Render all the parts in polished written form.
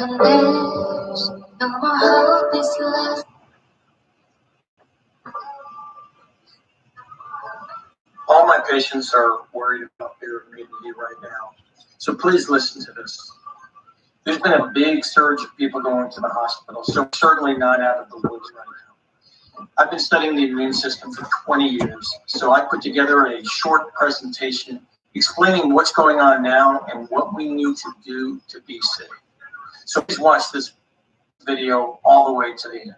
when there's no more hope is left. All my patients are worried about their immunity right now. So please listen to this. There's been a big surge of people going to the hospital, so we're certainly not out of the woods right now. I've been studying the immune system for 20 years, so I put together a short presentation explaining what's going on now and what we need to do to be safe. So please watch this video all the way to the end.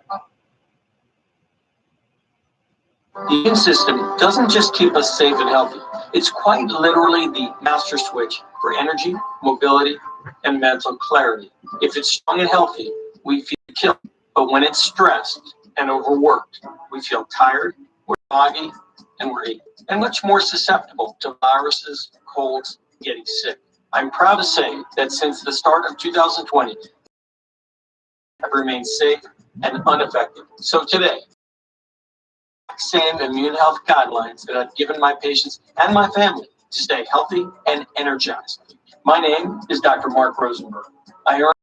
The immune system doesn't just keep us safe and healthy. It's quite literally the master switch for energy, mobility, and mental clarity. If it's strong and healthy, we feel killed. But when it's stressed and overworked, we feel tired, we're foggy, and we're aching, and much more susceptible to viruses, colds, getting sick. I'm proud to say that since the start of 2020, have remained safe and unaffected. So today, same immune health guidelines that I've given my patients and my family to stay healthy and energized. My name is Dr. Mark Rosenberg. I earned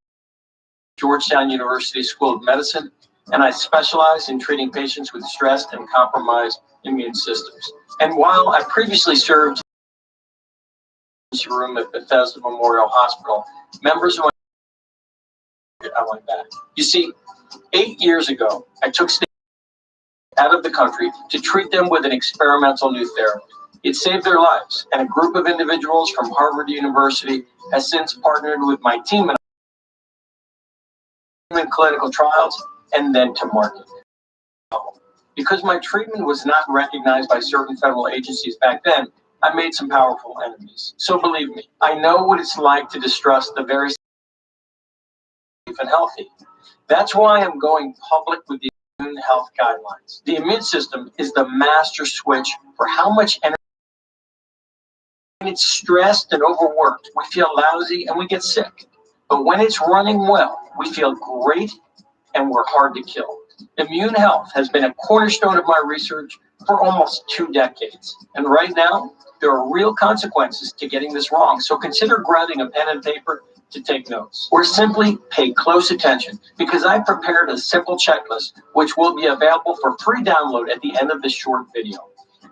Georgetown University School of Medicine, and I specialize in treating patients with stressed and compromised immune systems. And while I previously served in the room at Bethesda Memorial Hospital, members of I went back. You see, 8 years ago, I took out of the country to treat them with an experimental new therapy. It saved their lives, and a group of individuals from Harvard University has since partnered with my team in clinical trials and then to market. Because my treatment was not recognized by certain federal agencies back then, I made some powerful enemies. So believe me, I know what it's like to distrust the very safe and healthy. That's why I'm going public with the immune health guidelines. The immune system is the master switch for how much energy. When it's stressed and overworked, we feel lousy and we get sick. But when it's running well, we feel great and we're hard to kill. Immune health has been a cornerstone of my research for almost 2 decades. And right now, there are real consequences to getting this wrong. So consider grabbing a pen and paper to take notes. Or simply pay close attention, because I prepared a simple checklist which will be available for free download at the end of this short video.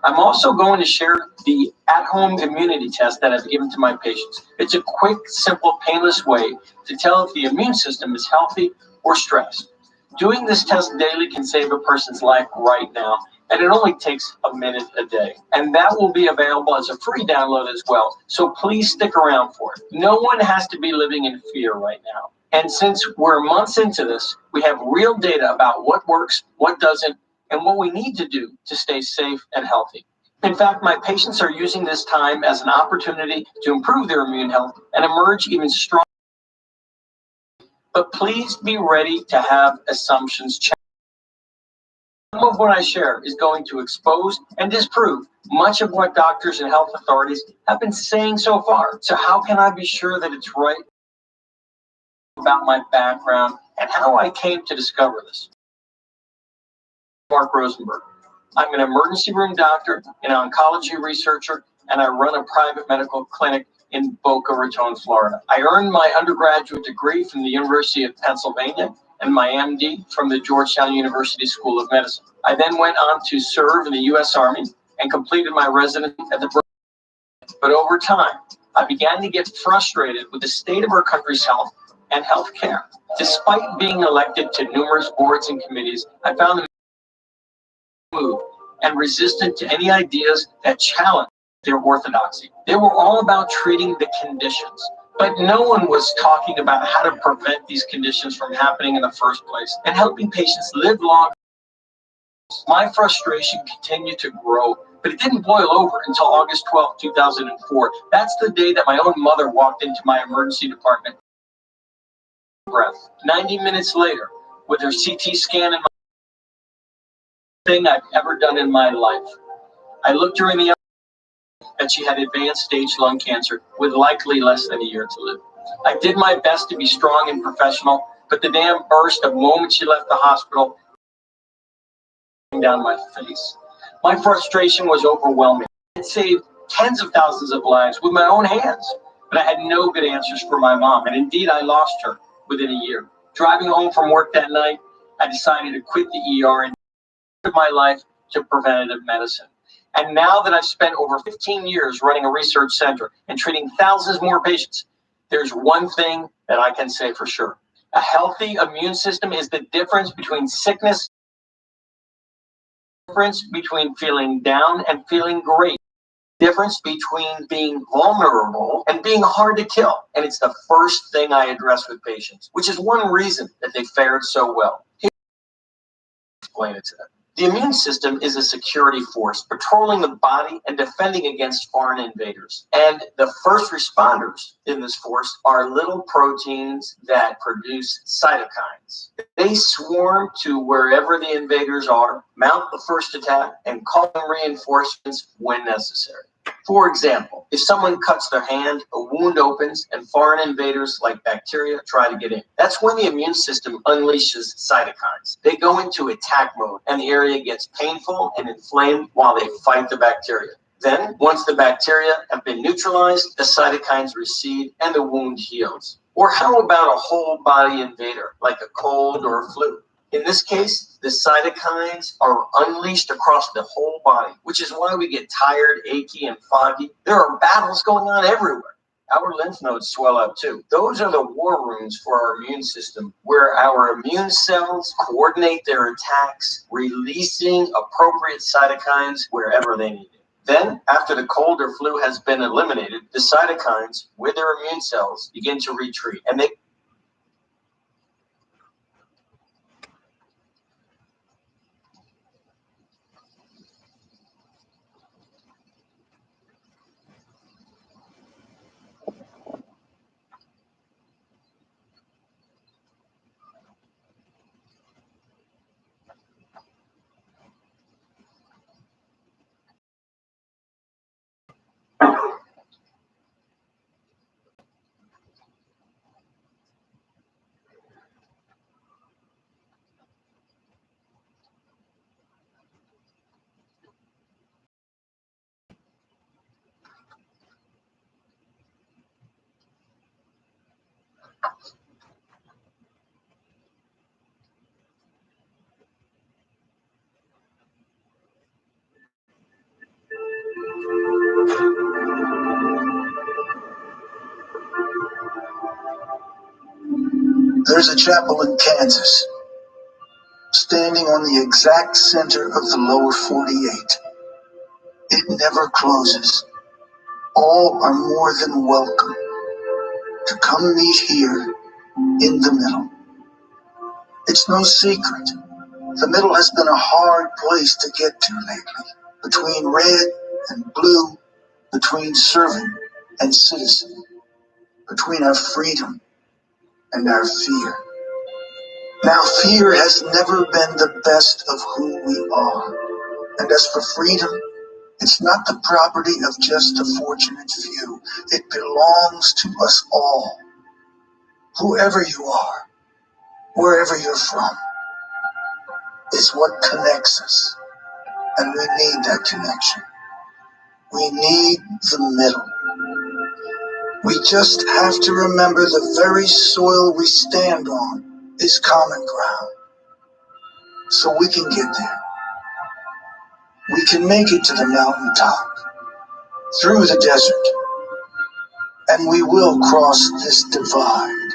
I'm also going to share the at-home immunity test that I've given to my patients. It's a quick, simple, painless way to tell if the immune system is healthy or stressed. Doing this test daily can save a person's life right now, and it only takes a minute a day. And that will be available as a free download as well, so please stick around for it. No one has to be living in fear right now. And since we're months into this, we have real data about what works, what doesn't, and what we need to do to stay safe and healthy. In fact, my patients are using this time as an opportunity to improve their immune health and emerge even stronger. But please be ready to have assumptions checked. Some of what I share is going to expose and disprove much of what doctors and health authorities have been saying so far. So how can I be sure that it's right about my background and how I came to discover this? Mark Rosenberg. I'm an emergency room doctor, an oncology researcher, and I run a private medical clinic in Boca Raton, Florida. I earned my undergraduate degree from the University of Pennsylvania and my MD from the Georgetown University School of Medicine. I then went on to serve in the U.S. Army and completed my residency at the Berkeley. But over time, I began to get frustrated with the state of our country's health and health care. Despite being elected to numerous boards and committees, I found them moved and resistant to any ideas that challenged their orthodoxy. They were all about treating the conditions, but no one was talking about how to prevent these conditions from happening in the first place and helping patients live longer. My frustration continued to grow, but it didn't boil over until August 12, 2004. That's the day that my own mother walked into my emergency department. 90 minutes later, with her CT scan in my thing I've ever done in my life. I looked her in the eye that she had advanced stage lung cancer with likely less than a year to live. I did my best to be strong and professional, but the dam burst the moment she left the hospital down my face. My frustration was overwhelming. I had saved tens of thousands of lives with my own hands, but I had no good answers for my mom, and indeed I lost her within a year. Driving home from work that night, I decided to quit the ER and devote my life to preventative medicine. And now that I've spent over 15 years running a research center and treating thousands more patients, there's one thing that I can say for sure. A healthy immune system is the difference between sickness, difference between feeling down and feeling great, difference between being vulnerable and being hard to kill. And it's the first thing I address with patients, which is one reason that they fared so well. Explain it to them. The immune system is a security force patrolling the body and defending against foreign invaders. And the first responders in this force are little proteins that produce cytokines. They swarm to wherever the invaders are, mount the first attack, and call in reinforcements when necessary. For example, if someone cuts their hand, a wound opens, and foreign invaders like bacteria try to get in. That's when the immune system unleashes cytokines. They go into attack mode, and the area gets painful and inflamed while they fight the bacteria. Then, once the bacteria have been neutralized, the cytokines recede and the wound heals. Or how about a whole body invader, like a cold or a flu? In this case, the cytokines are unleashed across the whole body, which is why we get tired, achy, and foggy. There are battles going on everywhere. Our lymph nodes swell up too. Those are the war rooms for our immune system, where our immune cells coordinate their attacks, releasing appropriate cytokines wherever they need it. Then, after the cold or flu has been eliminated, the cytokines, with their immune cells, begin to retreat, and they There's a chapel in Kansas, standing on the exact center of the lower 48. It never closes. All are more than welcome to come meet here in the middle. It's no secret. The middle has been a hard place to get to lately, between red and blue, between servant and citizen, between our freedom and our fear. Now, fear has never been the best of who we are. And as for freedom, it's not the property of just a fortunate few. It belongs to us all. Whoever you are, wherever you're from, is what connects us. And we need that connection. We need the middle. We just have to remember the very soil we stand on is common ground. So we can get there. We can make it to the mountaintop, through the desert, and we will cross this divide.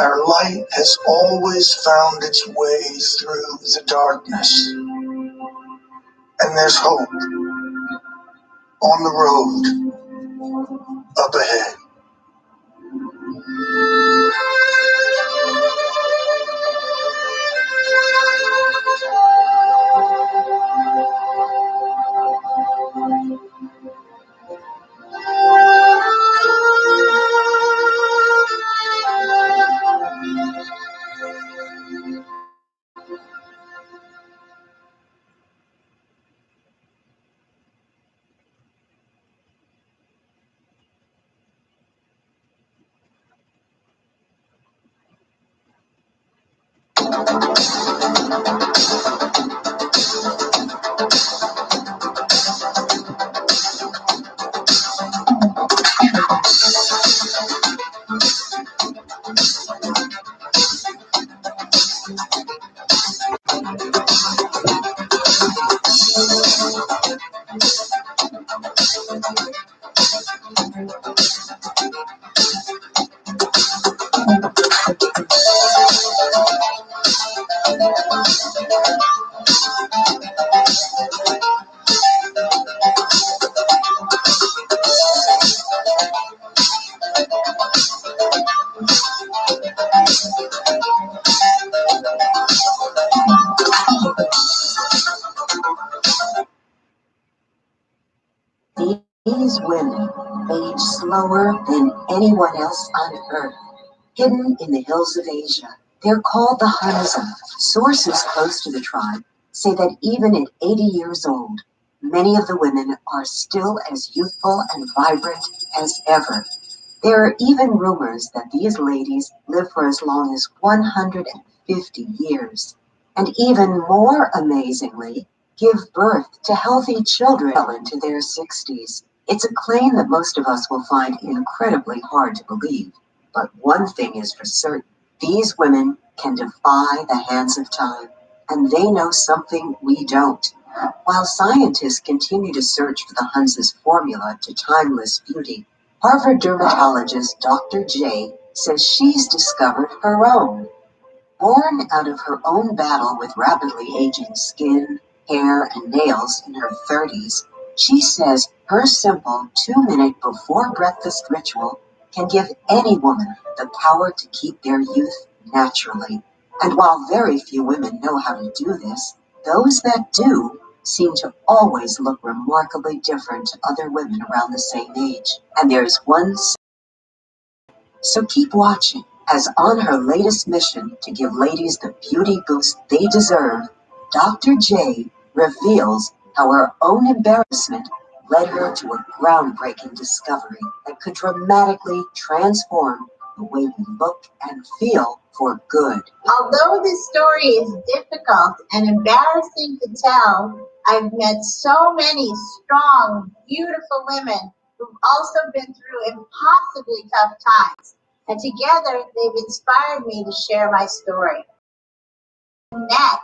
Our light has always found its way through the darkness, and there's hope on the road up ahead. These women age slower than anyone else on Earth, hidden in the hills of Asia. They're called the Hunza. Sources close to the tribe say that even at 80 years old, many of the women are still as youthful and vibrant as ever. There are even rumors that these ladies live for as long as 150 years, and even more amazingly, give birth to healthy children well into their 60s. It's a claim that most of us will find incredibly hard to believe. But one thing is for certain, these women can defy the hands of time, and they know something we don't. While scientists continue to search for the Hunza's formula to timeless beauty, Harvard dermatologist Dr. J says she's discovered her own. Born out of her own battle with rapidly aging skin, hair, and nails in her 30s, she says her simple 2-minute before breakfast ritual can give any woman the power to keep their youth naturally. And while very few women know how to do this, those that do seem to always look remarkably different to other women around the same age. And there's one. So keep watching, as on her latest mission to give ladies the beauty boost they deserve, Dr. J reveals how her own embarrassment led her to a groundbreaking discovery that could dramatically transform the way we look and feel for good. Although this story is difficult and embarrassing to tell, I've met so many strong, beautiful women who've also been through impossibly tough times. And together, they've inspired me to share my story. That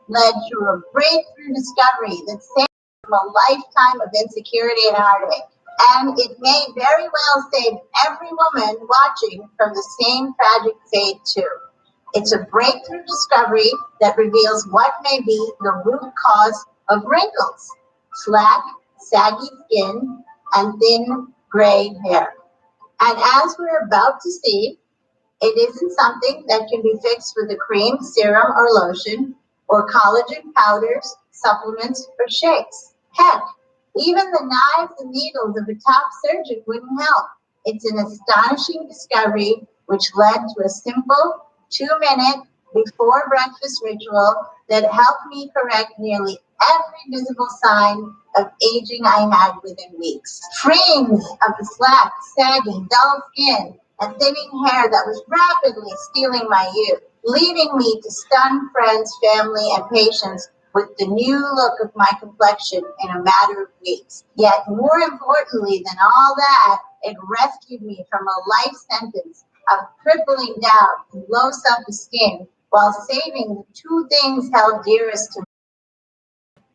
led to a breakthrough discovery that saved me from a lifetime of insecurity and heartache. And it may very well save every woman watching from the same tragic fate too. It's a breakthrough discovery that reveals what may be the root cause of wrinkles, slack, saggy skin, and thin gray hair. And as we're about to see, it isn't something that can be fixed with a cream, serum, or lotion, or collagen powders, supplements, or shakes. Heck, even the knives and needles of a top surgeon wouldn't help. It's an astonishing discovery which led to a simple 2-minute before breakfast ritual that helped me correct nearly every visible sign of aging I had within weeks. Freeing me of the slack, sagging, dull skin and thinning hair that was rapidly stealing my youth, leaving me to stun friends, family, and patients with the new look of my complexion in a matter of weeks. Yet more importantly than all that, it rescued me from a life sentence of crippling doubt and low self-esteem while saving the two things held dearest to me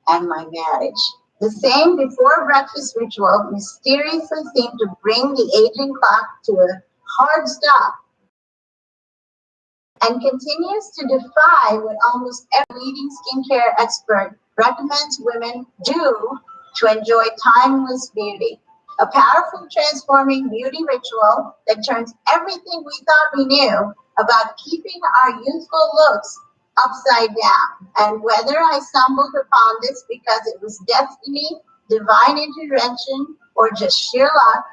and my marriage. The same before breakfast ritual mysteriously seemed to bring the aging clock to a hard stop and continues to defy what almost every leading skincare expert recommends women do to enjoy timeless beauty. A powerful transforming beauty ritual that turns everything we thought we knew about keeping our youthful looks upside down. And whether I stumbled upon this because it was destiny, divine intervention, or just sheer luck,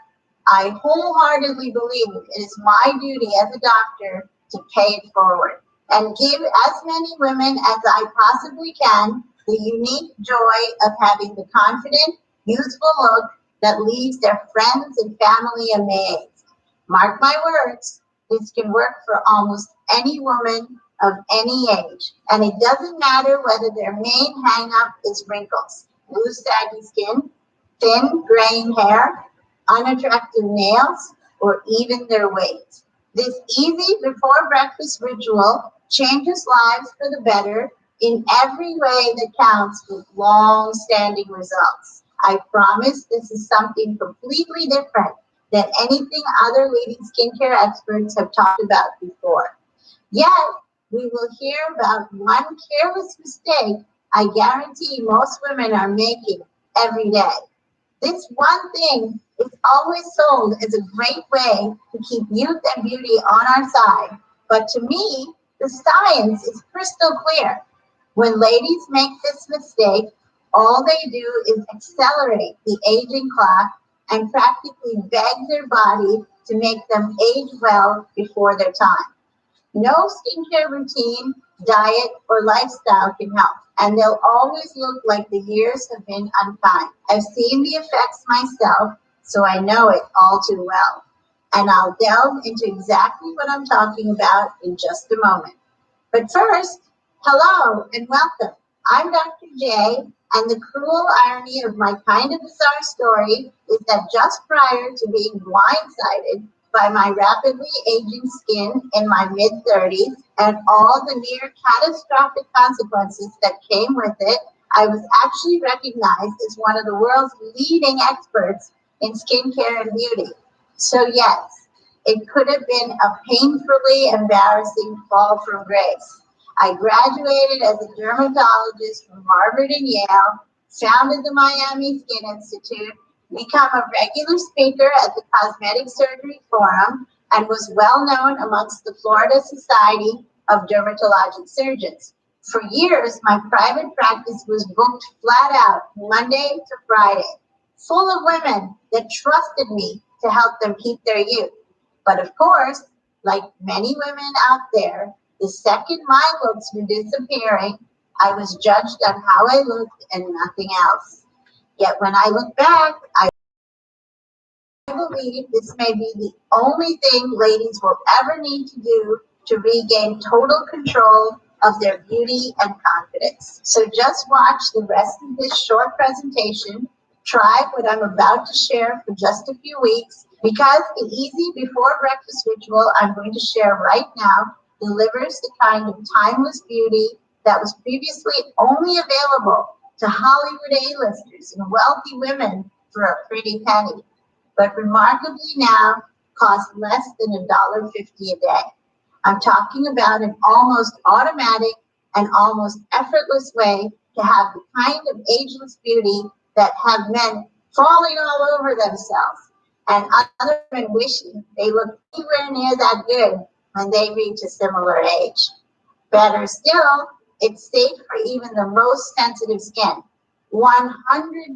I wholeheartedly believe it is my duty as a doctor to pay it forward and give as many women as I possibly can the unique joy of having the confident, youthful look that leaves their friends and family amazed. Mark my words, this can work for almost any woman of any age. And it doesn't matter whether their main hang-up is wrinkles, loose, saggy skin, thin, graying hair, unattractive nails, or even their weight. This easy before breakfast ritual changes lives for the better in every way that counts with long-standing results. I promise this is something completely different than anything other leading skincare experts have talked about before. Yet, we will hear about one careless mistake I guarantee most women are making every day. This one thing is always sold as a great way to keep youth and beauty on our side. But to me, the science is crystal clear. When ladies make this mistake, all they do is accelerate the aging clock and practically beg their body to make them age well before their time. No skincare routine, diet, or lifestyle can help, and they'll always look like the years have been unkind. I've seen the effects myself, so I know it all too well. And I'll delve into exactly what I'm talking about in just a moment. But first, hello and welcome. I'm Dr. J, and the cruel irony of my kind of bizarre story is that just prior to being blindsided by my rapidly aging skin in my mid-30s and all the near catastrophic consequences that came with it, I was actually recognized as one of the world's leading experts in skincare and beauty. So yes, it could have been a painfully embarrassing fall from grace. I graduated as a dermatologist from Harvard and Yale, founded the Miami Skin Institute, become a regular speaker at the Cosmetic Surgery Forum, and was well known amongst the Florida Society of Dermatologic Surgeons. For years, my private practice was booked flat out, Monday to Friday, full of women that trusted me to help them keep their youth. But of course, like many women out there, the second my looks were disappearing, I was judged on how I looked and nothing else. Yet when I look back, I believe this may be the only thing ladies will ever need to do to regain total control of their beauty and confidence. So just watch the rest of this short presentation. Try what I'm about to share for just a few weeks, because the easy before breakfast ritual I'm going to share right now delivers the kind of timeless beauty that was previously only available to Hollywood A-listers and wealthy women for a pretty penny, but remarkably now costs less than $1.50 a day. I'm talking about an almost automatic and almost effortless way to have the kind of ageless beauty that have men falling all over themselves and other men wishing they looked anywhere near that good when they reach a similar age. Better still, it's safe for even the most sensitive skin. 100%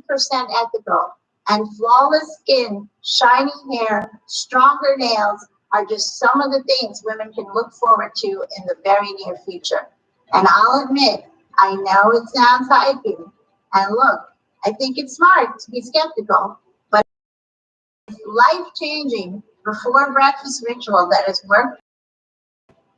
ethical, and flawless skin, shiny hair, stronger nails are just some of the things women can look forward to in the very near future. And I'll admit, I know it sounds hypey. And look, I think it's smart to be skeptical, but it's life-changing before breakfast ritual that has worked.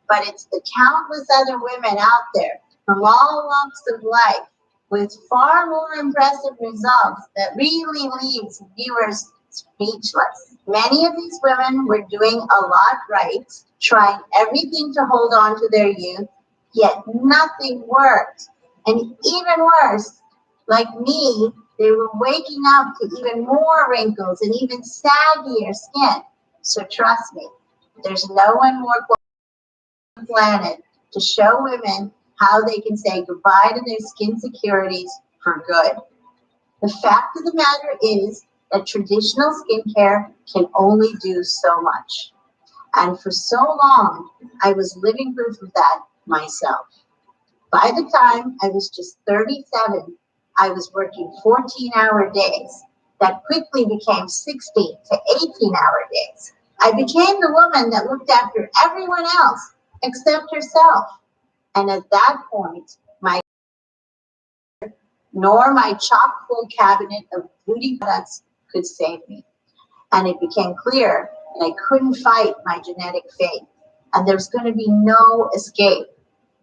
But it's the countless other women out there from all walks of life with far more impressive results that really leaves viewers speechless. Many of these women were doing a lot right, trying everything to hold on to their youth, yet nothing worked. And even worse, like me, they were waking up to even more wrinkles and even saggier skin. So trust me, there's no one more on the planet to show women how they can say goodbye to their skin insecurities for good. The fact of the matter is that traditional skincare can only do so much. And for so long, I was living proof of that myself. By the time I was just 37, I was working 14-hour days that quickly became 16 to 18-hour days. I became the woman that looked after everyone else except herself. And at that point, nor my chock-full cabinet of beauty products could save me. And it became clear that I couldn't fight my genetic fate, and there's going to be no escape.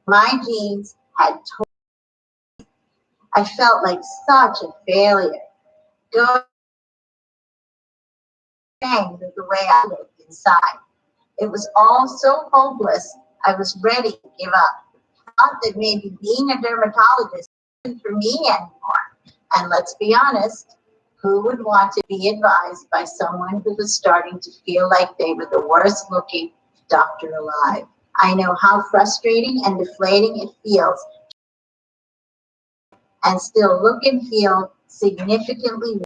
My genes had told. I felt like such a failure. Going the way I looked inside. It was all so hopeless, I was ready to give up. I thought that maybe being a dermatologist wasn't for me anymore. And let's be honest, Who would want to be advised by someone who was starting to feel like they were the worst looking doctor alive? I know how frustrating and deflating it feels and still look and feel significantly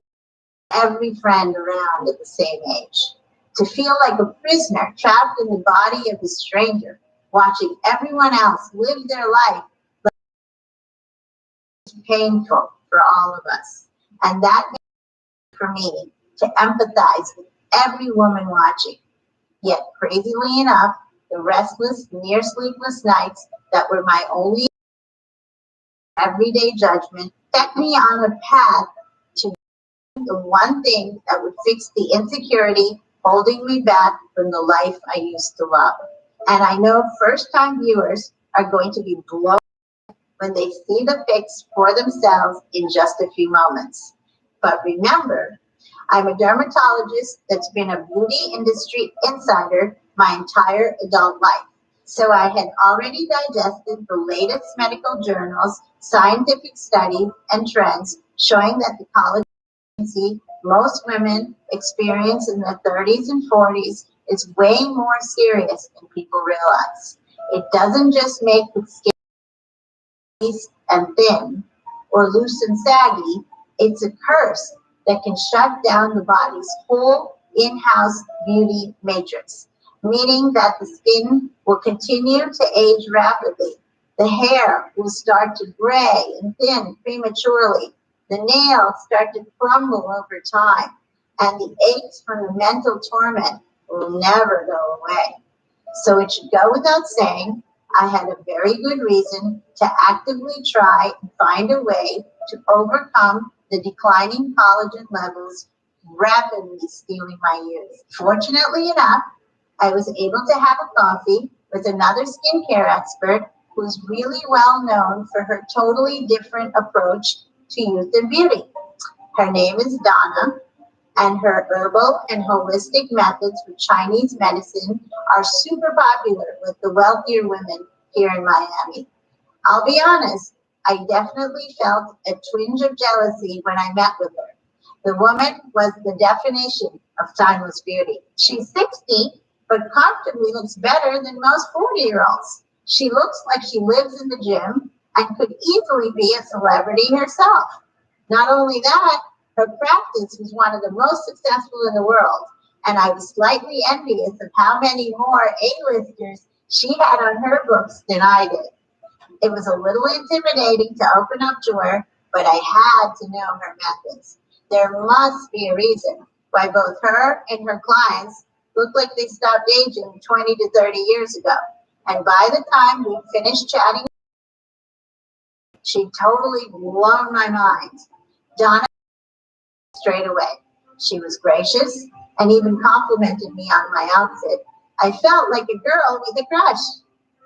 every friend around at the same age. To feel like a prisoner trapped in the body of a stranger, watching everyone else live their life is painful for all of us. And that means for me to empathize with every woman watching. Yet, crazily enough, the restless, near sleepless nights that were my only everyday judgment set me on a path to the one thing that would fix the insecurity holding me back from the life I used to love. And I know first-time viewers are going to be blown when they see the fix for themselves in just a few moments. But remember, I'm a dermatologist that's been a beauty industry insider my entire adult life. So I had already digested the latest medical journals, scientific studies, and trends showing that the collagen most women experience in their 30s and 40s is way more serious than people realize. It doesn't just make the skin and thin or loose and saggy, it's a curse that can shut down the body's whole in-house beauty matrix, meaning that the skin will continue to age rapidly. The hair will start to gray and thin prematurely. The nails start to crumble over time, and the aches from the mental torment will never go away. So it should go without saying, I had a very good reason to actively try and find a way to overcome the declining collagen levels rapidly stealing my youth. Fortunately enough, I was able to have a coffee with another skincare expert who's really well known for her totally different approach to youth and beauty. Her name is Donna, and her herbal and holistic methods for Chinese medicine are super popular with the wealthier women here in Miami. I'll be honest, I definitely felt a twinge of jealousy when I met with her. The woman was the definition of timeless beauty. She's 60, but comfortably looks better than most 40-year-olds. She looks like she lives in the gym and could easily be a celebrity herself. Not only that, her practice was one of the most successful in the world, and I was slightly envious of how many more A-listers she had on her books than I did. It was a little intimidating to open up to her, but I had to know her methods. There must be a reason why both her and her clients look like they stopped aging 20 to 30 years ago. And by the time we finished chatting, she totally blown my mind. Donna straight away. She was gracious and even complimented me on my outfit. I felt like a girl with a crush.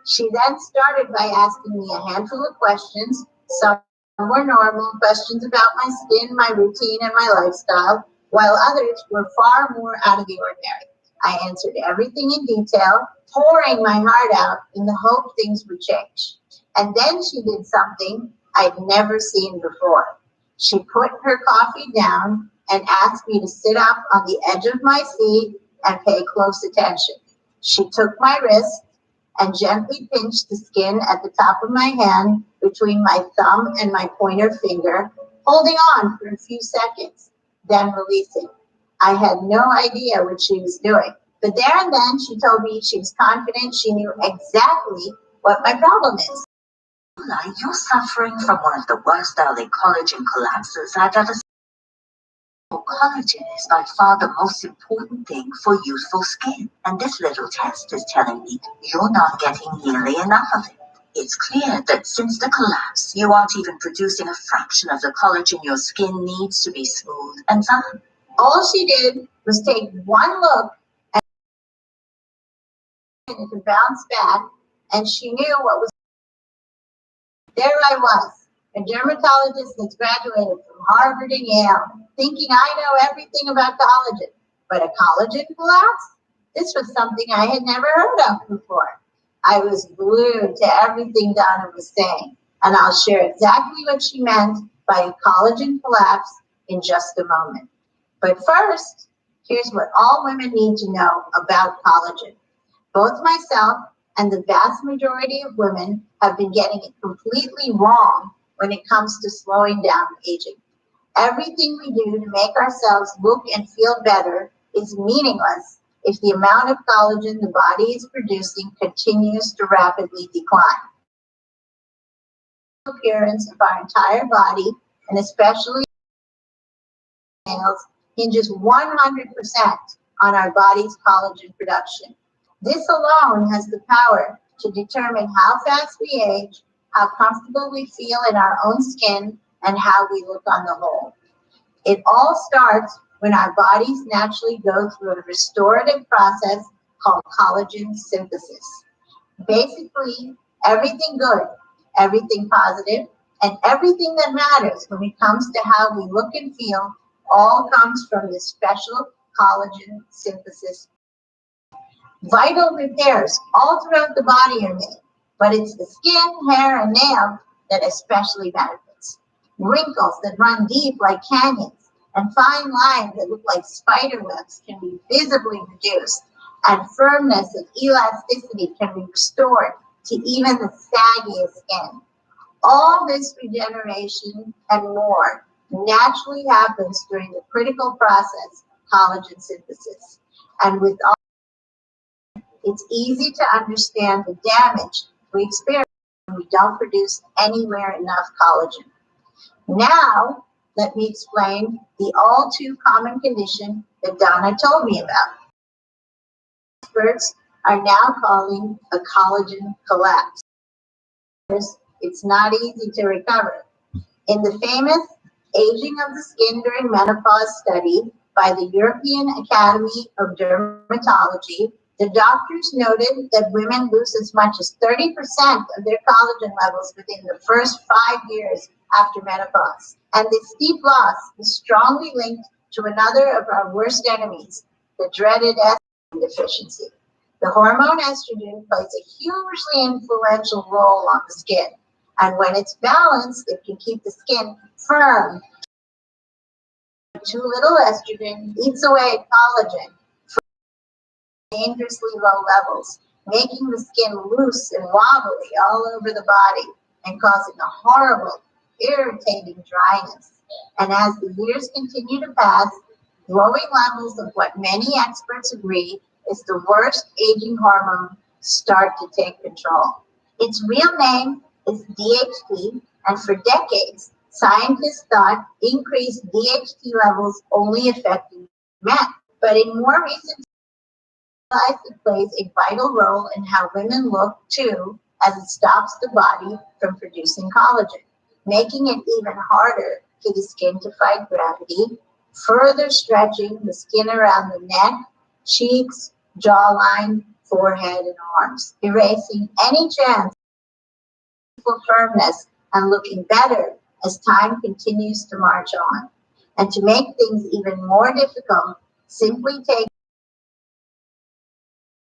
She then started by asking me a handful of questions. Some were normal questions about my skin, my routine, and my lifestyle, while others were far more out of the ordinary. I answered everything in detail, pouring my heart out in the hope things would change. And then she did something I'd never seen before. She put her coffee down and asked me to sit up on the edge of my seat and pay close attention. She took my wrist and gently pinched the skin at the top of my hand between my thumb and my pointer finger, holding on for a few seconds, then releasing. I had no idea what she was doing, but there and then she told me she was confident she knew exactly what my problem is. You're suffering from one of the worst early collagen collapses I've ever seen. Collagen is by far the most important thing for youthful skin, and this little test is telling me you're not getting nearly enough of it. It's clear that since the collapse, you aren't even producing a fraction of the collagen your skin needs to be smooth and firm. All she did was take one look and it could bounce back, and she knew what was. There I was, a dermatologist that's graduated from Harvard and Yale, thinking I know everything about collagen. But a collagen collapse? This was something I had never heard of before. I was glued to everything Donna was saying, and I'll share exactly what she meant by a collagen collapse in just a moment. But first, here's what all women need to know about collagen. Both myself and the vast majority of women have been getting it completely wrong when it comes to slowing down aging. Everything we do to make ourselves look and feel better is meaningless if the amount of collagen the body is producing continues to rapidly decline. The appearance of our entire body, and especially nails, hinges 100% on our body's collagen production. This alone has the power to determine how fast we age, how comfortable we feel in our own skin, and how we look on the whole. It all starts when our bodies naturally go through a restorative process called collagen synthesis. Basically, everything good, everything positive, and everything that matters when it comes to how we look and feel all comes from this special collagen synthesis. Vital repairs all throughout the body are made, but it's the skin, hair, and nails that especially benefits. Wrinkles that run deep like canyons and fine lines that look like spider webs can be visibly reduced, and firmness and elasticity can be restored to even the saggiest skin. All this regeneration and more naturally happens during the critical process, collagen synthesis. And with all, it's easy to understand the damage we experience when we don't produce anywhere enough collagen. Now, let me explain the all too common condition that Donna told me about. Experts are now calling a collagen collapse. It's not easy to recover. In the famous Aging of the Skin During Menopause study by the European Academy of Dermatology, the doctors noted that women lose as much as 30% of their collagen levels within the first 5 years after menopause. And this steep loss is strongly linked to another of our worst enemies, the dreaded estrogen deficiency. The hormone estrogen plays a hugely influential role on the skin. And when it's balanced, it can keep the skin firm. Too little estrogen eats away at collagen from dangerously low levels, making the skin loose and wobbly all over the body and causing a horrible, irritating dryness. And as the years continue to pass, growing levels of what many experts agree is the worst aging hormone start to take control. Its real name is DHT, and for decades, scientists thought increased DHT levels only affected men. But in more recent times, it plays a vital role in how women look too, as it stops the body from producing collagen, making it even harder for the skin to fight gravity, further stretching the skin around the neck, cheeks, jawline, forehead, and arms, erasing any chance of firmness and looking better as time continues to march on. And to make things even more difficult, simply taking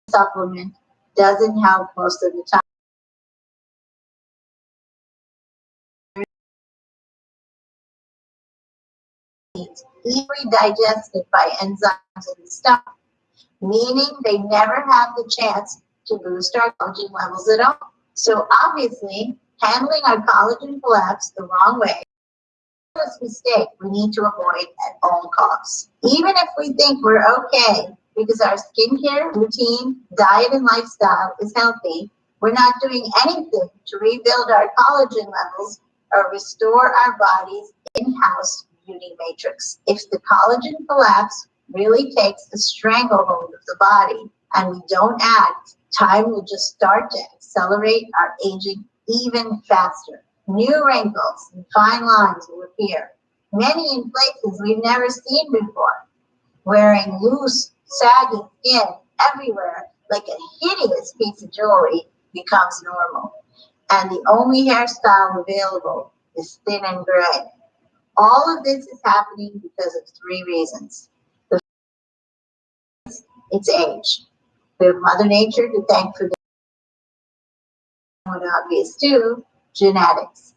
a supplement doesn't help most of the time. Easily digested by enzymes in the stomach, meaning they never have the chance to boost our collagen levels at all. So obviously, handling our collagen collapse the wrong way is a mistake we need to avoid at all costs. Even if we think we're okay because our skincare routine, diet, and lifestyle is healthy, we're not doing anything to rebuild our collagen levels or restore our body's in-house beauty matrix. If the collagen collapse really takes a stranglehold of the body and we don't act, time will just start to accelerate our aging even faster. New wrinkles and fine lines will appear, many in places we've never seen before. Wearing loose, saggy skin everywhere like a hideous piece of jewelry becomes normal. And the only hairstyle available is thin and gray. All of this is happening because of 3 reasons. The first, it's age. We have Mother Nature to thank for this. What obvious too, genetics.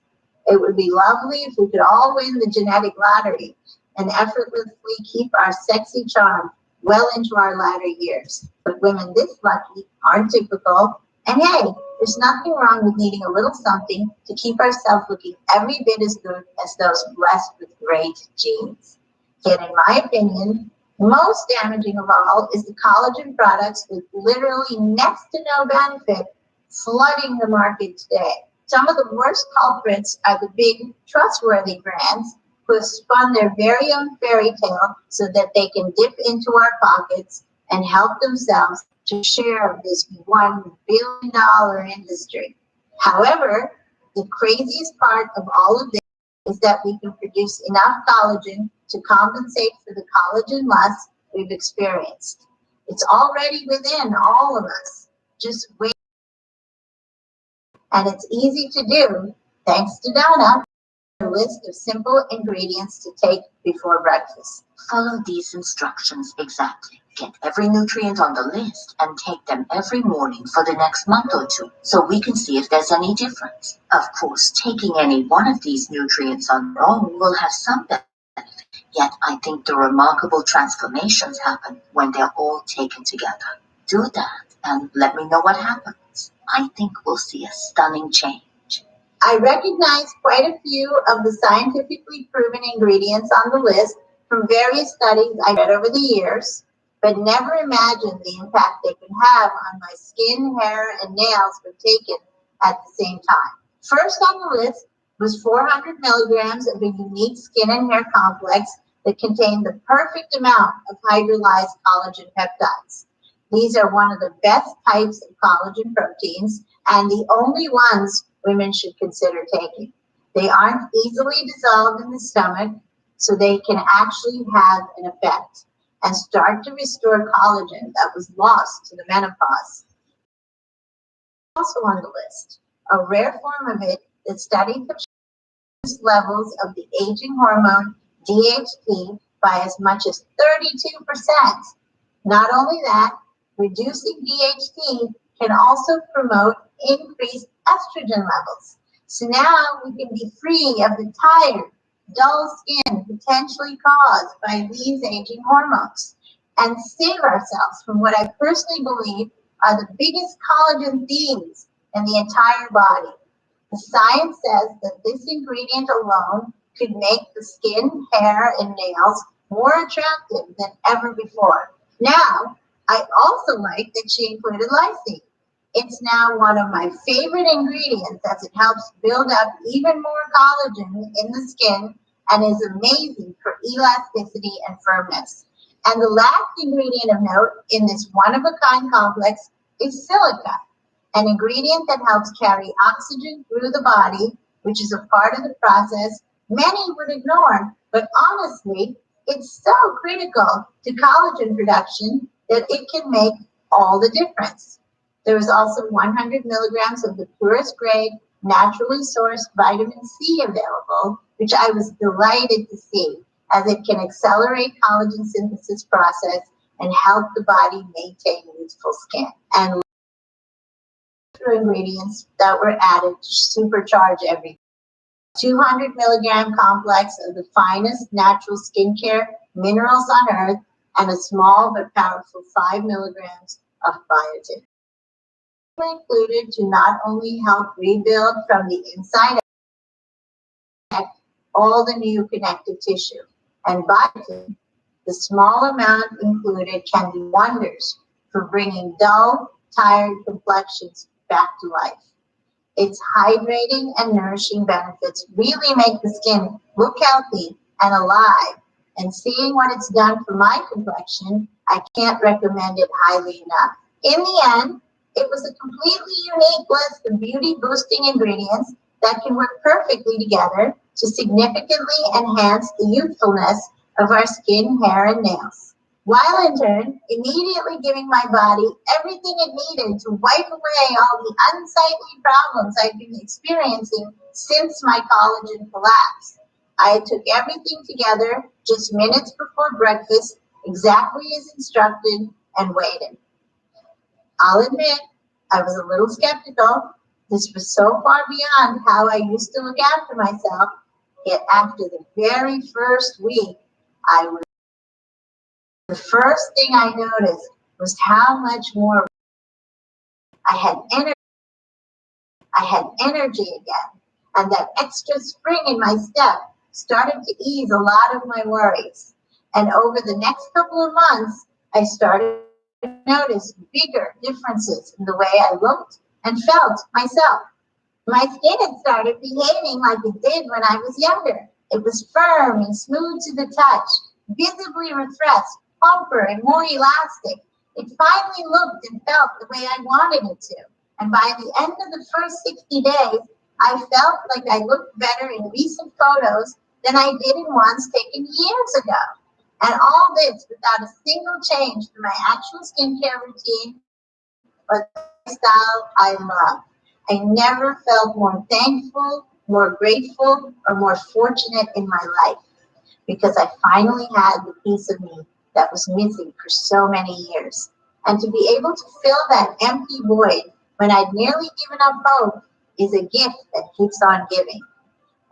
It would be lovely if we could all win the genetic lottery, and effortlessly keep our sexy charm well into our latter years. But women this lucky aren't typical. And hey, there's nothing wrong with needing a little something to keep ourselves looking every bit as good as those blessed with great genes. Yet, in my opinion, most damaging of all is the collagen products with literally next to no benefit flooding the market today. Some of the worst culprits are the big, trustworthy brands who have spun their very own fairy tale so that they can dip into our pockets and help themselves to share of this $1 billion industry. However, the craziest part of all of this is that we can produce enough collagen to compensate for the collagen loss we've experienced. It's already within all of us. Just wait. And it's easy to do, thanks to Donna, a list of simple ingredients to take before breakfast. Follow these instructions exactly. Get every nutrient on the list and take them every morning for the next month or two so we can see if there's any difference. Of course, taking any one of these nutrients on their own will have some benefit. Yet I think the remarkable transformations happen when they're all taken together. Do that and let me know what happens. I think we'll see a stunning change. I recognize quite a few of the scientifically proven ingredients on the list from various studies I read over the years, but never imagined the impact they could have on my skin, hair, and nails when taken at the same time. First on the list was 400 milligrams of a unique skin and hair complex that contained the perfect amount of hydrolyzed collagen peptides. These are one of the best types of collagen proteins and the only ones women should consider taking. They aren't easily dissolved in the stomach, so they can actually have an effect and start to restore collagen that was lost to the menopause. Also on the list, a rare form of it that studied the levels of the aging hormone DHT by as much as 32%. Not only that, reducing DHT can also promote increased estrogen levels. So now we can be free of the tired, dull skin potentially caused by these aging hormones and save ourselves from what I personally believe are the biggest collagen thieves in the entire body. The science says that this ingredient alone could make the skin, hair, and nails more attractive than ever before. Now, I also like that she included lysine. It's now one of my favorite ingredients as it helps build up even more collagen in the skin and is amazing for elasticity and firmness. And the last ingredient of note in this one-of-a-kind complex is silica, an ingredient that helps carry oxygen through the body, which is a part of the process many would ignore, but honestly, it's so critical to collagen production that it can make all the difference. There is also 100 milligrams of the purest grade, naturally sourced vitamin C available, which I was delighted to see, as it can accelerate collagen synthesis process and help the body maintain youthful skin. And ingredients that were added to supercharge everything. 200 milligram complex of the finest natural skincare minerals on earth and a small but powerful 5 milligrams of biotin. Included to not only help rebuild from the inside out all the new connective tissue, and biotin, the small amount included can do wonders for bringing dull, tired complexions back to life. Its hydrating and nourishing benefits really make the skin look healthy and alive, and seeing what it's done for my complexion, I can't recommend it highly enough. In the end, it was a completely unique list of beauty-boosting ingredients that can work perfectly together to significantly enhance the youthfulness of our skin, hair, and nails, while in turn immediately giving my body everything it needed to wipe away all the unsightly problems I've been experiencing since my collagen collapse. I took everything together just minutes before breakfast, exactly as instructed, and waited. I'll admit, I was a little skeptical. This was so far beyond how I used to look after myself. Yet after the very first week, The first thing I noticed was how much more I had energy. I had energy again, and that extra spring in my step started to ease a lot of my worries. And over the next couple of months, I started to notice bigger differences in the way I looked and felt myself. My skin had started behaving like it did when I was younger. It was firm and smooth to the touch, visibly refreshed, plumper and more elastic. It finally looked and felt the way I wanted it to. And by the end of the first 60 days, I felt like I looked better in recent photos than I did in ones taken years ago. And all this without a single change to my actual skincare routine or the lifestyle I love. I never felt more thankful, more grateful, or more fortunate in my life because I finally had the piece of me that was missing for so many years. And to be able to fill that empty void when I'd nearly given up hope is a gift that keeps on giving.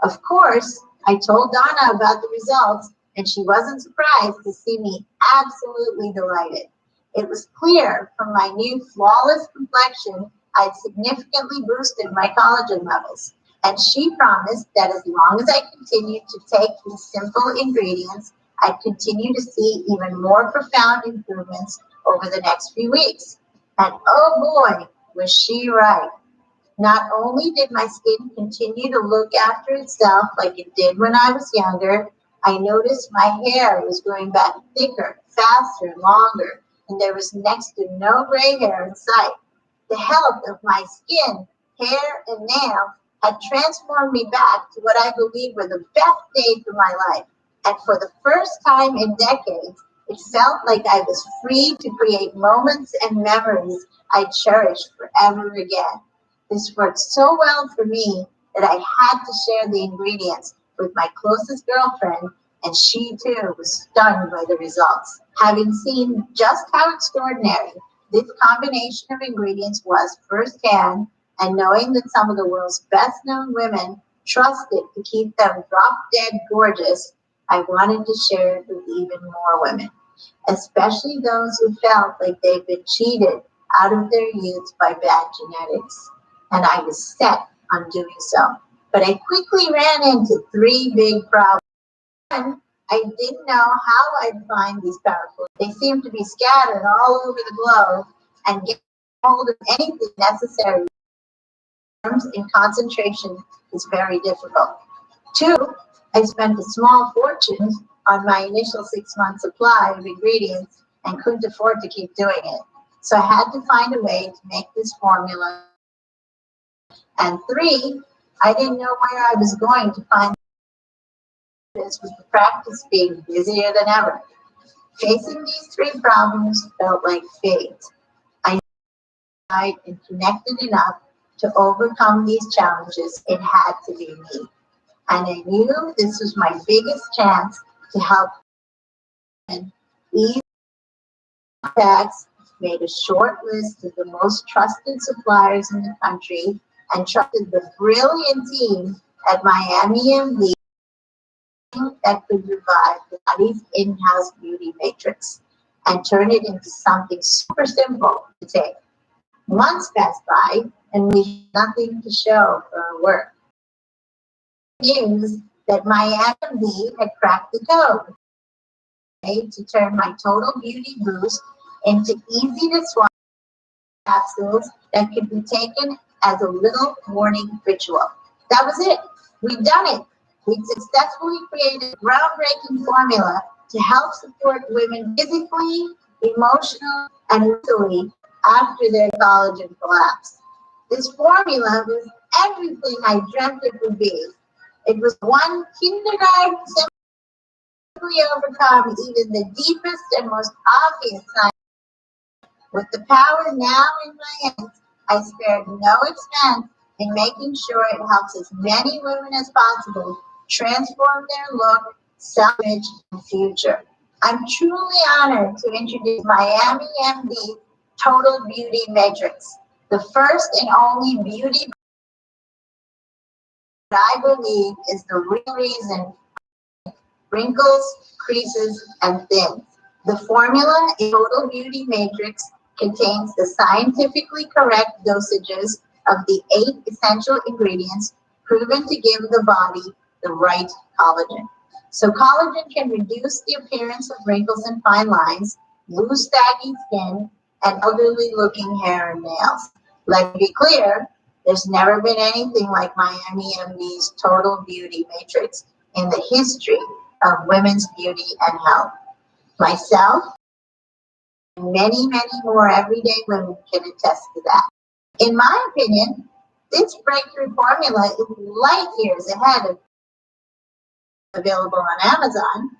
Of course, I told Donna about the results, and she wasn't surprised to see me absolutely delighted. It was clear from my new flawless complexion I'd significantly boosted my collagen levels. And she promised that as long as I continued to take these simple ingredients, I'd continue to see even more profound improvements over the next few weeks. And oh boy, was she right. Not only did my skin continue to look after itself like it did when I was younger, I noticed my hair was growing back thicker, faster, and longer, and there was next to no gray hair in sight. The health of my skin, hair, and nails had transformed me back to what I believe were the best days of my life. And for the first time in decades, it felt like I was free to create moments and memories I'd cherish forever again. This worked so well for me that I had to share the ingredients with my closest girlfriend, and she too was stunned by the results. Having seen just how extraordinary this combination of ingredients was firsthand, and knowing that some of the world's best known women trusted to keep them drop dead gorgeous, I wanted to share it with even more women, especially those who felt like they'd been cheated out of their youth by bad genetics. And I was set on doing so. But I quickly ran into three big problems. One, I didn't know how I'd find these powerful. They seemed to be scattered all over the globe, and getting hold of anything necessary in concentration is very difficult. Two, I spent a small fortune on my initial 6-month supply of ingredients and couldn't afford to keep doing it. So I had to find a way to make this formula. And three, I didn't know where I was going to find this with the practice being busier than ever. Facing these three problems felt like fate. I tried and connected enough to overcome these challenges. It had to be me. And I knew this was my biggest chance to help. And these contacts made a short list of the most trusted suppliers in the country and trusted the brilliant team at Miami MD that could revive the body's in-house beauty matrix and turn it into something super simple to take. Months passed by and we had nothing to show for our work. News that Miami MD had cracked the code to turn my total beauty boost into easy to swallow capsules that could be taken as a little morning ritual. That was it. We'd done it. We'd successfully created a groundbreaking formula to help support women physically, emotionally, and mentally after their collagen collapse. This formula was everything I dreamt it would be. It was one kindergarten simply overcome even the deepest and most obvious signs. With the power now in my hands, I spared no expense in making sure it helps as many women as possible transform their look, self-image, and future. I'm truly honored to introduce Miami MD Total Beauty Matrix, the first and only beauty that I believe is the real reason wrinkles, creases, and thins. The formula in Total Beauty Matrix contains the scientifically correct dosages of the 8 essential ingredients proven to give the body the right collagen. So collagen can reduce the appearance of wrinkles and fine lines, loose saggy skin, and elderly looking hair and nails. Let me be clear, there's never been anything like Miami MD's Total Beauty Matrix in the history of women's beauty and health. Myself and many, many more everyday women can attest to that. In my opinion, this breakthrough formula is light years ahead of available on Amazon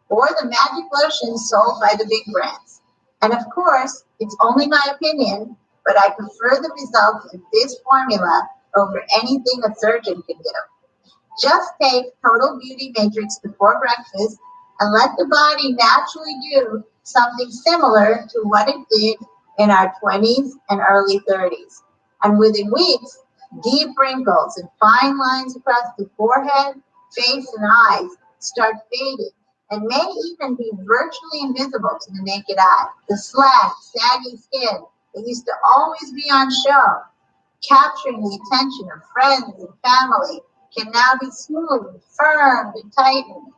or the magic lotions sold by the big brands. And of course, it's only my opinion, but I prefer the results of this formula over anything a surgeon can do. Just take Total Beauty Matrix before breakfast and let the body naturally do something similar to what it did in our 20s and early 30s. And within weeks, deep wrinkles and fine lines across the forehead, face, and eyes start fading and may even be virtually invisible to the naked eye. The slack, saggy skin that used to always be on show, capturing the attention of friends and family, can now be smoothed, firmed, and tightened.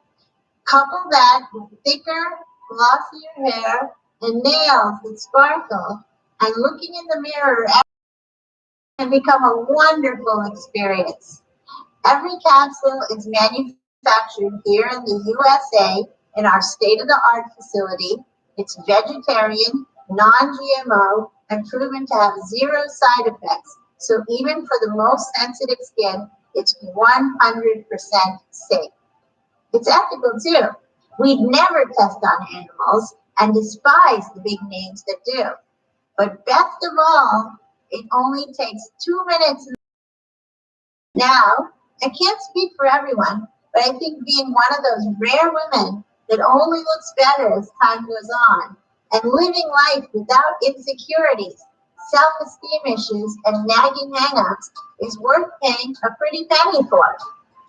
Couple that with thicker, glossier hair and nails that sparkle, and looking in the mirror can become a wonderful experience. Every capsule is manufactured here in the USA in our state-of-the-art facility. It's vegetarian, non-GMO, and proven to have 0 side effects. So even for the most sensitive skin, it's 100% safe. It's ethical too. We'd never test on animals and despise the big names that do. But best of all, it only takes 2 minutes. Now, I can't speak for everyone, but I think being one of those rare women that only looks better as time goes on and living life without insecurities, self-esteem issues, and nagging hang-ups is worth paying a pretty penny for.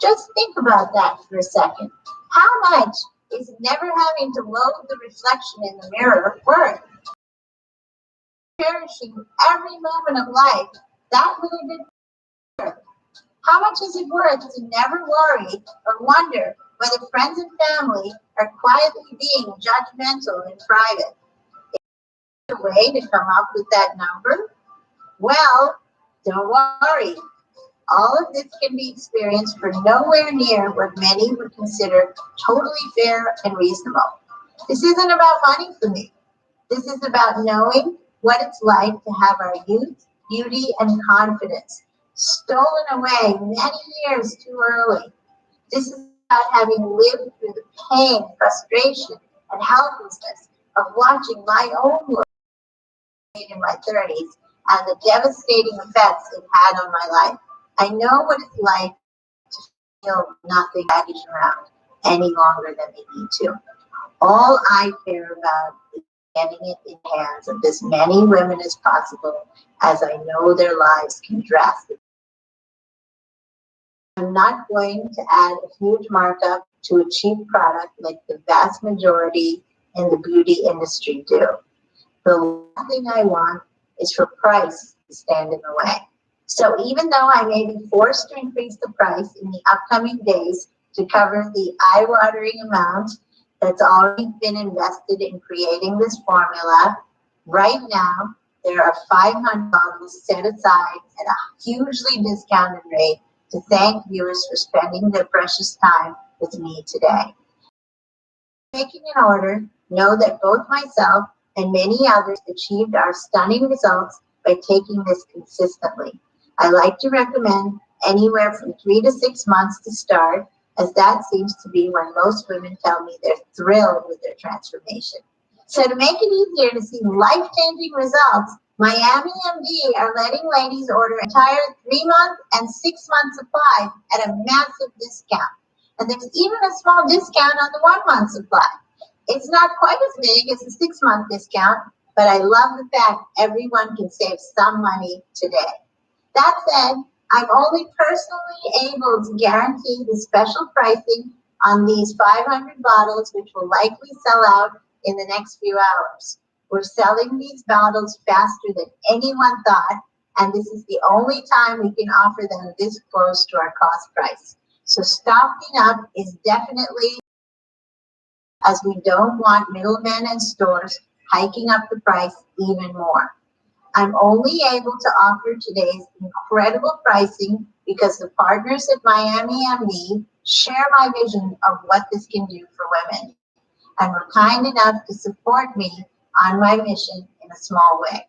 Just think about that for a second. How much is never having to load the reflection in the mirror worth? Cherishing every moment of life, that little bit worth. How much is it worth to never worry or wonder whether friends and family are quietly being judgmental in private? Is there a way to come up with that number? Well, don't worry. All of this can be experienced for nowhere near what many would consider totally fair and reasonable. This isn't about money for me. This is about knowing what it's like to have our youth, beauty, and confidence stolen away many years too early. This is about having lived through the pain, frustration, and helplessness of watching my own life in my 30s and the devastating effects it had on my life. I know what it's like to feel nothing baggage around any longer than they need to. All I care about is getting it in the hands of as many women as possible, as I know their lives can drastically. I'm not going to add a huge markup to a cheap product like the vast majority in the beauty industry do. The last thing I want is for price to stand in the way. So even though I may be forced to increase the price in the upcoming days to cover the eye-watering amount that's already been invested in creating this formula, right now there are 500 bottles set aside at a hugely discounted rate to thank viewers for spending their precious time with me today. Making an order, know that both myself and many others achieved our stunning results by taking this consistently. I like to recommend anywhere from 3 to 6 months to start, as that seems to be when most women tell me they're thrilled with their transformation. So to make it easier to see life-changing results, Miami MD are letting ladies order entire 3-month and 6-month supply at a massive discount. And there's even a small discount on the 1-month supply. It's not quite as big as the 6-month discount, but I love the fact everyone can save some money today. That said, I'm only personally able to guarantee the special pricing on these 500 bottles, which will likely sell out in the next few hours. We're selling these bottles faster than anyone thought, and this is the only time we can offer them this close to our cost price. So stocking up is definitely, as we don't want middlemen and stores hiking up the price even more. I'm only able to offer today's incredible pricing because the partners at Miami MD share my vision of what this can do for women and were kind enough to support me on my mission in a small way.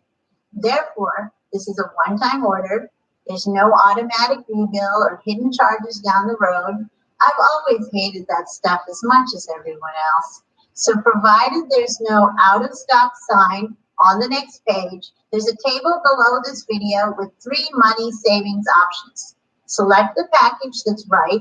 Therefore, this is a one-time order. There's no automatic rebill or hidden charges down the road. I've always hated that stuff as much as everyone else. So provided there's no out of stock sign on the next page, there's a table below this video with 3 money savings options. Select the package that's right,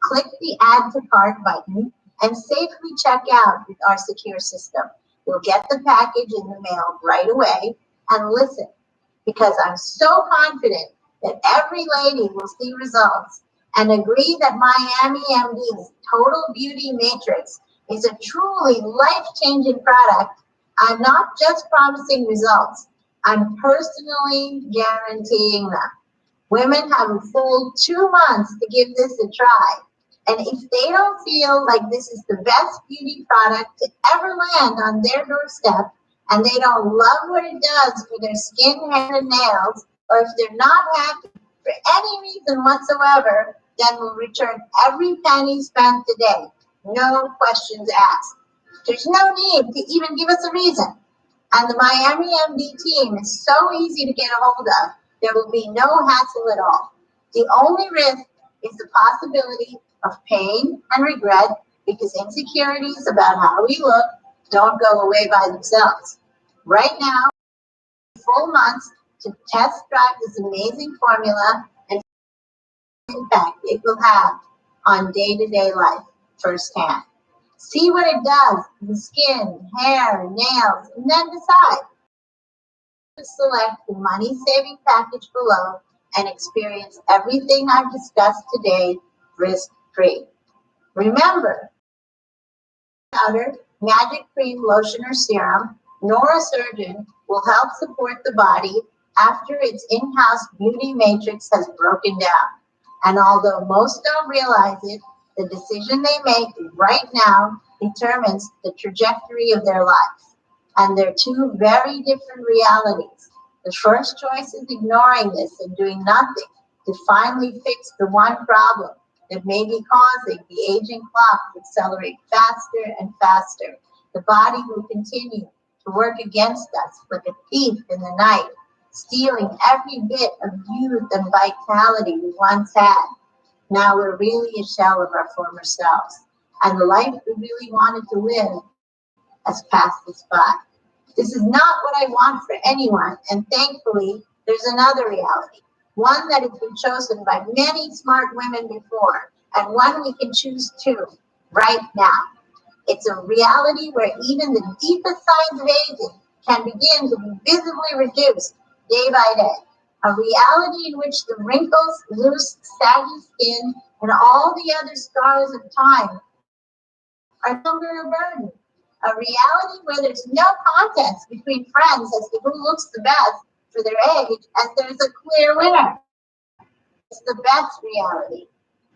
click the add to cart button, and safely check out with our secure system. You'll get the package in the mail right away. And listen, because I'm so confident that every lady will see results and agree that Miami MD's Total Beauty Matrix is a truly life-changing product, I'm not just promising results, I'm personally guaranteeing them. Women have a full 2 months to give this a try. And if they don't feel like this is the best beauty product to ever land on their doorstep, and they don't love what it does for their skin, hair, and nails, or if they're not happy for any reason whatsoever, then we'll return every penny spent today. No questions asked. There's no need to even give us a reason. And the Miami MD team is so easy to get a hold of, there will be no hassle at all. The only risk is the possibility of pain and regret because insecurities about how we look don't go away by themselves. Right now, full months to test drive this amazing formula and impact it will have on day-to-day life firsthand. See what it does to the skin, hair, nails, and then decide to select the money-saving package below and experience everything I've discussed today risk-free. Remember, powder, magic cream, lotion, or serum, Neurosurgeon will help support the body after its in-house beauty matrix has broken down. And although most don't realize it, the decision they make right now determines the trajectory of their life. And they're 2 very different realities. The first choice is ignoring this and doing nothing to finally fix the one problem that may be causing the aging clock to accelerate faster and faster. The body will continue to work against us like a thief in the night, stealing every bit of youth and vitality we once had. Now we're really a shell of our former selves, and the life we really wanted to live has passed us by. This is not what I want for anyone, and thankfully, there's another reality, one that has been chosen by many smart women before, and one we can choose too, right now. It's a reality where even the deepest signs of aging can begin to be visibly reduced day by day. A reality in which the wrinkles, loose, saggy skin, and all the other scars of time are no longer a burden. A reality where there's no contest between friends as to who looks the best for their age, and there's a clear winner. It's the best reality.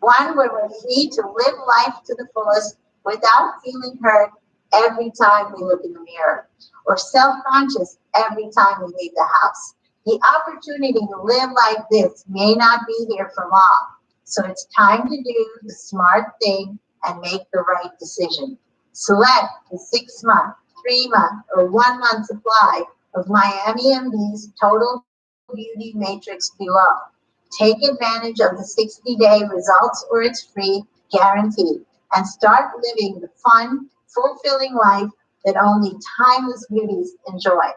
One where we're free to live life to the fullest without feeling hurt every time we look in the mirror, or self-conscious every time we leave the house. The opportunity to live like this may not be here for long, so it's time to do the smart thing and make the right decision. Select the 6-month, 3-month, or 1-month supply of Miami MD's Total Beauty Matrix below. Take advantage of the 60-day results or it's free guarantee and start living the fun, fulfilling life that only timeless beauties enjoy.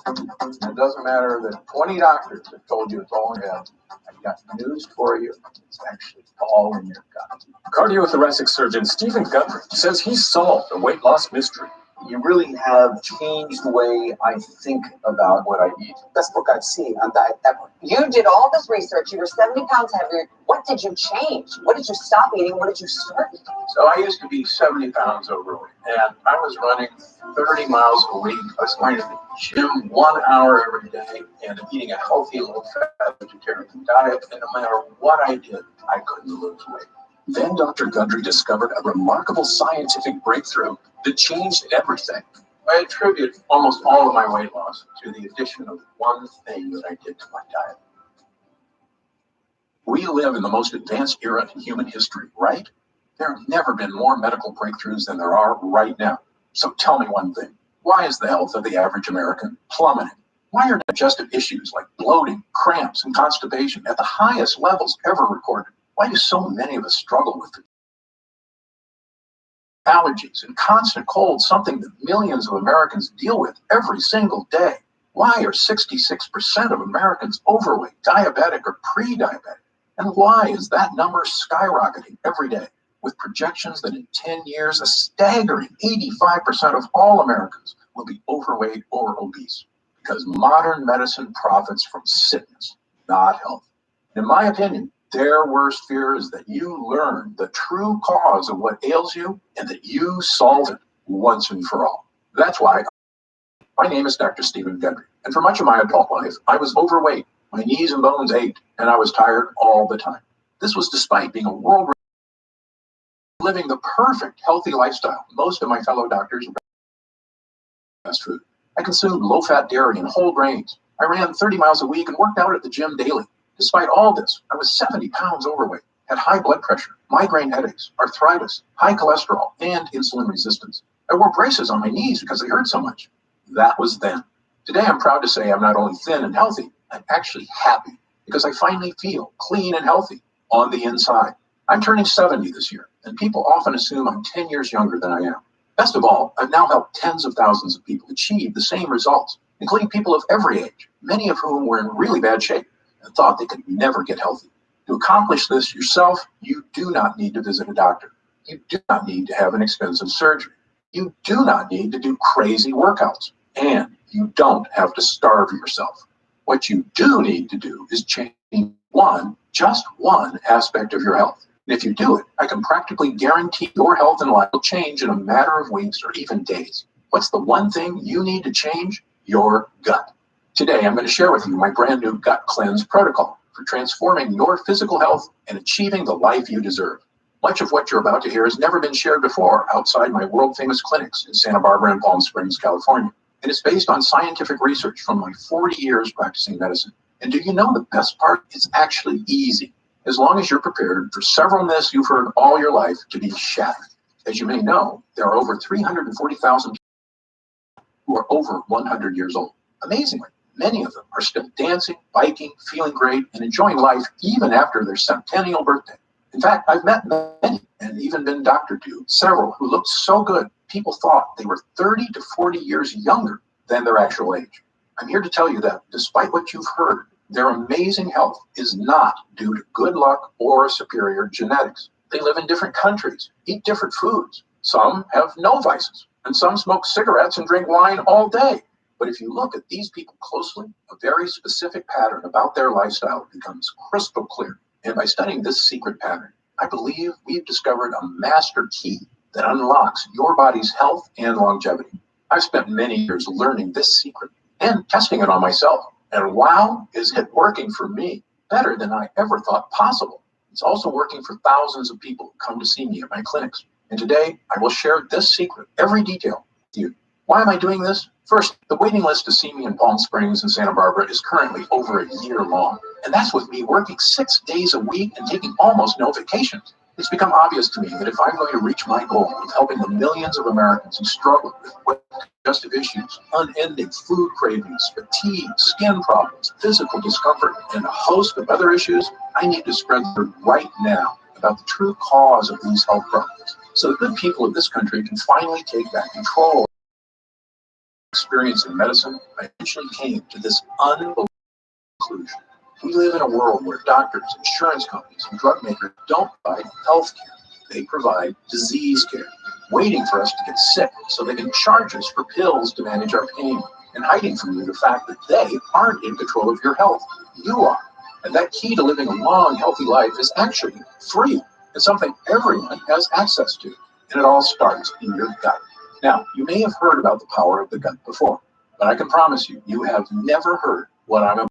It doesn't matter that 20 doctors have told you it's all in your head. I've got news for you. It's actually all in your gut. Cardiothoracic surgeon Stephen Guthrie says he's solved the weight loss mystery. You really have changed the way I think about what I eat. Best book I've seen on diet ever. You did all this research. You were 70 pounds heavier. What did you change? What did you stop eating? What did you start eating? So I used to be 70 pounds overweight, and I was running 30 miles a week. I was going to the gym 1 hour every day and eating a healthy, low-fat vegetarian diet. And no matter what I did, I couldn't lose weight. Then Dr. Guthrie discovered a remarkable scientific breakthrough that changed everything. I attribute almost all of my weight loss to the addition of one thing that I did to my diet. We live in the most advanced era in human history, right? There have never been more medical breakthroughs than there are right now. So tell me one thing. Why is the health of the average American plummeting? Why are digestive issues like bloating, cramps, and constipation at the highest levels ever recorded? Why do so many of us struggle with allergies and constant colds, something that millions of Americans deal with every single day? Why are 66% of Americans overweight, diabetic, or pre-diabetic? And why is that number skyrocketing every day, with projections that in 10 years, a staggering 85% of all Americans will be overweight or obese? Because modern medicine profits from sickness, not health. In my opinion, their worst fear is that you learn the true cause of what ails you and that you solve it once and for all. That's why my name is Dr. Stephen Guthrie, and for much of my adult life, I was overweight. My knees and bones ached, and I was tired all the time. This was despite being a world living the perfect healthy lifestyle. Most of my fellow doctors fast food. I consumed low-fat dairy and whole grains. I ran 30 miles a week and worked out at the gym daily. Despite all this, I was 70 pounds overweight, had high blood pressure, migraine headaches, arthritis, high cholesterol, and insulin resistance. I wore braces on my knees because they hurt so much. That was then. Today, I'm proud to say I'm not only thin and healthy, I'm actually happy because I finally feel clean and healthy on the inside. I'm turning 70 this year, and people often assume I'm 10 years younger than I am. Best of all, I've now helped tens of thousands of people achieve the same results, including people of every age, many of whom were in really bad shape and thought they could never get healthy. To accomplish this yourself, you do not need to visit a doctor. You do not need to have an expensive surgery. You do not need to do crazy workouts. And you don't have to starve yourself. What you do need to do is change just one aspect of your health. And if you do it, I can practically guarantee your health and life will change in a matter of weeks or even days. What's the one thing you need to change? Your gut. Today, I'm going to share with you my brand new Gut Cleanse protocol for transforming your physical health and achieving the life you deserve. Much of what you're about to hear has never been shared before outside my world-famous clinics in Santa Barbara and Palm Springs, California. And it's based on scientific research from my 40 years practicing medicine. And do you know the best part? It's actually easy, as long as you're prepared for several myths you've heard all your life to be shattered. As you may know, there are over 340,000 people who are over 100 years old. Amazingly, many of them are still dancing, biking, feeling great, and enjoying life even after their centennial birthday. In fact, I've met many and even been doctored to several who looked so good, people thought they were 30 to 40 years younger than their actual age. I'm here to tell you that despite what you've heard, their amazing health is not due to good luck or superior genetics. They live in different countries, eat different foods. Some have no vices, and some smoke cigarettes and drink wine all day. But if you look at these people closely, a very specific pattern about their lifestyle becomes crystal clear. And by studying this secret pattern, I believe we've discovered a master key that unlocks your body's health and longevity. I've spent many years learning this secret and testing it on myself. And wow, is it working for me better than I ever thought possible. It's also working for thousands of people who come to see me at my clinics. And today, I will share this secret, every detail with you. Why am I doing this? First, the waiting list to see me in Palm Springs and Santa Barbara is currently over a year long. And that's with me working 6 days a week and taking almost no vacations. It's become obvious to me that if I'm going to reach my goal of helping the millions of Americans who struggle with digestive issues, unending food cravings, fatigue, skin problems, physical discomfort, and a host of other issues, I need to spread the word right now about the true cause of these health problems, so the good people of this country can finally take back control experience in medicine, I eventually came to this unbelievable conclusion. We live in a world where doctors, insurance companies, and drug makers don't provide health care. They provide disease care, waiting for us to get sick so they can charge us for pills to manage our pain, and hiding from you the fact that they aren't in control of your health. You are. And that key to living a long, healthy life is actually free and something everyone has access to. And it all starts in your gut. Now, you may have heard about the power of the gut before, but I can promise you, you have never heard what I'm about.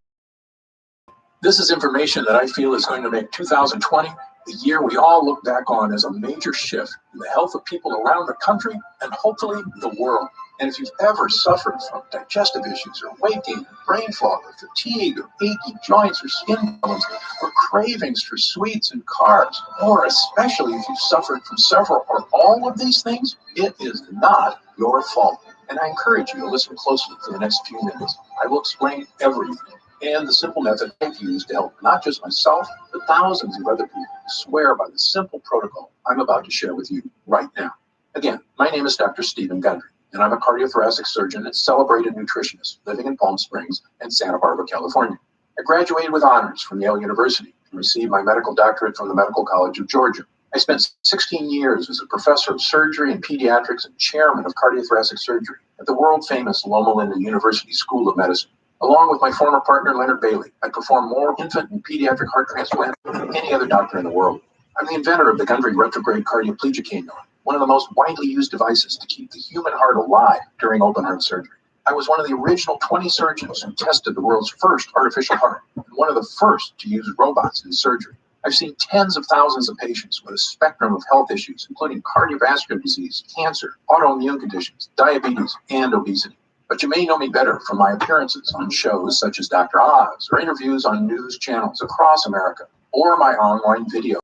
This is information that I feel is going to make 2020 the year we all look back on as a major shift in the health of people around the country and hopefully the world. And if you've ever suffered from digestive issues or weight gain, brain fog, or fatigue, or achy joints, or skin problems, or cravings for sweets and carbs, or especially if you've suffered from several or all of these things, it is not your fault. And I encourage you to listen closely for the next few minutes. I will explain everything and the simple method I've used to help not just myself, but thousands of other people who swear by the simple protocol I'm about to share with you right now. Again, my name is Dr. Stephen Gundry, and I'm a cardiothoracic surgeon and celebrated nutritionist living in Palm Springs and Santa Barbara, California. I graduated with honors from Yale University and received my medical doctorate from the Medical College of Georgia. I spent 16 years as a professor of surgery and pediatrics and chairman of cardiothoracic surgery at the world-famous Loma Linda University School of Medicine. Along with my former partner, Leonard Bailey, I performed more infant and pediatric heart transplants than any other doctor in the world. I'm the inventor of the Gundry retrograde cardioplegia cannula, one of the most widely used devices to keep the human heart alive during open heart surgery. I was one of the original 20 surgeons who tested the world's first artificial heart, and one of the first to use robots in surgery. I've seen tens of thousands of patients with a spectrum of health issues, including cardiovascular disease, cancer, autoimmune conditions, diabetes, and obesity. But you may know me better from my appearances on shows such as Dr. Oz, or interviews on news channels across America, or my online videos,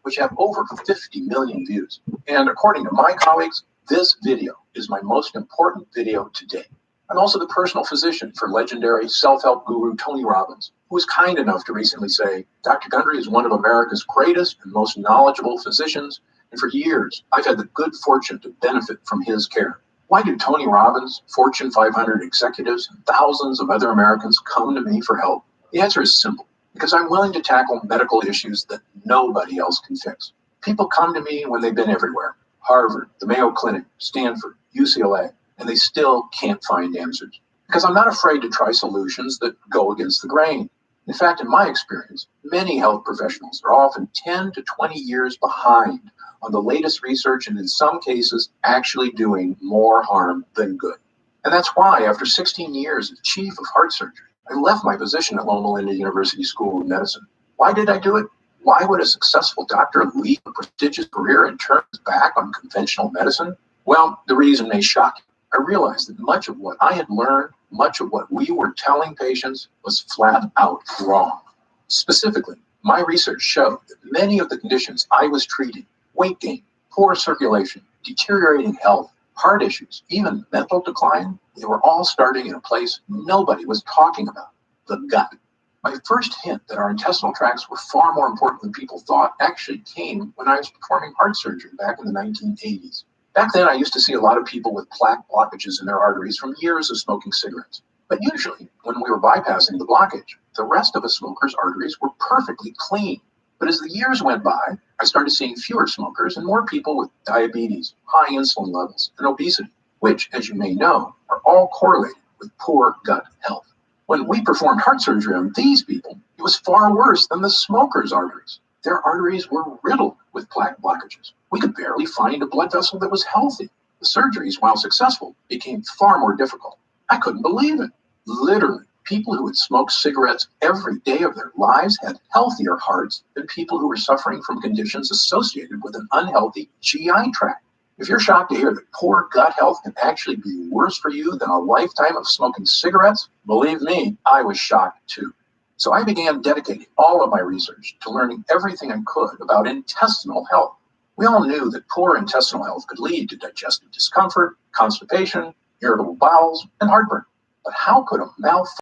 which have over 50 million views. And according to my colleagues, this video is my most important video to date. I'm also the personal physician for legendary self-help guru Tony Robbins, who was kind enough to recently say, Dr. Gundry is one of America's greatest and most knowledgeable physicians, and for years, I've had the good fortune to benefit from his care. Why do Tony Robbins, Fortune 500 executives, and thousands of other Americans come to me for help? The answer is simple. Because I'm willing to tackle medical issues that nobody else can fix. People come to me when they've been everywhere. Harvard, the Mayo Clinic, Stanford, UCLA, and they still can't find answers. Because I'm not afraid to try solutions that go against the grain. In fact, in my experience, many health professionals are often 10 to 20 years behind on the latest research, and in some cases, actually doing more harm than good. And that's why, after 16 years as chief of heart surgery, I left my position at Loma Linda University School of Medicine. Why did I do it? Why would a successful doctor leave a prestigious career and turn his back on conventional medicine? Well, the reason may shock you. I realized that much of what I had learned, much of what we were telling patients was flat out wrong. Specifically, my research showed that many of the conditions I was treating, weight gain, poor circulation, deteriorating health, heart issues, even mental decline, they were all starting in a place nobody was talking about, the gut. My first hint that our intestinal tracts were far more important than people thought actually came when I was performing heart surgery back in the 1980s. Back then, I used to see a lot of people with plaque blockages in their arteries from years of smoking cigarettes. But usually, when we were bypassing the blockage, the rest of a smoker's arteries were perfectly clean. But as the years went by, I started seeing fewer smokers and more people with diabetes, high insulin levels, and obesity, which, as you may know, are all correlated with poor gut health. When we performed heart surgery on these people, it was far worse than the smokers' arteries. Their arteries were riddled with plaque blockages. We could barely find a blood vessel that was healthy. The surgeries, while successful, became far more difficult. I couldn't believe it. Literally, people who had smoked cigarettes every day of their lives had healthier hearts than people who were suffering from conditions associated with an unhealthy GI tract. If you're shocked to hear that poor gut health can actually be worse for you than a lifetime of smoking cigarettes, believe me, I was shocked too. So I began dedicating all of my research to learning everything I could about intestinal health. We all knew that poor intestinal health could lead to digestive discomfort, constipation, irritable bowels, and heartburn. But how could a malfunction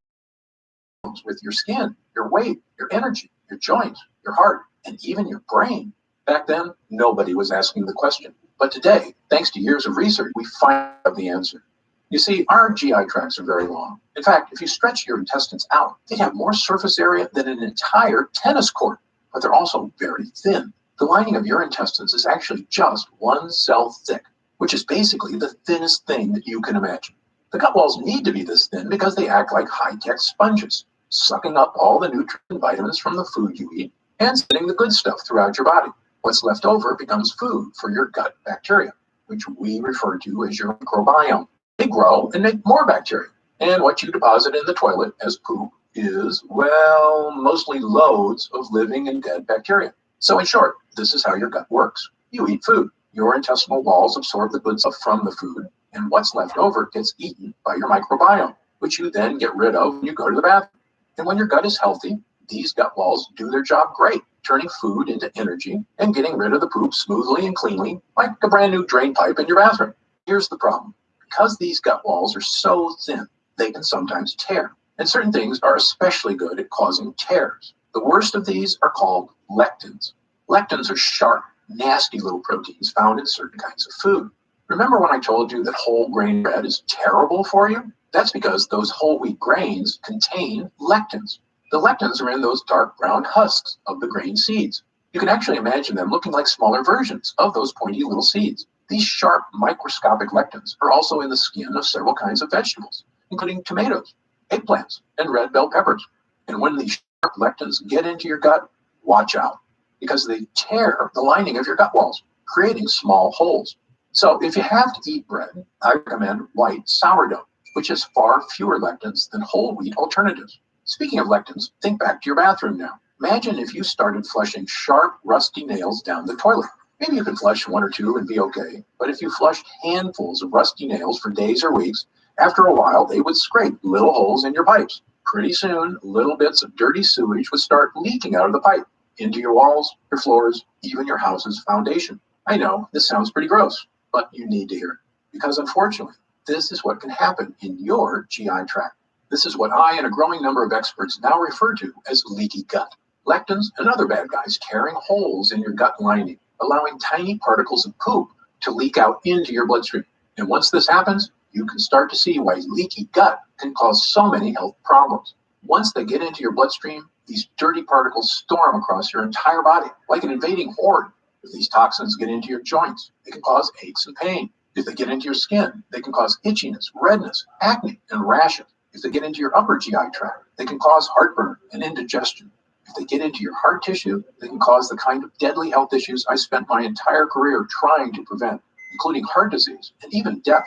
with your skin, your weight, your energy, your joints, your heart, and even your brain? Back then, nobody was asking the question. But today, thanks to years of research, we finally have the answer. You see, our GI tracts are very long. In fact, if you stretch your intestines out, they have more surface area than an entire tennis court, but they're also very thin. The lining of your intestines is actually just one cell thick, which is basically the thinnest thing that you can imagine. The gut walls need to be this thin because they act like high-tech sponges, sucking up all the nutrients and vitamins from the food you eat and sending the good stuff throughout your body. What's left over becomes food for your gut bacteria, which we refer to as your microbiome. They grow and make more bacteria. And what you deposit in the toilet as poop is, well, mostly loads of living and dead bacteria. So in short, this is how your gut works. You eat food. Your intestinal walls absorb the good stuff from the food, and what's left over gets eaten by your microbiome, which you then get rid of when you go to the bathroom. And when your gut is healthy, these gut walls do their job great, turning food into energy and getting rid of the poop smoothly and cleanly, like a brand new drain pipe in your bathroom. Here's the problem. Because these gut walls are so thin, they can sometimes tear. And certain things are especially good at causing tears. The worst of these are called lectins. Lectins are sharp, nasty little proteins found in certain kinds of food. Remember when I told you that whole grain bread is terrible for you? That's because those whole wheat grains contain lectins. The lectins are in those dark brown husks of the grain seeds. You can actually imagine them looking like smaller versions of those pointy little seeds. These sharp microscopic lectins are also in the skin of several kinds of vegetables, including tomatoes, eggplants, and red bell peppers. And when these sharp lectins get into your gut, watch out, because they tear the lining of your gut walls, creating small holes. So if you have to eat bread, I recommend white sourdough, which has far fewer lectins than whole wheat alternatives. Speaking of lectins, think back to your bathroom now. Imagine if you started flushing sharp, rusty nails down the toilet. Maybe you can flush one or two and be okay, but if you flushed handfuls of rusty nails for days or weeks, after a while they would scrape little holes in your pipes. Pretty soon, little bits of dirty sewage would start leaking out of the pipe, into your walls, your floors, even your house's foundation. I know, this sounds pretty gross, but you need to hear it, because unfortunately, this is what can happen in your GI tract. This is what I and a growing number of experts now refer to as leaky gut. Lectins and other bad guys tearing holes in your gut lining, allowing tiny particles of poop to leak out into your bloodstream. And once this happens, you can start to see why leaky gut can cause so many health problems. Once they get into your bloodstream, these dirty particles storm across your entire body like an invading horde. If these toxins get into your joints, they can cause aches and pain. If they get into your skin, they can cause itchiness, redness, acne, and rashes. If they get into your upper GI tract, they can cause heartburn and indigestion. If they get into your heart tissue, they can cause the kind of deadly health issues I spent my entire career trying to prevent, including heart disease and even death.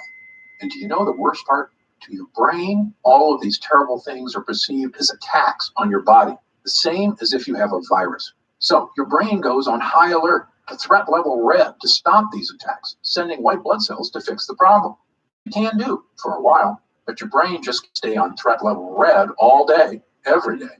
And do you know the worst part? To your brain, all of these terrible things are perceived as attacks on your body, the same as if you have a virus. So your brain goes on high alert to threat level red to stop these attacks, sending white blood cells to fix the problem. You can do for a while, but your brain just stay on threat level red all day, every day.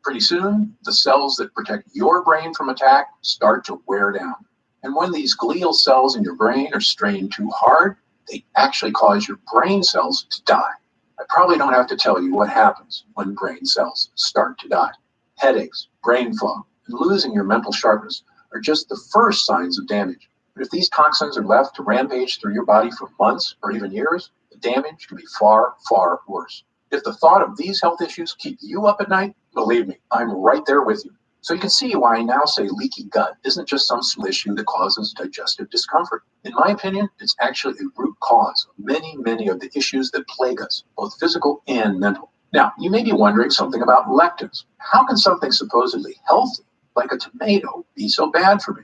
Pretty soon, the cells that protect your brain from attack start to wear down. And when these glial cells in your brain are strained too hard, they actually cause your brain cells to die. I probably don't have to tell you what happens when brain cells start to die. Headaches, brain fog, and losing your mental sharpness are just the first signs of damage. But if these toxins are left to rampage through your body for months or even years, the damage can be far, far worse. If the thought of these health issues keep you up at night, believe me, I'm right there with you. So you can see why I now say leaky gut isn't just some small issue that causes digestive discomfort. In my opinion, it's actually a root cause of many, many of the issues that plague us, both physical and mental. Now, you may be wondering something about lectins. How can something supposedly healthy, like a tomato, be so bad for me?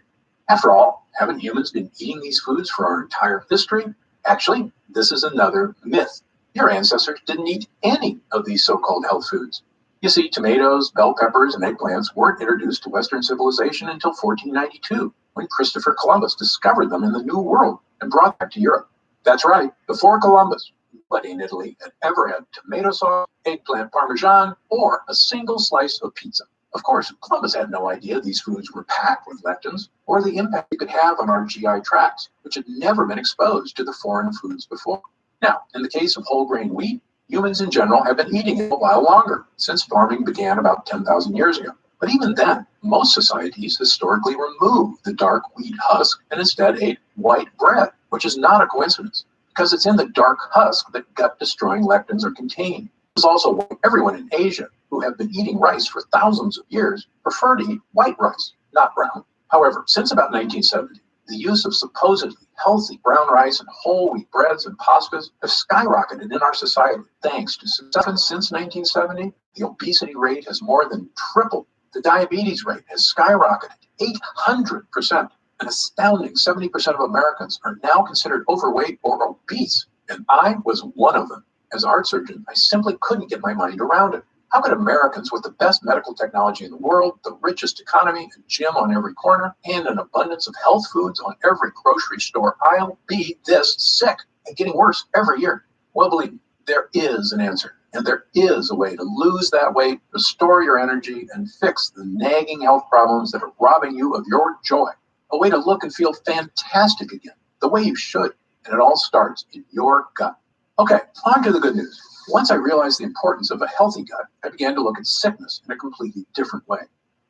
After all, haven't humans been eating these foods for our entire history? Actually, this is another myth. Your ancestors didn't eat any of these so-called health foods. You see, tomatoes, bell peppers, and eggplants weren't introduced to Western civilization until 1492, when Christopher Columbus discovered them in the New World and brought them to Europe. That's right, before Columbus, nobody in Italy had ever had tomato sauce, eggplant parmesan, or a single slice of pizza. Of course, Columbus had no idea these foods were packed with lectins or the impact it could have on our GI tracts, which had never been exposed to the foreign foods before. Now, in the case of whole grain wheat, humans in general have been eating it a while longer, since farming began about 10,000 years ago. But even then, most societies historically removed the dark wheat husk and instead ate white bread, which is not a coincidence. because it's in the dark husk that gut-destroying lectins are contained. It's also why everyone in Asia who have been eating rice for thousands of years prefer to eat white rice, not brown. However, since about 1970, the use of supposedly healthy brown rice and whole wheat breads and pastas have skyrocketed in our society. Thanks to success since 1970, the obesity rate has more than tripled. The diabetes rate has skyrocketed 800%. An astounding 70% of Americans are now considered overweight or obese, and I was one of them. As art surgeon, I simply couldn't get my mind around it. How could Americans with the best medical technology in the world, the richest economy, a gym on every corner, and an abundance of health foods on every grocery store aisle be this sick and getting worse every year? Well, believe me, there is an answer, and there is a way to lose that weight, restore your energy, and fix the nagging health problems that are robbing you of your joy. A way to look and feel fantastic again, the way you should, and it all starts in your gut. Okay, on to the good news. Once I realized the importance of a healthy gut, I began to look at sickness in a completely different way.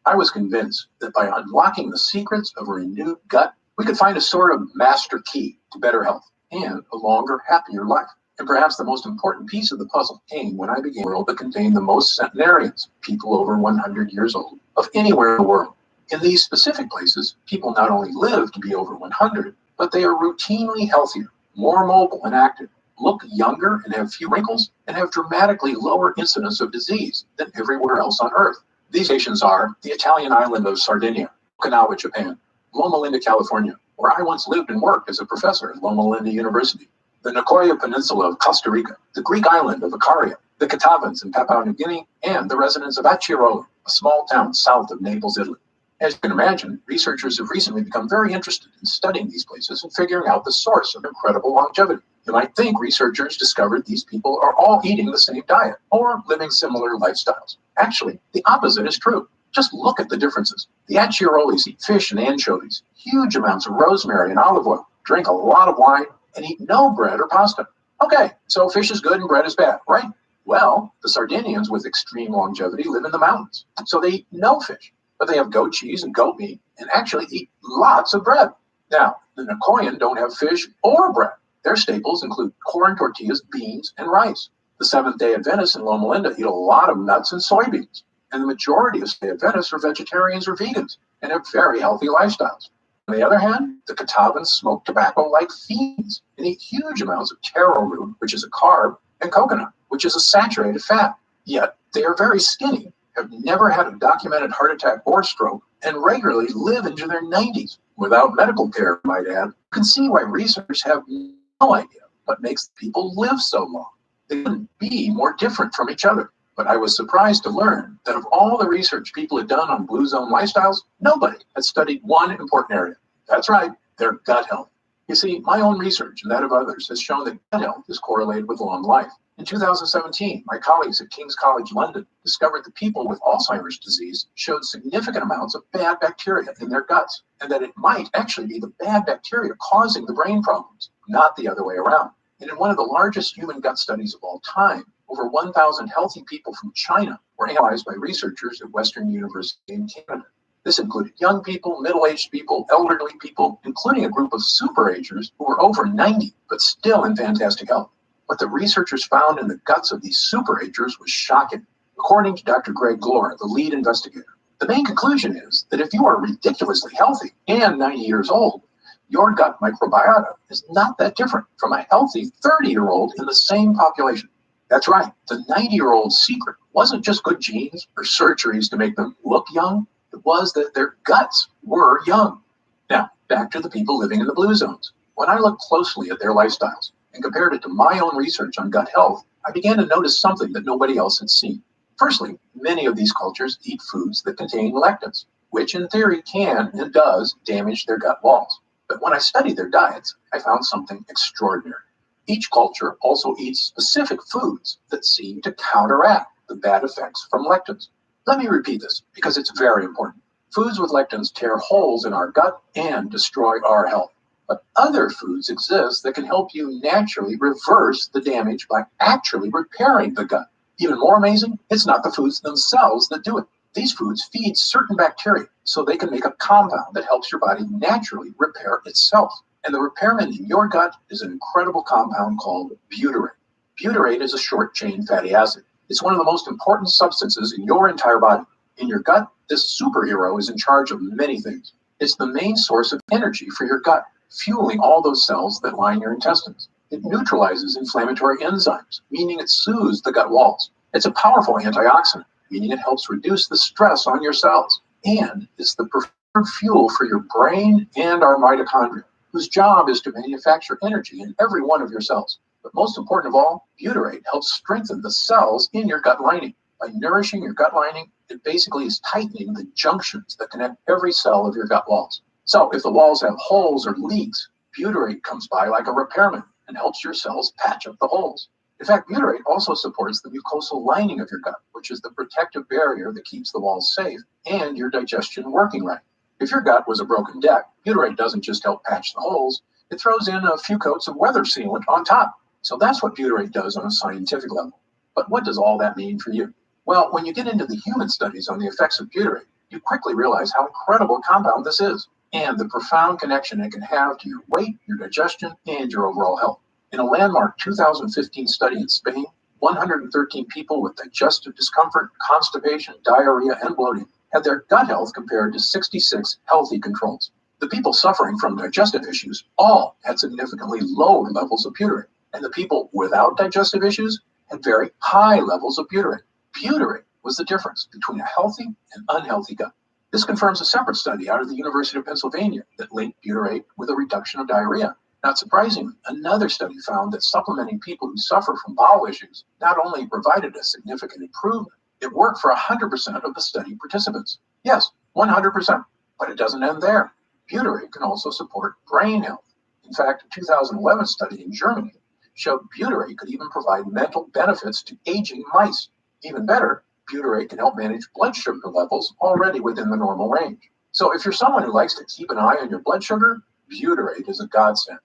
I was convinced that by unlocking the secrets of a renewed gut, we could find a sort of master key to better health and a longer, happier life. And perhaps the most important piece of the puzzle came when I began a world that contained the most centenarians, people over 100 years old, of anywhere in the world. In these specific places, people not only live to be over 100, but they are routinely healthier, more mobile and active, look younger and have few wrinkles, and have dramatically lower incidence of disease than everywhere else on Earth. These nations are the Italian island of Sardinia, Okinawa, Japan, Loma Linda, California, where I once lived and worked as a professor at Loma Linda University, the Nicoya Peninsula of Costa Rica, the Greek island of Icaria, the Catavans in Papua New Guinea, and the residents of Acciaroli, a small town south of Naples, Italy. As you can imagine, researchers have recently become very interested in studying these places and figuring out the source of incredible longevity. You might think researchers discovered these people are all eating the same diet or living similar lifestyles. Actually, the opposite is true. Just look at the differences. The Acciarolis eat fish and anchovies, huge amounts of rosemary and olive oil, drink a lot of wine, and eat no bread or pasta. Okay, so fish is good and bread is bad, right? Well, the Sardinians with extreme longevity live in the mountains, so they eat no fish, but they have goat cheese and goat meat and actually eat lots of bread. Now, the Nicoyan don't have fish or bread. Their staples include corn tortillas, beans, and rice. The Seventh-day Adventists in Loma Linda eat a lot of nuts and soybeans, and the majority of Seventh-day Adventists are vegetarians or vegans and have very healthy lifestyles. On the other hand, the Catavans smoke tobacco like fiends and eat huge amounts of taro root, which is a carb, and coconut, which is a saturated fat. Yet they are very skinny, have never had a documented heart attack or stroke, and regularly live into their 90s without medical care, I might add. You can see why researchers have no idea what makes people live so long. They couldn't be more different from each other. But I was surprised to learn that of all the research people had done on Blue Zone lifestyles, nobody had studied one important area. That's right, their gut health. You see, my own research and that of others has shown that gut health is correlated with long life. In 2017, my colleagues at King's College London discovered that people with Alzheimer's disease showed significant amounts of bad bacteria in their guts, and that it might actually be the bad bacteria causing the brain problems, not the other way around. And in one of the largest human gut studies of all time, over 1,000 healthy people from China were analyzed by researchers at Western University in Canada. This included young people, middle-aged people, elderly people, including a group of super-agers who were over 90, but still in fantastic health. What the researchers found in the guts of these super-agers was shocking. According to Dr. Greg Glore, the lead investigator, the main conclusion is that if you are ridiculously healthy and 90 years old, your gut microbiota is not that different from a healthy 30-year-old in the same population. That's right, the 90-year-old's secret wasn't just good genes or surgeries to make them look young. It was that their guts were young. Now, back to the people living in the blue zones. When I looked closely at their lifestyles and compared it to my own research on gut health, I began to notice something that nobody else had seen. Firstly, many of these cultures eat foods that contain lectins, which in theory can and does damage their gut walls. But when I studied their diets, I found something extraordinary. Each culture also eats specific foods that seem to counteract the bad effects from lectins. Let me repeat this because it's very important. Foods with lectins tear holes in our gut and destroy our health. But other foods exist that can help you naturally reverse the damage by actually repairing the gut. Even more amazing, it's not the foods themselves that do it. These foods feed certain bacteria so they can make a compound that helps your body naturally repair itself. And the repairman in your gut is an incredible compound called butyrate. Butyrate is a short-chain fatty acid. It's one of the most important substances in your entire body. In your gut, this superhero is in charge of many things. It's the main source of energy for your gut, fueling all those cells that line your intestines. It neutralizes inflammatory enzymes, meaning it soothes the gut walls. It's a powerful antioxidant, meaning it helps reduce the stress on your cells. And it's the preferred fuel for your brain and our mitochondria, whose job is to manufacture energy in every one of your cells. But most important of all, butyrate helps strengthen the cells in your gut lining. By nourishing your gut lining, it basically is tightening the junctions that connect every cell of your gut walls. So if the walls have holes or leaks, butyrate comes by like a repairman and helps your cells patch up the holes. In fact, butyrate also supports the mucosal lining of your gut, which is the protective barrier that keeps the walls safe and your digestion working right. If your gut was a broken deck, butyrate doesn't just help patch the holes, it throws in a few coats of weather sealant on top. So that's what butyrate does on a scientific level. But what does all that mean for you? Well, when you get into the human studies on the effects of butyrate, you quickly realize how incredible a compound this is and the profound connection it can have to your weight, your digestion, and your overall health. In a landmark 2015 study in Spain, 113 people with digestive discomfort, constipation, diarrhea, and bloating had their gut health compared to 66 healthy controls. The people suffering from digestive issues all had significantly lower levels of butyrate, and the people without digestive issues had very high levels of butyrate. Butyrate was the difference between a healthy and unhealthy gut. This confirms a separate study out of the University of Pennsylvania that linked butyrate with a reduction of diarrhea. Not surprisingly, another study found that supplementing people who suffer from bowel issues not only provided a significant improvement, it worked for 100% of the study participants. Yes, 100%. But it doesn't end there. Butyrate can also support brain health. In fact, a 2011 study in Germany showed butyrate could even provide mental benefits to aging mice. Even better, butyrate can help manage blood sugar levels already within the normal range. So if you're someone who likes to keep an eye on your blood sugar, butyrate is a godsend.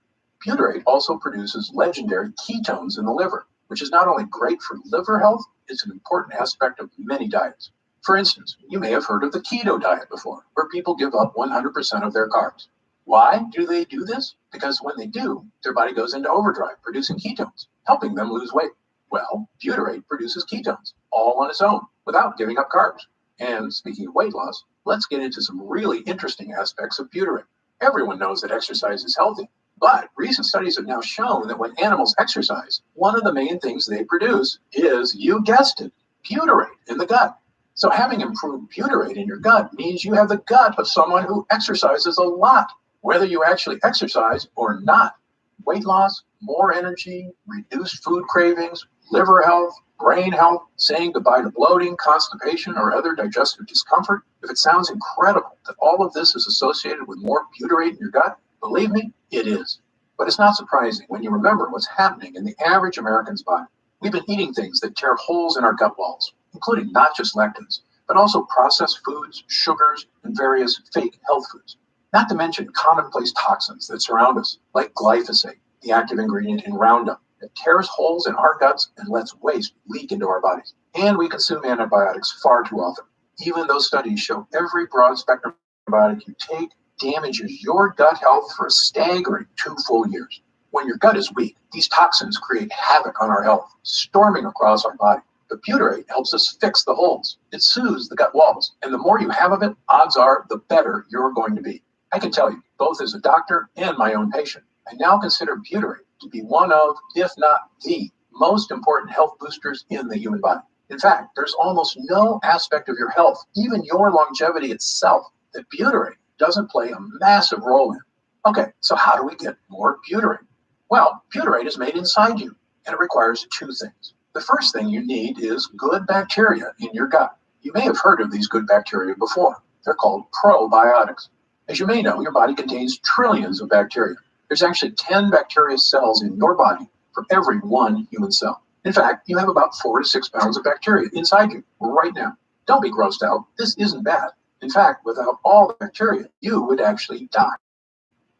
Butyrate also produces legendary ketones in the liver, which is not only great for liver health, it's an important aspect of many diets. For instance, you may have heard of the keto diet before, where people give up 100% of their carbs. Why do they do this? Because when they do, their body goes into overdrive, producing ketones, helping them lose weight. Well, butyrate produces ketones, all on its own, without giving up carbs. And speaking of weight loss, let's get into some really interesting aspects of butyrate. Everyone knows that exercise is healthy, but recent studies have now shown that when animals exercise, one of the main things they produce is, you guessed it, butyrate in the gut. So having improved butyrate in your gut means you have the gut of someone who exercises a lot, whether you actually exercise or not. Weight loss, more energy, reduced food cravings, liver health, brain health, saying goodbye to bloating, constipation, or other digestive discomfort. If it sounds incredible that all of this is associated with more butyrate in your gut, believe me, it is. But it's not surprising when you remember what's happening in the average American's body. We've been eating things that tear holes in our gut walls, including not just lectins, but also processed foods, sugars, and various fake health foods. Not to mention commonplace toxins that surround us, like glyphosate, the active ingredient in Roundup, that tears holes in our guts and lets waste leak into our bodies. And we consume antibiotics far too often. Even though studies show every broad spectrum antibiotic you take damages your gut health for a staggering 2 full years. When your gut is weak, these toxins create havoc on our health, storming across our body. But butyrate helps us fix the holes. It soothes the gut walls, and the more you have of it, odds are the better you're going to be. I can tell you, both as a doctor and my own patient, I now consider butyrate to be one of, if not the, most important health boosters in the human body. In fact, there's almost no aspect of your health, even your longevity itself, that butyrate doesn't play a massive role in. Okay, so how do we get more butyrate? Well, butyrate is made inside you, and it requires 2 things. The first thing you need is good bacteria in your gut. You may have heard of these good bacteria before. They're called probiotics. As you may know, your body contains trillions of bacteria. There's actually 10 bacteria cells in your body for every 1 human cell. In fact, you have about 4 to 6 pounds of bacteria inside you right now. Don't be grossed out. This isn't bad. In fact, without all the bacteria, you would actually die.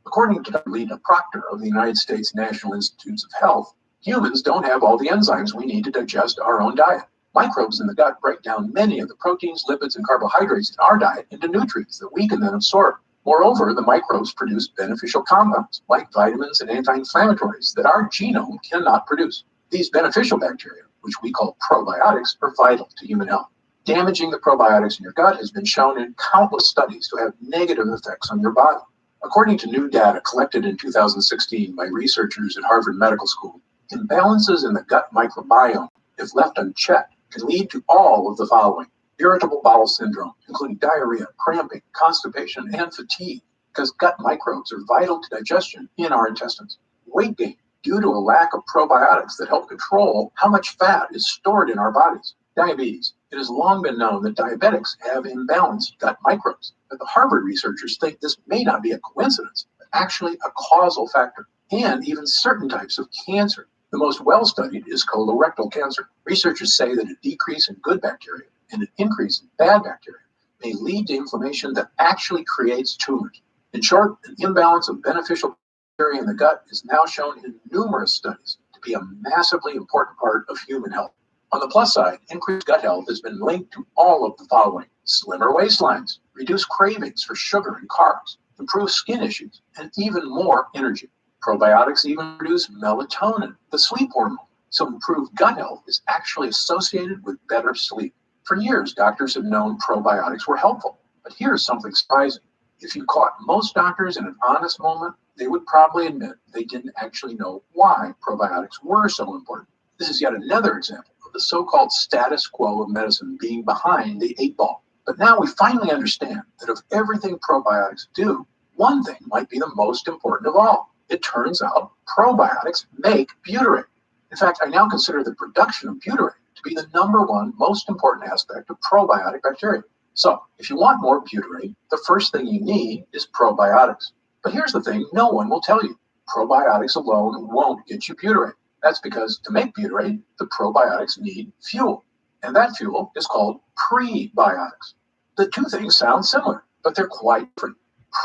According to Dr. Lena Proctor of the United States National Institutes of Health, humans don't have all the enzymes we need to digest our own diet. Microbes in the gut break down many of the proteins, lipids, and carbohydrates in our diet into nutrients that we can then absorb. Moreover, the microbes produce beneficial compounds like vitamins and anti-inflammatories that our genome cannot produce. These beneficial bacteria, which we call probiotics, are vital to human health. Damaging the probiotics in your gut has been shown in countless studies to have negative effects on your body. According to new data collected in 2016 by researchers at Harvard Medical School, imbalances in the gut microbiome, if left unchecked, can lead to all of the following: irritable bowel syndrome, including diarrhea, cramping, constipation, and fatigue, because gut microbes are vital to digestion in our intestines. Weight gain, due to a lack of probiotics that help control how much fat is stored in our bodies. Diabetes. It has long been known that diabetics have imbalanced gut microbes, but the Harvard researchers think this may not be a coincidence, but actually a causal factor. And even certain types of cancer. The most well-studied is colorectal cancer. Researchers say that a decrease in good bacteria and an increase in bad bacteria may lead to inflammation that actually creates tumors. In short, an imbalance of beneficial bacteria in the gut is now shown in numerous studies to be a massively important part of human health. On the plus side, increased gut health has been linked to all of the following: slimmer waistlines, reduced cravings for sugar and carbs, improved skin issues, and even more energy. Probiotics even produce melatonin, the sleep hormone, so improved gut health is actually associated with better sleep. For years, doctors have known probiotics were helpful, but here's something surprising. If you caught most doctors in an honest moment, they would probably admit they didn't actually know why probiotics were so important. This is yet another example of the so-called status quo of medicine being behind the 8 ball. But now we finally understand that of everything probiotics do, one thing might be the most important of all. It turns out probiotics make butyrate. In fact, I now consider the production of butyrate to be the number one most important aspect of probiotic bacteria. So, if you want more butyrate, the first thing you need is probiotics. But here's the thing no one will tell you. Probiotics alone won't get you butyrate. That's because to make butyrate, the probiotics need fuel. And that fuel is called prebiotics. The two things sound similar, but they're quite different.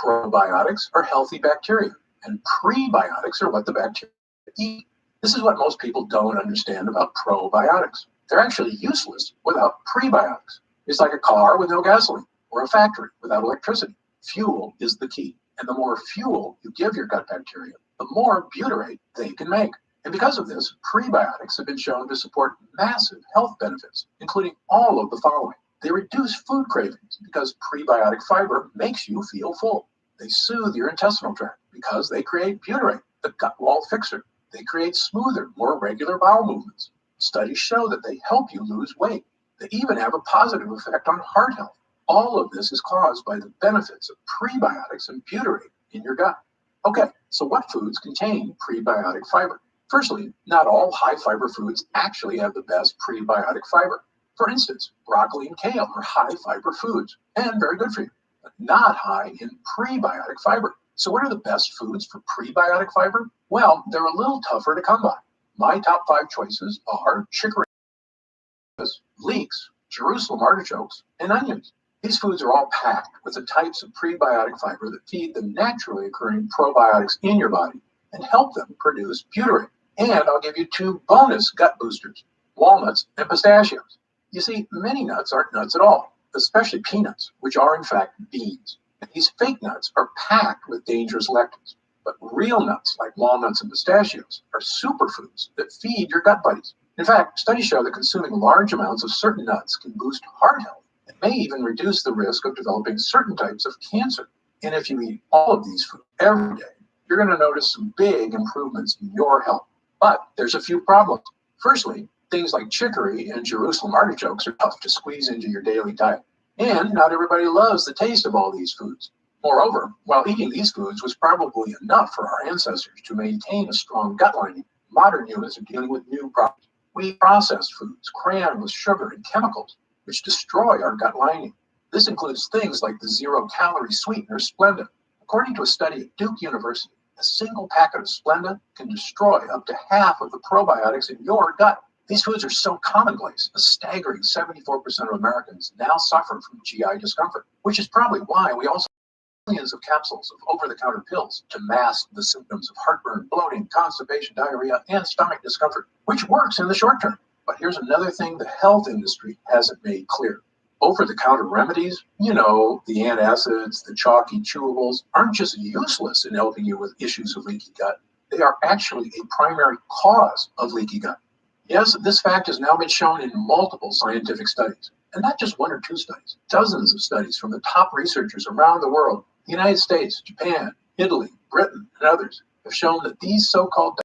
Probiotics are healthy bacteria, and prebiotics are what the bacteria eat. This is what most people don't understand about probiotics. They're actually useless without prebiotics. It's like a car with no gasoline, or a factory without electricity. Fuel is the key, and the more fuel you give your gut bacteria, the more butyrate they can make. And because of this, prebiotics have been shown to support massive health benefits, including all of the following. They reduce food cravings because prebiotic fiber makes you feel full. They soothe your intestinal tract because they create butyrate, the gut wall fixer. They create smoother, more regular bowel movements. Studies show that they help you lose weight. They even have a positive effect on heart health. All of this is caused by the benefits of prebiotics and butyrate in your gut. Okay, so what foods contain prebiotic fiber? Firstly, not all high-fiber foods actually have the best prebiotic fiber. For instance, broccoli and kale are high-fiber foods and very good for you, but not high in prebiotic fiber. So what are the best foods for prebiotic fiber? Well, they're a little tougher to come by. My top 5 choices are chicory, leeks, Jerusalem artichokes, and onions. These foods are all packed with the types of prebiotic fiber that feed the naturally occurring probiotics in your body and help them produce butyrate. And I'll give you 2 bonus gut boosters, walnuts and pistachios. You see, many nuts aren't nuts at all, especially peanuts, which are in fact beans. And these fake nuts are packed with dangerous lectins. But real nuts, like walnuts and pistachios, are superfoods that feed your gut buddies. In fact, studies show that consuming large amounts of certain nuts can boost heart health and may even reduce the risk of developing certain types of cancer. And if you eat all of these foods every day, you're going to notice some big improvements in your health. But there's a few problems. Firstly, things like chicory and Jerusalem artichokes are tough to squeeze into your daily diet. And not everybody loves the taste of all these foods. Moreover, while eating these foods was probably enough for our ancestors to maintain a strong gut lining, modern humans are dealing with new problems. We eat processed foods crammed with sugar and chemicals, which destroy our gut lining. This includes things like the zero-calorie sweetener Splenda. According to a study at Duke University, a single packet of Splenda can destroy up to half of the probiotics in your gut. These foods are so commonplace, a staggering 74% of Americans now suffer from GI discomfort, which is probably why we also have millions of capsules of over-the-counter pills to mask the symptoms of heartburn, bloating, constipation, diarrhea, and stomach discomfort, which works in the short term. But here's another thing the health industry hasn't made clear. Over-the-counter remedies, the antacids, the chalky chewables, aren't just useless in helping you with issues of leaky gut. They are actually a primary cause of leaky gut. Yes, this fact has now been shown in multiple scientific studies, and not just one or two studies. Dozens of studies from the top researchers around the world, the United States, Japan, Italy, Britain, and others, have shown that these so-called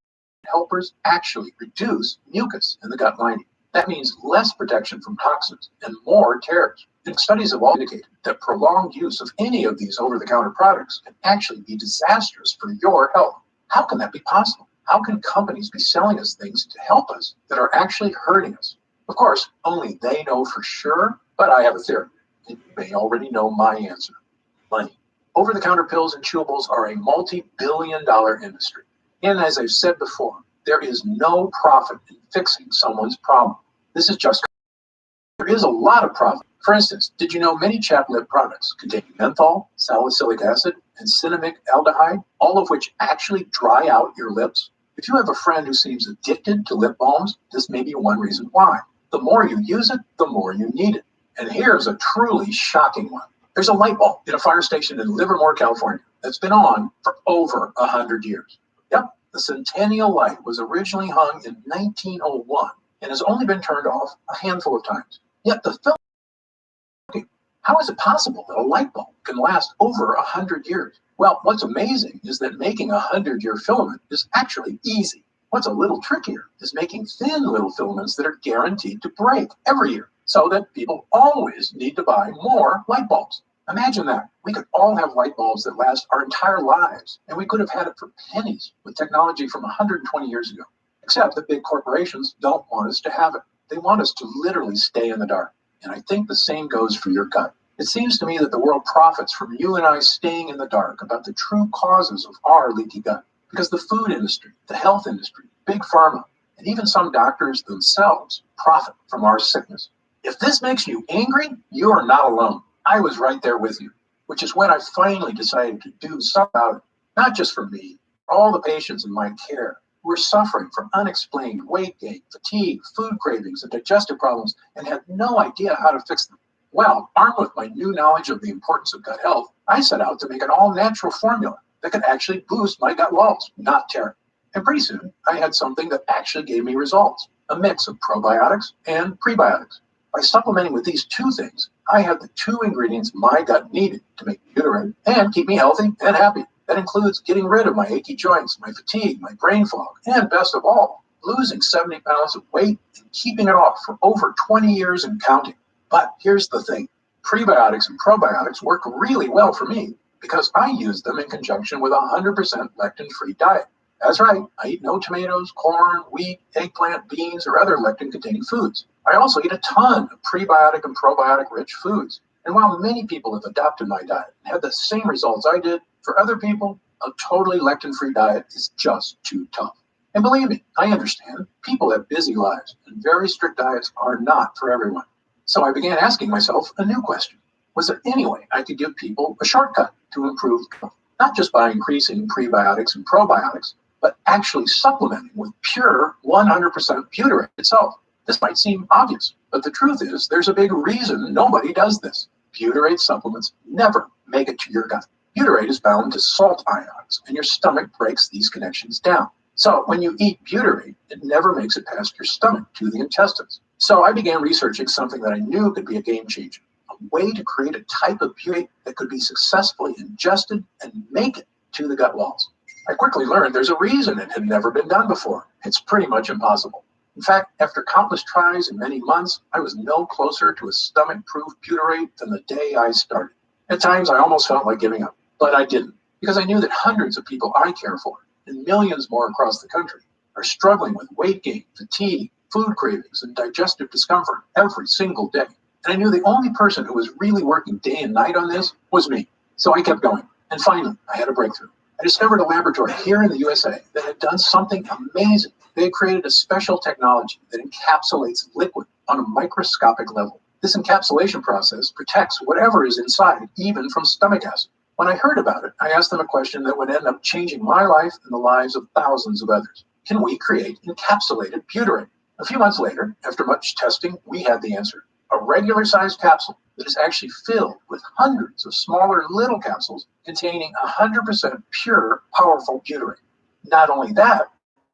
helpers actually reduce mucus in the gut lining. That means less protection from toxins and more tears. And studies have all indicated that prolonged use of any of these over-the-counter products can actually be disastrous for your health. How can that be possible? How can companies be selling us things to help us that are actually hurting us? Of course, only they know for sure, but I have a theory. And you may already know my answer. Money. Over-the-counter pills and chewables are a multi-billion-dollar industry. And as I've said before, there is no profit in fixing someone's problem. This is just, there is a lot of profit. For instance, did you know many chapped lip products contain menthol, salicylic acid, and cinnamic aldehyde, all of which actually dry out your lips? If you have a friend who seems addicted to lip balms, this may be one reason why. The more you use it, the more you need it. And here's a truly shocking one. There's a light bulb in a fire station in Livermore, California, that's been on for over 100 years. Yep, the Centennial Light was originally hung in 1901 and has only been turned off a handful of times. Yet the film. How is it possible that a light bulb can last over 100 years? Well, what's amazing is that making a 100-year filament is actually easy. What's a little trickier is making thin little filaments that are guaranteed to break every year, so that people always need to buy more light bulbs. Imagine that. We could all have light bulbs that last our entire lives, and we could have had it for pennies with technology from 120 years ago. Except that big corporations don't want us to have it. They want us to literally stay in the dark. And I think the same goes for your gut. It seems to me that the world profits from you and I staying in the dark about the true causes of our leaky gut. Because the food industry, the health industry, big pharma, and even some doctors themselves profit from our sickness. If this makes you angry, you are not alone. I was right there with you, which is when I finally decided to do something about it. Not just for me, for all the patients in my care who were suffering from unexplained weight gain, fatigue, food cravings, and digestive problems, and had no idea how to fix them. Well, armed with my new knowledge of the importance of gut health, I set out to make an all-natural formula that could actually boost my gut walls, not tear it. And pretty soon, I had something that actually gave me results, a mix of probiotics and prebiotics. By supplementing with these two things, I had the two ingredients my gut needed to make butyrate and keep me healthy and happy. That includes getting rid of my achy joints, my fatigue, my brain fog, and best of all, losing 70 pounds of weight and keeping it off for over 20 years and counting. But here's the thing. Prebiotics and probiotics work really well for me because I use them in conjunction with a 100% lectin-free diet. That's right, I eat no tomatoes, corn, wheat, eggplant, beans, or other lectin-containing foods. I also eat a ton of prebiotic and probiotic-rich foods. And while many people have adopted my diet and had the same results I did, for other people, a totally lectin-free diet is just too tough. And believe me, I understand. People have busy lives, and very strict diets are not for everyone. So I began asking myself a new question. Was there any way I could give people a shortcut to improve health? Not just by increasing prebiotics and probiotics, but actually supplementing with pure 100% butyrate itself. This might seem obvious, but the truth is there's a big reason nobody does this. Butyrate supplements never make it to your gut. Butyrate is bound to salt ions, and your stomach breaks these connections down. So when you eat butyrate, it never makes it past your stomach to the intestines. So I began researching something that I knew could be a game changer, a way to create a type of butyrate that could be successfully ingested and make it to the gut walls. I quickly learned there's a reason it had never been done before. It's pretty much impossible. In fact, after countless tries and many months, I was no closer to a stomach-proof butyrate than the day I started. At times, I almost felt like giving up, but I didn't, because I knew that hundreds of people I care for, and millions more across the country, are struggling with weight gain, fatigue, food cravings, and digestive discomfort every single day. And I knew the only person who was really working day and night on this was me. So I kept going. And finally, I had a breakthrough. I discovered a laboratory here in the USA that had done something amazing. They had created a special technology that encapsulates liquid on a microscopic level. This encapsulation process protects whatever is inside, even from stomach acid. When I heard about it, I asked them a question that would end up changing my life and the lives of thousands of others. Can we create encapsulated butyrate? A few months later, after much testing, we had the answer. A regular-sized capsule that is actually filled with hundreds of smaller little capsules containing 100% pure, powerful butyrate. Not only that,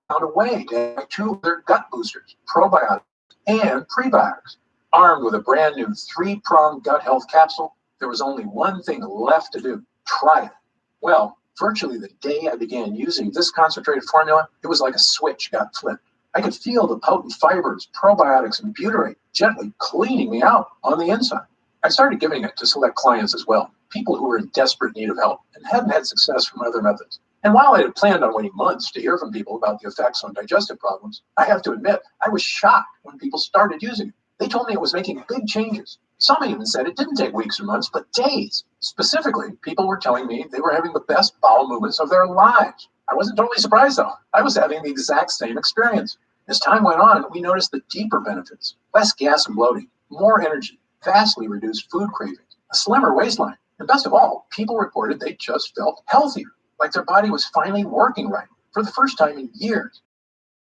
found a way to add 2 other gut boosters, probiotics and prebiotics. Armed with a brand new 3-pronged gut health capsule, there was only one thing left to do: try it. Well, virtually the day I began using this concentrated formula, it was like a switch got flipped. I could feel the potent fibers, probiotics, and butyrate gently cleaning me out on the inside. I started giving it to select clients as well, people who were in desperate need of help and hadn't had success from other methods. And while I had planned on waiting months to hear from people about the effects on digestive problems, I have to admit, I was shocked when people started using it. They told me it was making big changes. Some even said it didn't take weeks or months, but days. Specifically, people were telling me they were having the best bowel movements of their lives. I wasn't totally surprised, though. I was having the exact same experience. As time went on, we noticed the deeper benefits: less gas and bloating, more energy, vastly reduced food cravings, a slimmer waistline, and best of all, people reported they just felt healthier, like their body was finally working right for the first time in years.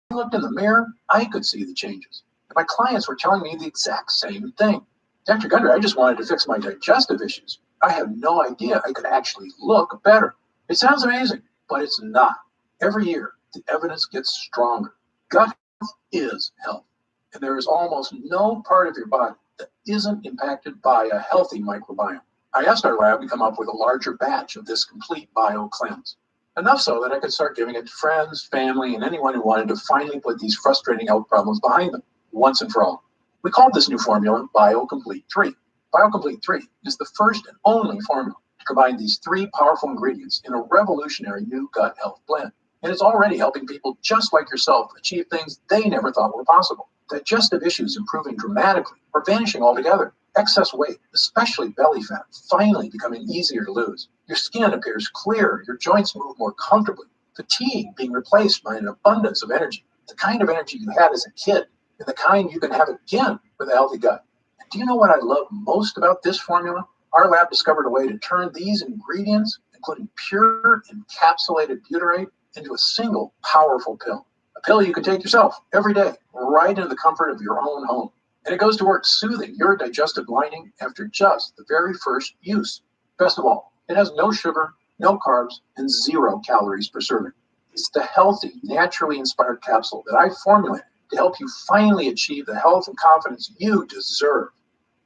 When I looked in the mirror, I could see the changes. And my clients were telling me the exact same thing. Dr. Gundry, I just wanted to fix my digestive issues. I had no idea I could actually look better. It sounds amazing, but it's not. Every year, the evidence gets stronger. Gut health is health, and there is almost no part of your body that isn't impacted by a healthy microbiome. I asked our lab to come up with a larger batch of this complete bio cleanse, enough so that I could start giving it to friends, family, and anyone who wanted to finally put these frustrating health problems behind them, once and for all. We called this new formula BioComplete 3. BioComplete 3 is the first and only formula to combine these 3 powerful ingredients in a revolutionary new gut health blend. And it's already helping people just like yourself achieve things they never thought were possible. Digestive issues improving dramatically or vanishing altogether. Excess weight, especially belly fat, finally becoming easier to lose. Your skin appears clearer, your joints move more comfortably. Fatigue being replaced by an abundance of energy, the kind of energy you had as a kid, and the kind you can have again with a healthy gut. And do you know what I love most about this formula? Our lab discovered a way to turn these ingredients, including pure encapsulated butyrate, into a single powerful pill. A pill you can take yourself every day, right into the comfort of your own home. And it goes to work soothing your digestive lining after just the very first use. Best of all, it has no sugar, no carbs, and 0 calories per serving. It's the healthy, naturally inspired capsule that I formulated to help you finally achieve the health and confidence you deserve.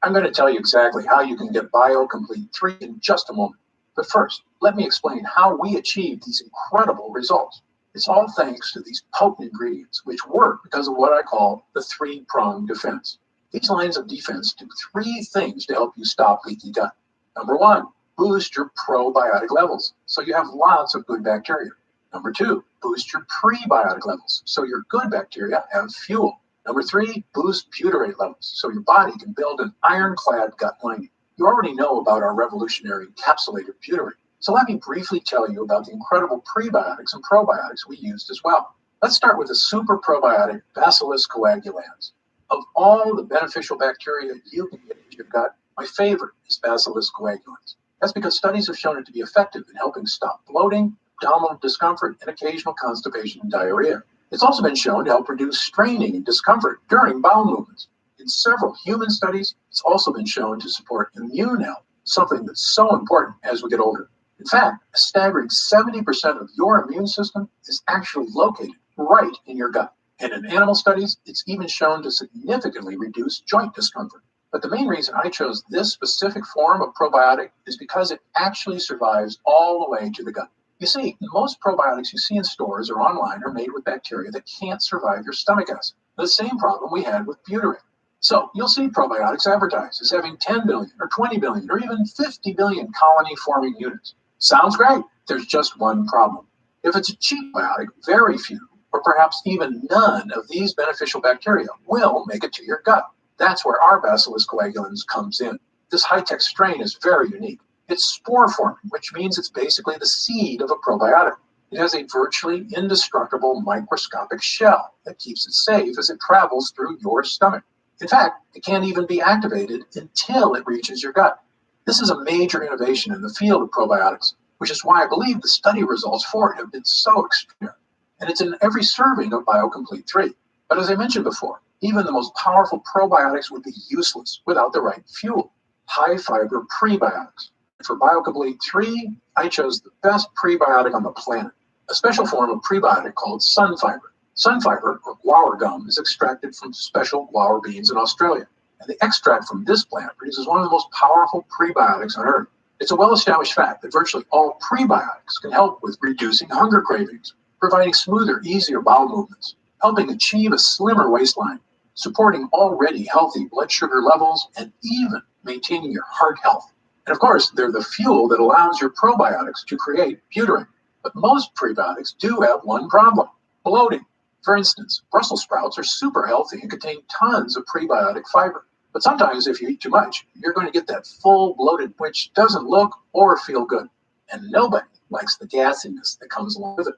I'm going to tell you exactly how you can get BioComplete 3 in just a moment. But first, let me explain how we achieved these incredible results. It's all thanks to these potent ingredients, which work because of what I call the 3-pronged defense. These lines of defense do 3 things to help you stop leaky gut. Number 1, boost your probiotic levels, so you have lots of good bacteria. Number 2, boost your prebiotic levels, so your good bacteria have fuel. Number 3, boost butyrate levels, so your body can build an ironclad gut lining. You already know about our revolutionary encapsulated butyrate, so let me briefly tell you about the incredible prebiotics and probiotics we used as well. Let's start with the super probiotic Bacillus coagulans. Of all the beneficial bacteria you can get into your gut, my favorite is Bacillus coagulans. That's because studies have shown it to be effective in helping stop bloating, abdominal discomfort, and occasional constipation and diarrhea. It's also been shown to help reduce straining and discomfort during bowel movements. In several human studies, it's also been shown to support immune health, something that's so important as we get older. In fact, a staggering 70% of your immune system is actually located right in your gut. And in animal studies, it's even shown to significantly reduce joint discomfort. But the main reason I chose this specific form of probiotic is because it actually survives all the way to the gut. You see, most probiotics you see in stores or online are made with bacteria that can't survive your stomach acid. The same problem we had with butyrate. So you'll see probiotics advertised as having 10 billion or 20 billion or even 50 billion colony-forming units. Sounds great. There's just one problem. If it's a cheap biotic, very few, or perhaps even none of these beneficial bacteria will make it to your gut. That's where our Bacillus coagulans comes in. This high-tech strain is very unique. It's spore-forming, which means it's basically the seed of a probiotic. It has a virtually indestructible microscopic shell that keeps it safe as it travels through your stomach. In fact, it can't even be activated until it reaches your gut. This is a major innovation in the field of probiotics, which is why I believe the study results for it have been so extraordinary. And it's in every serving of BioComplete 3. But as I mentioned before, even the most powerful probiotics would be useless without the right fuel. high-fiber prebiotics. For BioComplete 3, I chose the best prebiotic on the planet, a special form of prebiotic called sunfiber. Sunfiber, or guar gum, is extracted from special guar beans in Australia. And the extract from this plant produces one of the most powerful prebiotics on Earth. It's a well-established fact that virtually all prebiotics can help with reducing hunger cravings, providing smoother, easier bowel movements, helping achieve a slimmer waistline, supporting already healthy blood sugar levels, and even maintaining your heart health. And of course, they're the fuel that allows your probiotics to create butyrate. But most prebiotics do have one problem: bloating. For instance, Brussels sprouts are super healthy and contain tons of prebiotic fiber. But sometimes if you eat too much, you're going to get that full bloated, which doesn't look or feel good. And nobody likes the gassiness that comes along with it.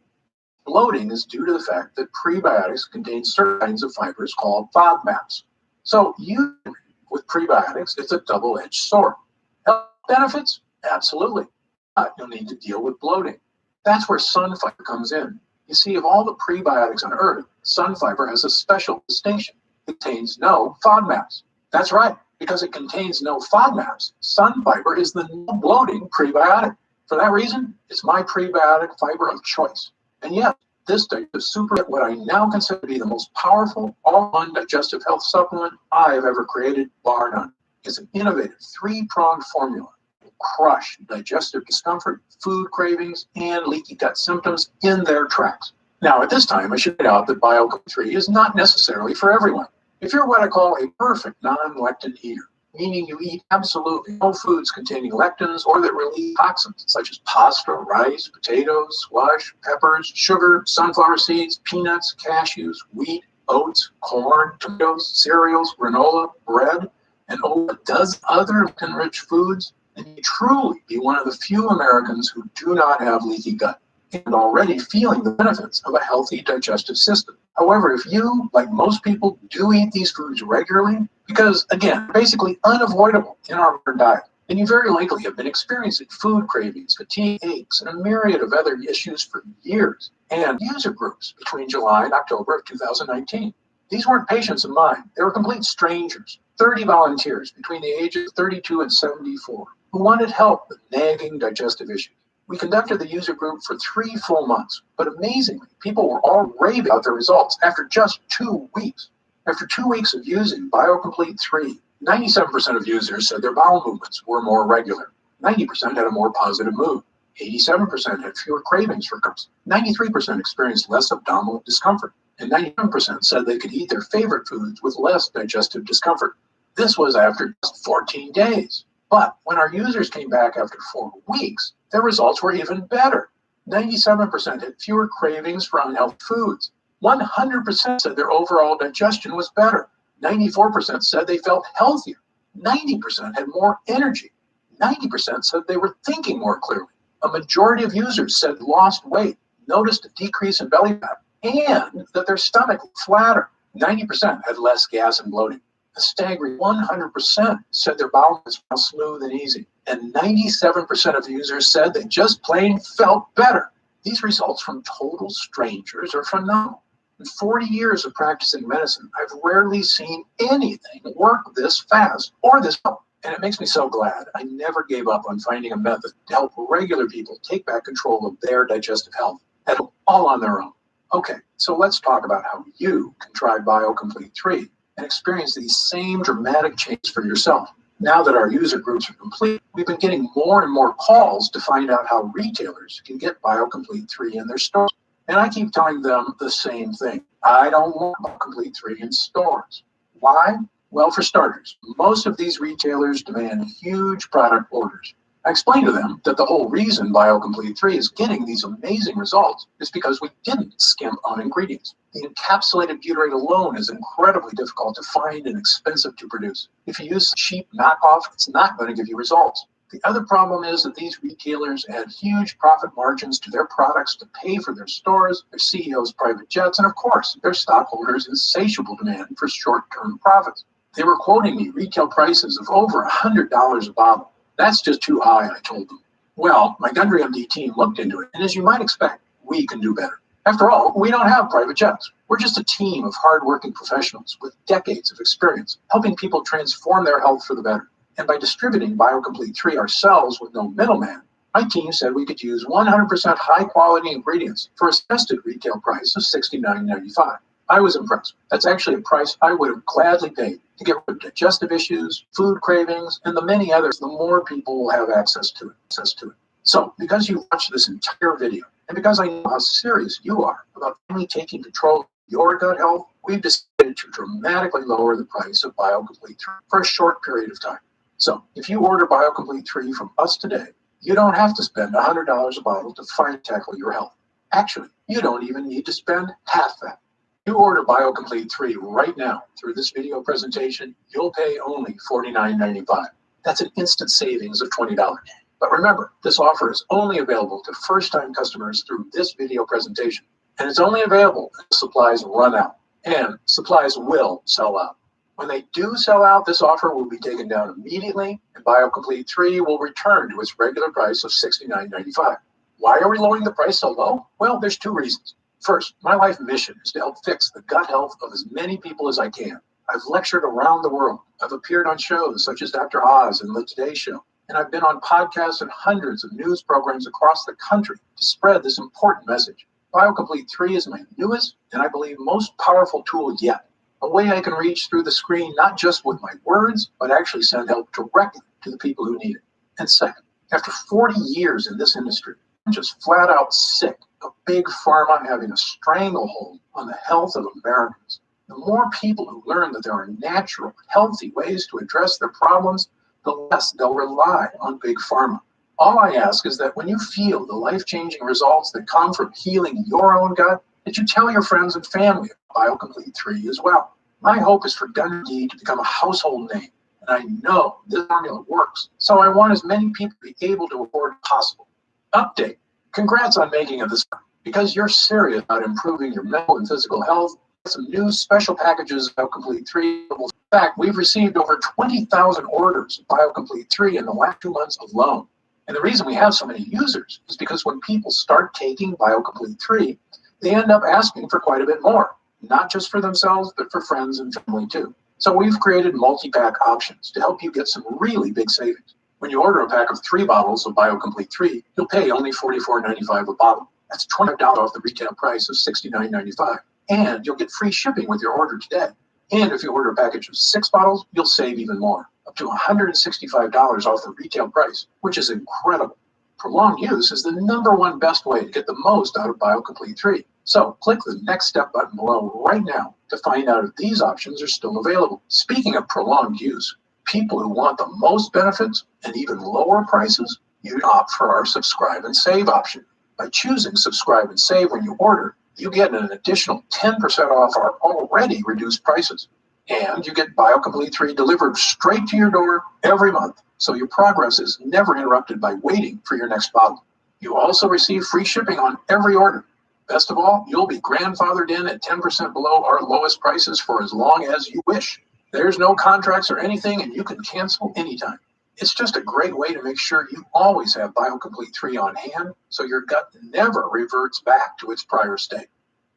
Bloating is due to the fact that prebiotics contain certain kinds of fibers called FODMAPs. So usually with prebiotics, it's a double-edged sword. Health benefits? Absolutely. But you'll need to deal with bloating. That's where sunfiber comes in. You see, of all the prebiotics on Earth, sunfiber has a special distinction. It contains no FODMAPs. That's right, because it contains no FODMAPs, sunfiber is the no-bloating prebiotic. For that reason, it's my prebiotic fiber of choice. And yet, this digestive super, what I now consider to be the most powerful all-in-one digestive health supplement I have ever created, bar none, is an innovative three-pronged formula to crush digestive discomfort, food cravings, and leaky gut symptoms in their tracks. Now, at this time, I should point out that BioComplete 3 is not necessarily for everyone. If you're what I call a perfect non-lectin eater, meaning you eat absolutely no foods containing lectins or that release toxins such as pasta, rice, potatoes, squash, peppers, sugar, sunflower seeds, peanuts, cashews, wheat, oats, corn, tomatoes, cereals, granola, bread, and over a dozen other lectin-rich foods, then you truly be one of the few Americans who do not have leaky gut and already feeling the benefits of a healthy digestive system. However, if you, like most people, do eat these foods regularly, because, again, basically unavoidable in our modern diet, then you very likely have been experiencing food cravings, fatigue, aches, and a myriad of other issues for years, and user groups between July and October of 2019. These weren't patients of mine. They were complete strangers, 30 volunteers between the ages of 32 and 74, who wanted help with nagging digestive issues. We conducted the user group for 3 full months, but amazingly, people were all raving about the results after just 2 weeks. After 2 weeks of using BioComplete 3, 97% of users said their bowel movements were more regular. 90% had a more positive mood. 87% had fewer cravings for carbs. 93% experienced less abdominal discomfort. And 91% said they could eat their favorite foods with less digestive discomfort. This was after just 14 days. But when our users came back after 4 weeks, their results were even better. 97% had fewer cravings for unhealthy foods. 100% said their overall digestion was better. 94% said they felt healthier. 90% had more energy. 90% said they were thinking more clearly. A majority of users said lost weight, noticed a decrease in belly fat, and that their stomach was flatter. 90% had less gas and bloating. A staggering 100% said their bowel movements felt smooth and easy. And 97% of users said they just plain felt better. These results from total strangers are phenomenal. In 40 years of practicing medicine, I've rarely seen anything work this fast or this well. And it makes me so glad I never gave up on finding a method to help regular people take back control of their digestive health, and all on their own. Okay, so let's talk about how you can try BioComplete 3 and experience these same dramatic changes for yourself. Now that our user groups are complete, we've been getting more and more calls to find out how retailers can get BioComplete 3 in their stores. And I keep telling them the same thing. I don't want BioComplete 3 in stores. Why? Well, for starters, most of these retailers demand huge product orders. I explained to them that the whole reason BioComplete 3 is getting these amazing results is because we didn't skimp on ingredients. The encapsulated butyrate alone is incredibly difficult to find and expensive to produce. If you use cheap knockoff, it's not going to give you results. The other problem is that these retailers add huge profit margins to their products to pay for their stores, their CEOs' private jets, and of course, their stockholders' insatiable demand for short-term profits. They were quoting me retail prices of over $100 a bottle. That's just too high, I told them. Well, my Gundry MD team looked into it, and as you might expect, we can do better. After all, we don't have private jets. We're just a team of hardworking professionals with decades of experience helping people transform their health for the better. And by distributing BioComplete 3 ourselves with no middleman, my team said we could use 100% high-quality ingredients for a suggested retail price of $69.95. I was impressed. That's actually a price I would have gladly paid to get rid of digestive issues, food cravings, and the many others. The more people will have access to it. So, because you watched this entire video, and because I know how serious you are about finally taking control of your gut health, we've decided to dramatically lower the price of BioComplete 3 for a short period of time. So, if you order BioComplete 3 from us today, you don't have to spend $100 a bottle to finally tackle your health. Actually, you don't even need to spend half that. If you order BioComplete 3 right now through this video presentation, you'll pay only $49.95. That's an instant savings of $20. But remember, this offer is only available to first-time customers through this video presentation. And it's only available if supplies run out. And supplies will sell out. When they do sell out, this offer will be taken down immediately, and BioComplete 3 will return to its regular price of $69.95. Why are we lowering the price so low? Well, there's two reasons. First, my life mission is to help fix the gut health of as many people as I can. I've lectured around the world. I've appeared on shows such as Dr. Oz and The Today Show. And I've been on podcasts and hundreds of news programs across the country to spread this important message. BioComplete 3 is my newest and I believe most powerful tool yet. A way I can reach through the screen not just with my words, but actually send help directly to the people who need it. And second, after 40 years in this industry, I'm just flat out sick of big pharma having a stranglehold on the health of Americans. The more people who learn that there are natural, healthy ways to address their problems, the less they'll rely on big pharma. All I ask is that when you feel the life-changing results that come from healing your own gut, that you tell your friends and family about BioComplete 3 as well. My hope is for GunD to become a household name, and I know this formula works, so I want as many people to be able to afford as possible. Update. Congrats on making it this time. Because you're serious about improving your mental and physical health, some new special packages of BioComplete 3. In fact, we've received over 20,000 orders of BioComplete 3 in the last 2 months alone. And the reason we have so many users is because when people start taking BioComplete 3, they end up asking for quite a bit more, not just for themselves, but for friends and family too. So we've created multi-pack options to help you get some really big savings. When you order a pack of 3 bottles of BioComplete 3, you'll pay only $44.95 a bottle. That's $20 off the retail price of $69.95. And you'll get free shipping with your order today. And if you order a package of 6 bottles, you'll save even more, up to $165 off the retail price, which is incredible. Prolonged use is the #1 best way to get the most out of BioComplete 3. So click the Next Step button below right now to find out if these options are still available. Speaking of prolonged use, people who want the most benefits and even lower prices, you opt for our Subscribe and Save option. By choosing Subscribe and Save when you order, you get an additional 10% off our already reduced prices. And you get BioComplete 3 delivered straight to your door every month, so your progress is never interrupted by waiting for your next bottle. You also receive free shipping on every order. Best of all, you'll be grandfathered in at 10% below our lowest prices for as long as you wish. There's no contracts or anything, and you can cancel anytime. It's just a great way to make sure you always have BioComplete 3 on hand, so your gut never reverts back to its prior state.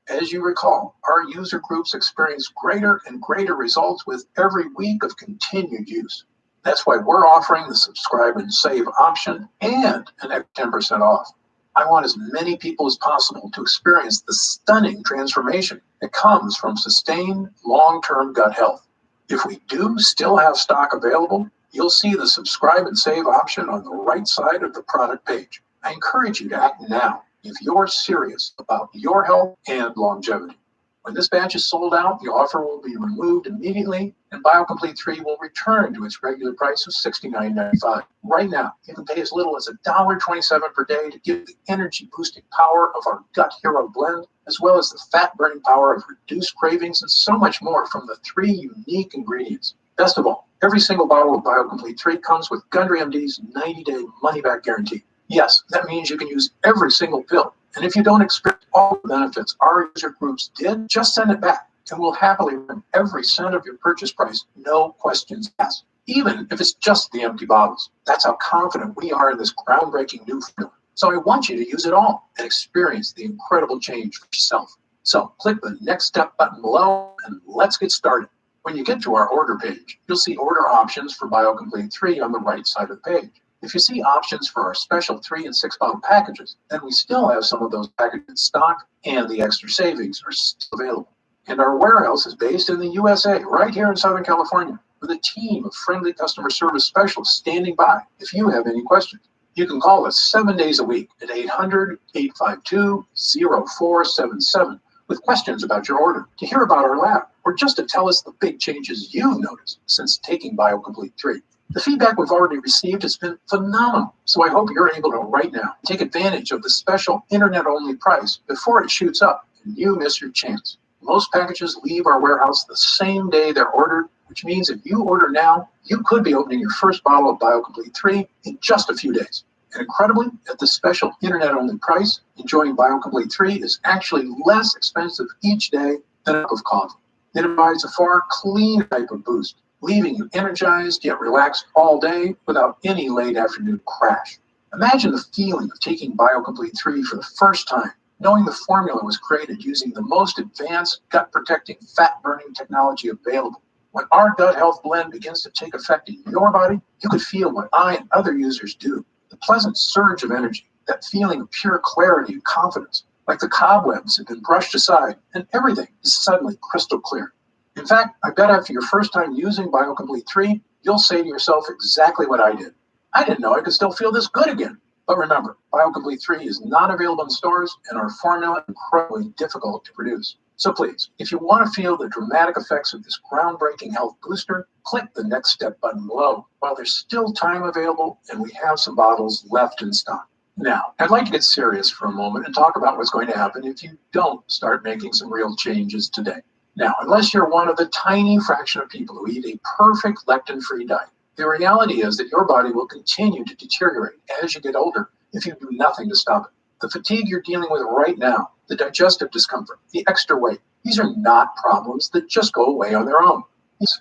As you recall, our user groups experience greater and greater results with every week of continued use. That's why we're offering the Subscribe and Save option and an extra 10% off. I want as many people as possible to experience the stunning transformation that comes from sustained long-term gut health. If we do still have stock available, you'll see the Subscribe and Save option on the right side of the product page. I encourage you to act now if you're serious about your health and longevity. When this batch is sold out, the offer will be removed immediately, and BioComplete 3 will return to its regular price of $69.95. Right now, you can pay as little as $1.27 per day to get the energy-boosting power of our Gut Hero blend, as well as the fat-burning power of reduced cravings and so much more from the 3 unique ingredients. Best of all, every single bottle of BioComplete 3 comes with Gundry MD's 90-day money-back guarantee. Yes, that means you can use every single pill. And if you don't experience all the benefits our user groups did, just send it back, and we'll happily return every cent of your purchase price, no questions asked, even if it's just the empty bottles. That's how confident we are in this groundbreaking new formula. So I want you to use it all and experience the incredible change for yourself. So click the Next Step button below, and let's get started. When you get to our order page, you'll see order options for BioComplete 3 on the right side of the page. If you see options for our special 3 and 6 bottle packages, then we still have some of those packages in stock and the extra savings are still available. And our warehouse is based in the USA, right here in Southern California, with a team of friendly customer service specialists standing by if you have any questions. You can call us 7 days a week at 800-852-0477 with questions about your order, to hear about our lab, or just to tell us the big changes you've noticed since taking BioComplete 3. The feedback we've already received has been phenomenal, so I hope you're able to right now take advantage of the special internet-only price before it shoots up and you miss your chance. Most packages leave our warehouse the same day they're ordered, which means if you order now, you could be opening your first bottle of BioComplete 3 in just a few days. And incredibly, at this special internet-only price, enjoying BioComplete 3 is actually less expensive each day than a cup of coffee. It provides a far cleaner type of boost, leaving you energized yet relaxed all day without any late afternoon crash. Imagine the feeling of taking BioComplete 3 for the first time, knowing the formula was created using the most advanced gut-protecting, fat-burning technology available. When our gut health blend begins to take effect in your body, you could feel what I and other users do. The pleasant surge of energy, that feeling of pure clarity and confidence, like the cobwebs have been brushed aside and everything is suddenly crystal clear. In fact, I bet after your first time using BioComplete 3, you'll say to yourself exactly what I did. I didn't know I could still feel this good again. But remember, BioComplete 3 is not available in stores and our formula is incredibly difficult to produce. So please, if you want to feel the dramatic effects of this groundbreaking health booster, click the Next Step button below while there's still time available and we have some bottles left in stock. Now, I'd like to get serious for a moment and talk about what's going to happen if you don't start making some real changes today. Now, unless you're one of the tiny fraction of people who eat a perfect lectin-free diet, the reality is that your body will continue to deteriorate as you get older if you do nothing to stop it. The fatigue you're dealing with right now, the digestive discomfort, the extra weight, these are not problems that just go away on their own.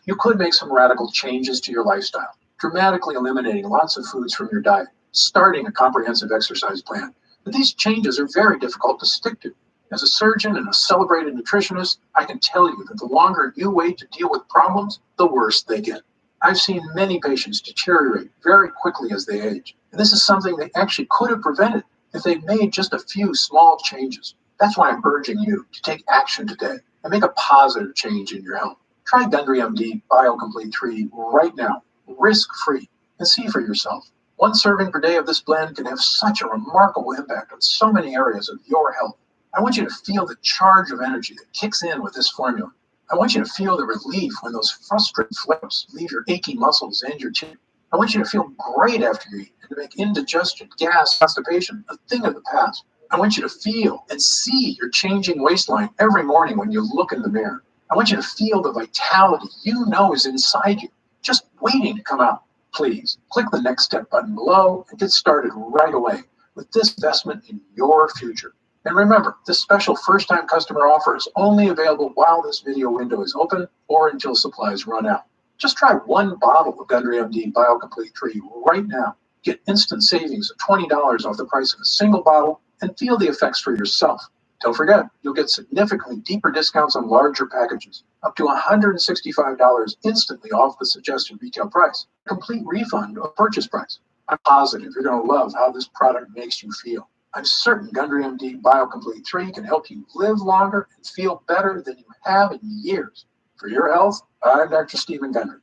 You could make some radical changes to your lifestyle, dramatically eliminating lots of foods from your diet, starting a comprehensive exercise plan. But these changes are very difficult to stick to. As a surgeon and a celebrated nutritionist, I can tell you that the longer you wait to deal with problems, the worse they get. I've seen many patients deteriorate very quickly as they age, and this is something they actually could have prevented if they made just a few small changes. That's why I'm urging you to take action today and make a positive change in your health. Try Gundry MD BioComplete 3 right now, risk-free, and see for yourself. One serving per day of this blend can have such a remarkable impact on so many areas of your health. I want you to feel the charge of energy that kicks in with this formula. I want you to feel the relief when those frustrated flips leave your achy muscles and your teeth. I want you to feel great after you eat and to make indigestion, gas, constipation a thing of the past. I want you to feel and see your changing waistline every morning when you look in the mirror. I want you to feel the vitality you know is inside you, just waiting to come out. Please click the Next Step button below and get started right away with this investment in your future. And remember, this special first-time customer offer is only available while this video window is open or until supplies run out. Just try one bottle of Gundry MD BioComplete 3 right now. Get instant savings of $20 off the price of a single bottle and feel the effects for yourself. Don't forget, you'll get significantly deeper discounts on larger packages, up to $165 instantly off the suggested retail price. Complete refund of purchase price. I'm positive you're going to love how this product makes you feel. I'm certain Gundry MD BioComplete 3 can help you live longer and feel better than you have in years. For your health, I'm Dr. Stephen Gundry.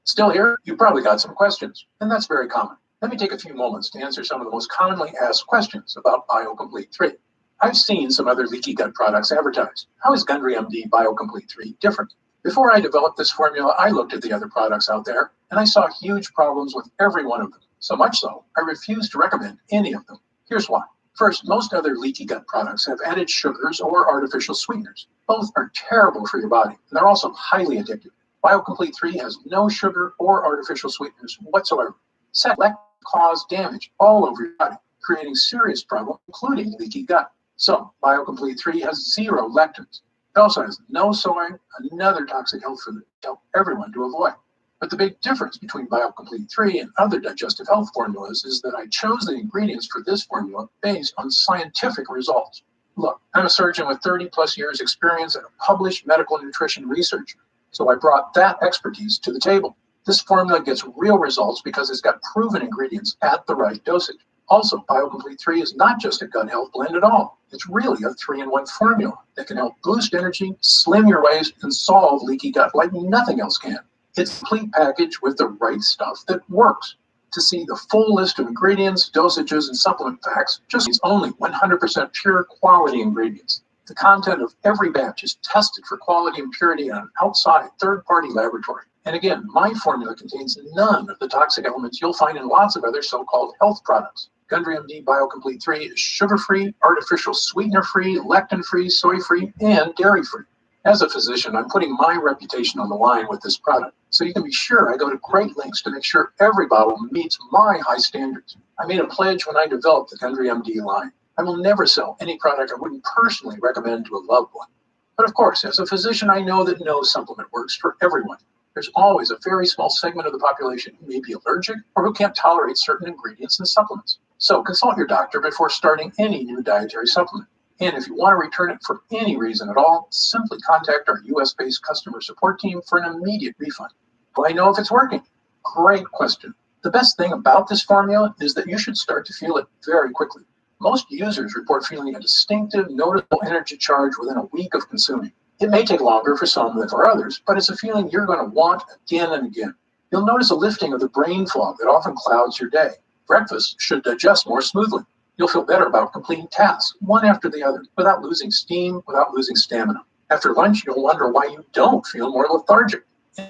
Still here? You probably got some questions, and that's very common. Let me take a few moments to answer some of the most commonly asked questions about BioComplete 3. I've seen some other leaky gut products advertised. How is Gundry MD BioComplete 3 different? Before I developed this formula, I looked at the other products out there, and I saw huge problems with every one of them. So much so, I refuse to recommend any of them. Here's why. First, most other leaky gut products have added sugars or artificial sweeteners. Both are terrible for your body, and they're also highly addictive. BioComplete 3 has no sugar or artificial sweeteners whatsoever. Second, lectins cause damage all over your body, creating serious problems, including leaky gut. So, BioComplete 3 has 0 lectins. It also has no soy, another toxic health food to tell everyone to avoid. But the big difference between BioComplete 3 and other digestive health formulas is that I chose the ingredients for this formula based on scientific results. Look, I'm a surgeon with 30 plus years experience and a published medical nutrition researcher, so I brought that expertise to the table. This formula gets real results because it's got proven ingredients at the right dosage. Also, BioComplete 3 is not just a gut health blend at all. It's really a 3-in-1 formula that can help boost energy, slim your waist, and solve leaky gut like nothing else can. It's a complete package with the right stuff that works. To see the full list of ingredients, dosages, and supplement facts, just use only 100% pure quality ingredients. The content of every batch is tested for quality and purity in an outside third-party laboratory. And again, my formula contains none of the toxic elements you'll find in lots of other so-called health products. Gundry MD BioComplete 3 is sugar-free, artificial sweetener-free, lectin-free, soy-free, and dairy-free. As a physician, I'm putting my reputation on the line with this product, so you can be sure I go to great lengths to make sure every bottle meets my high standards. I made a pledge when I developed the Gundry MD line. I will never sell any product I wouldn't personally recommend to a loved one. But of course, as a physician, I know that no supplement works for everyone. There's always a very small segment of the population who may be allergic or who can't tolerate certain ingredients and supplements. So consult your doctor before starting any new dietary supplement. And if you want to return it for any reason at all, simply contact our US-based customer support team for an immediate refund. Will I know if it's working? Great question. The best thing about this formula is that you should start to feel it very quickly. Most users report feeling a distinctive, noticeable energy charge within a week of consuming. It may take longer for some than for others, but it's a feeling you're going to want again and again. You'll notice a lifting of the brain fog that often clouds your day. Breakfast should digest more smoothly. You'll feel better about completing tasks, one after the other, without losing steam, without losing stamina. After lunch, you'll wonder why you don't feel more lethargic.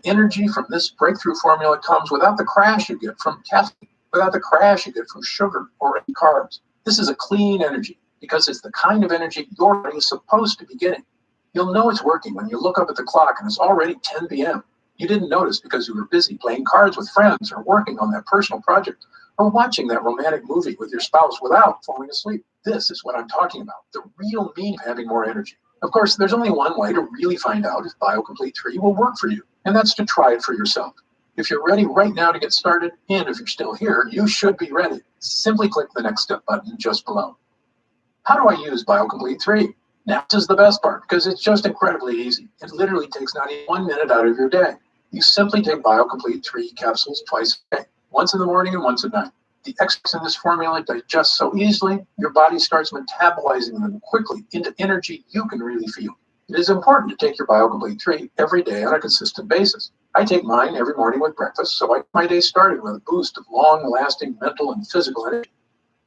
Energy from this breakthrough formula comes without the crash you get from caffeine, without the crash you get from sugar or carbs. This is a clean energy because it's the kind of energy your body is supposed to be getting. You'll know it's working when you look up at the clock and it's already 10 p.m. You didn't notice because you were busy playing cards with friends or working on that personal project or watching that romantic movie with your spouse without falling asleep. This is what I'm talking about, the real meaning of having more energy. Of course, there's only one way to really find out if BioComplete 3 will work for you, and that's to try it for yourself. If you're ready right now to get started, and if you're still here, you should be ready. Simply click the Next Step button just below. How do I use BioComplete 3? Now, this is the best part because it's just incredibly easy. It literally takes not even 1 minute out of your day. You simply take BioComplete 3 capsules twice a day, once in the morning and once at night. The extracts in this formula digest so easily, your body starts metabolizing them quickly into energy you can really feel. It is important to take your BioComplete 3 every day on a consistent basis. I take mine every morning with breakfast, so I get my day started with a boost of long-lasting mental and physical energy.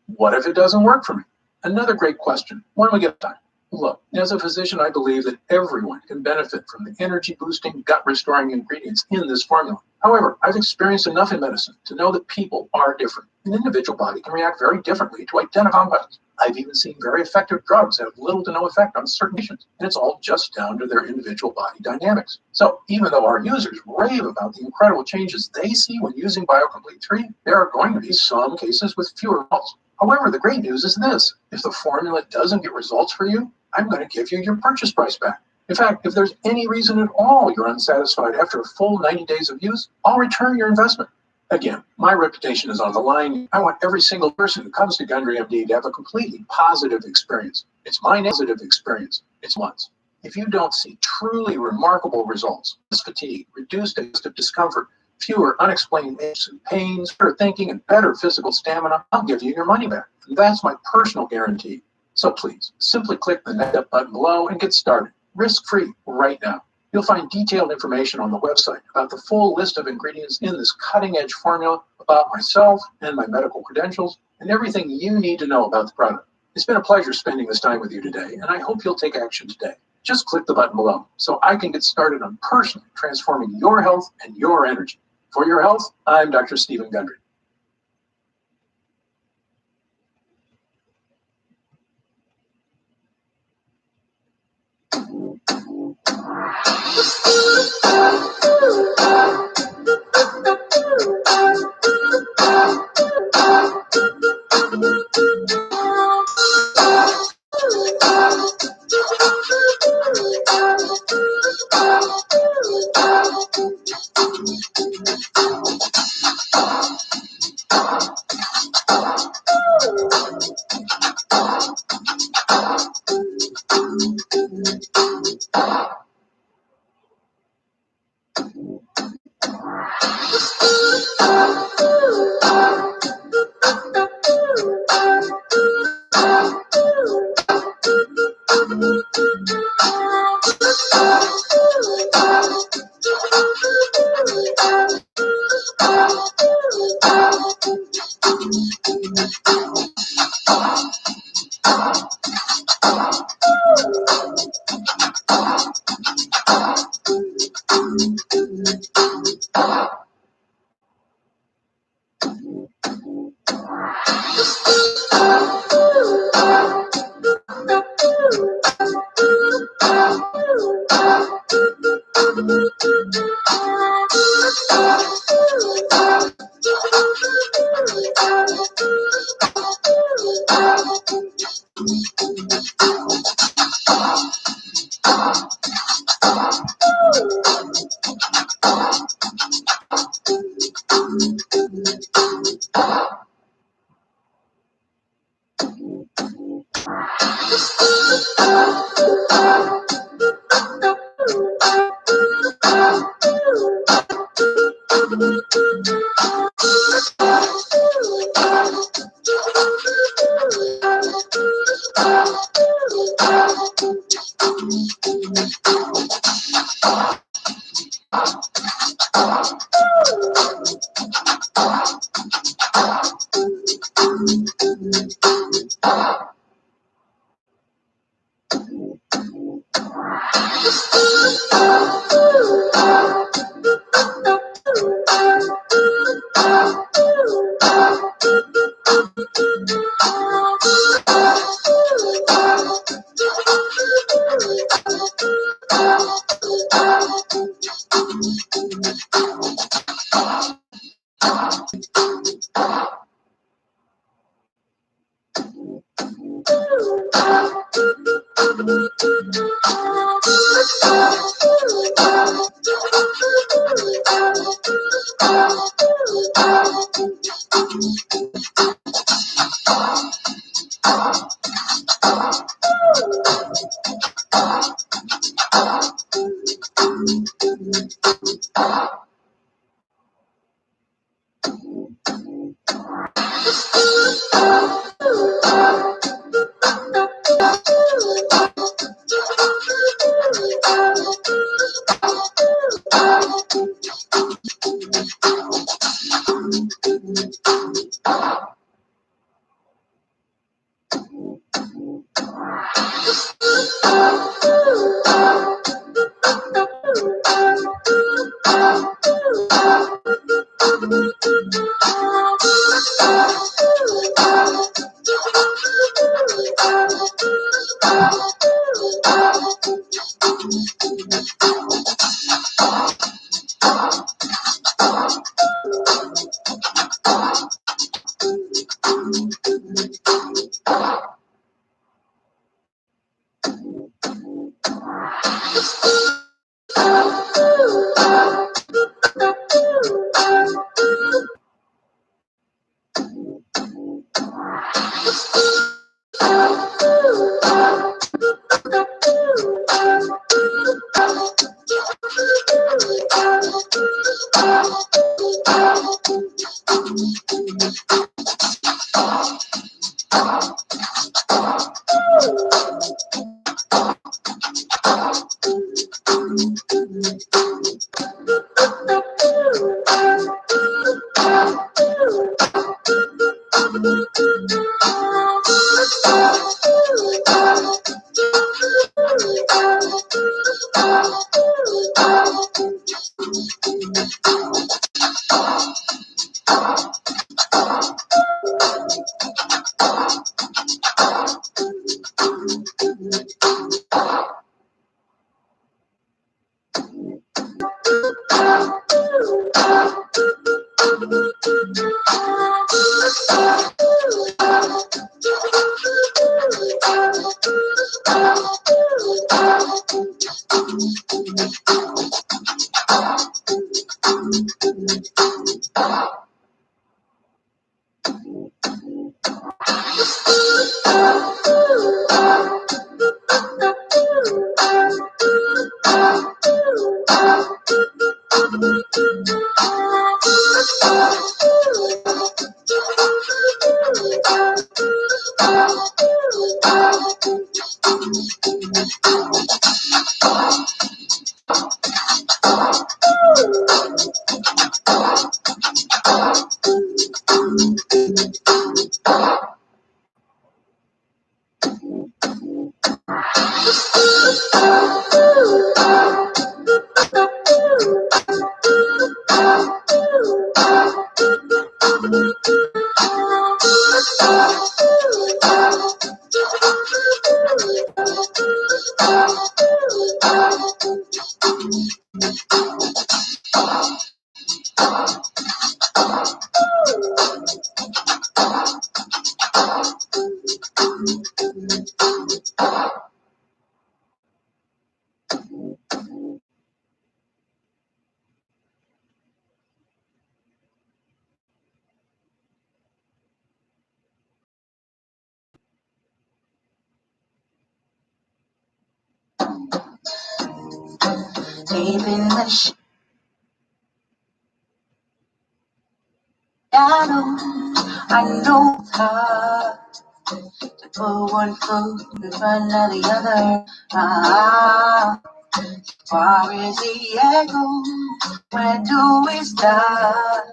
What if it doesn't work for me? Another great question. When we get time. Look, as a physician, I believe that everyone can benefit from the energy-boosting, gut-restoring ingredients in this formula. However, I've experienced enough in medicine to know that people are different. An individual body can react very differently to identical compounds. I've even seen very effective drugs have little to no effect on certain patients, and it's all just down to their individual body dynamics. So even though our users rave about the incredible changes they see when using BioComplete 3, there are going to be some cases with fewer results. However, the great news is this. If the formula doesn't get results for you, I'm going to give you your purchase price back. In fact, if there's any reason at all you're unsatisfied after a full 90 days of use, I'll return your investment. Again, my reputation is on the line. I want every single person who comes to Gundry MD to have a completely positive experience. It's my positive experience. It's once. If you don't see truly remarkable results, less fatigue, reduced digestive discomfort, fewer unexplained aches and pains, better thinking, and better physical stamina, I'll give you your money back. And that's my personal guarantee. So please, simply click the Next Step button below and get started, risk-free, right now. You'll find detailed information on the website about the full list of ingredients in this cutting-edge formula, about myself and my medical credentials, and everything you need to know about the product. It's been a pleasure spending this time with you today, and I hope you'll take action today. Just click the button below so I can get started on personally transforming your health and your energy. For your health, I'm Dr. Stephen Gundry. Deep in the shadow, I know it's hard to put one foot in front of the other. Far is the echo? Where do we start?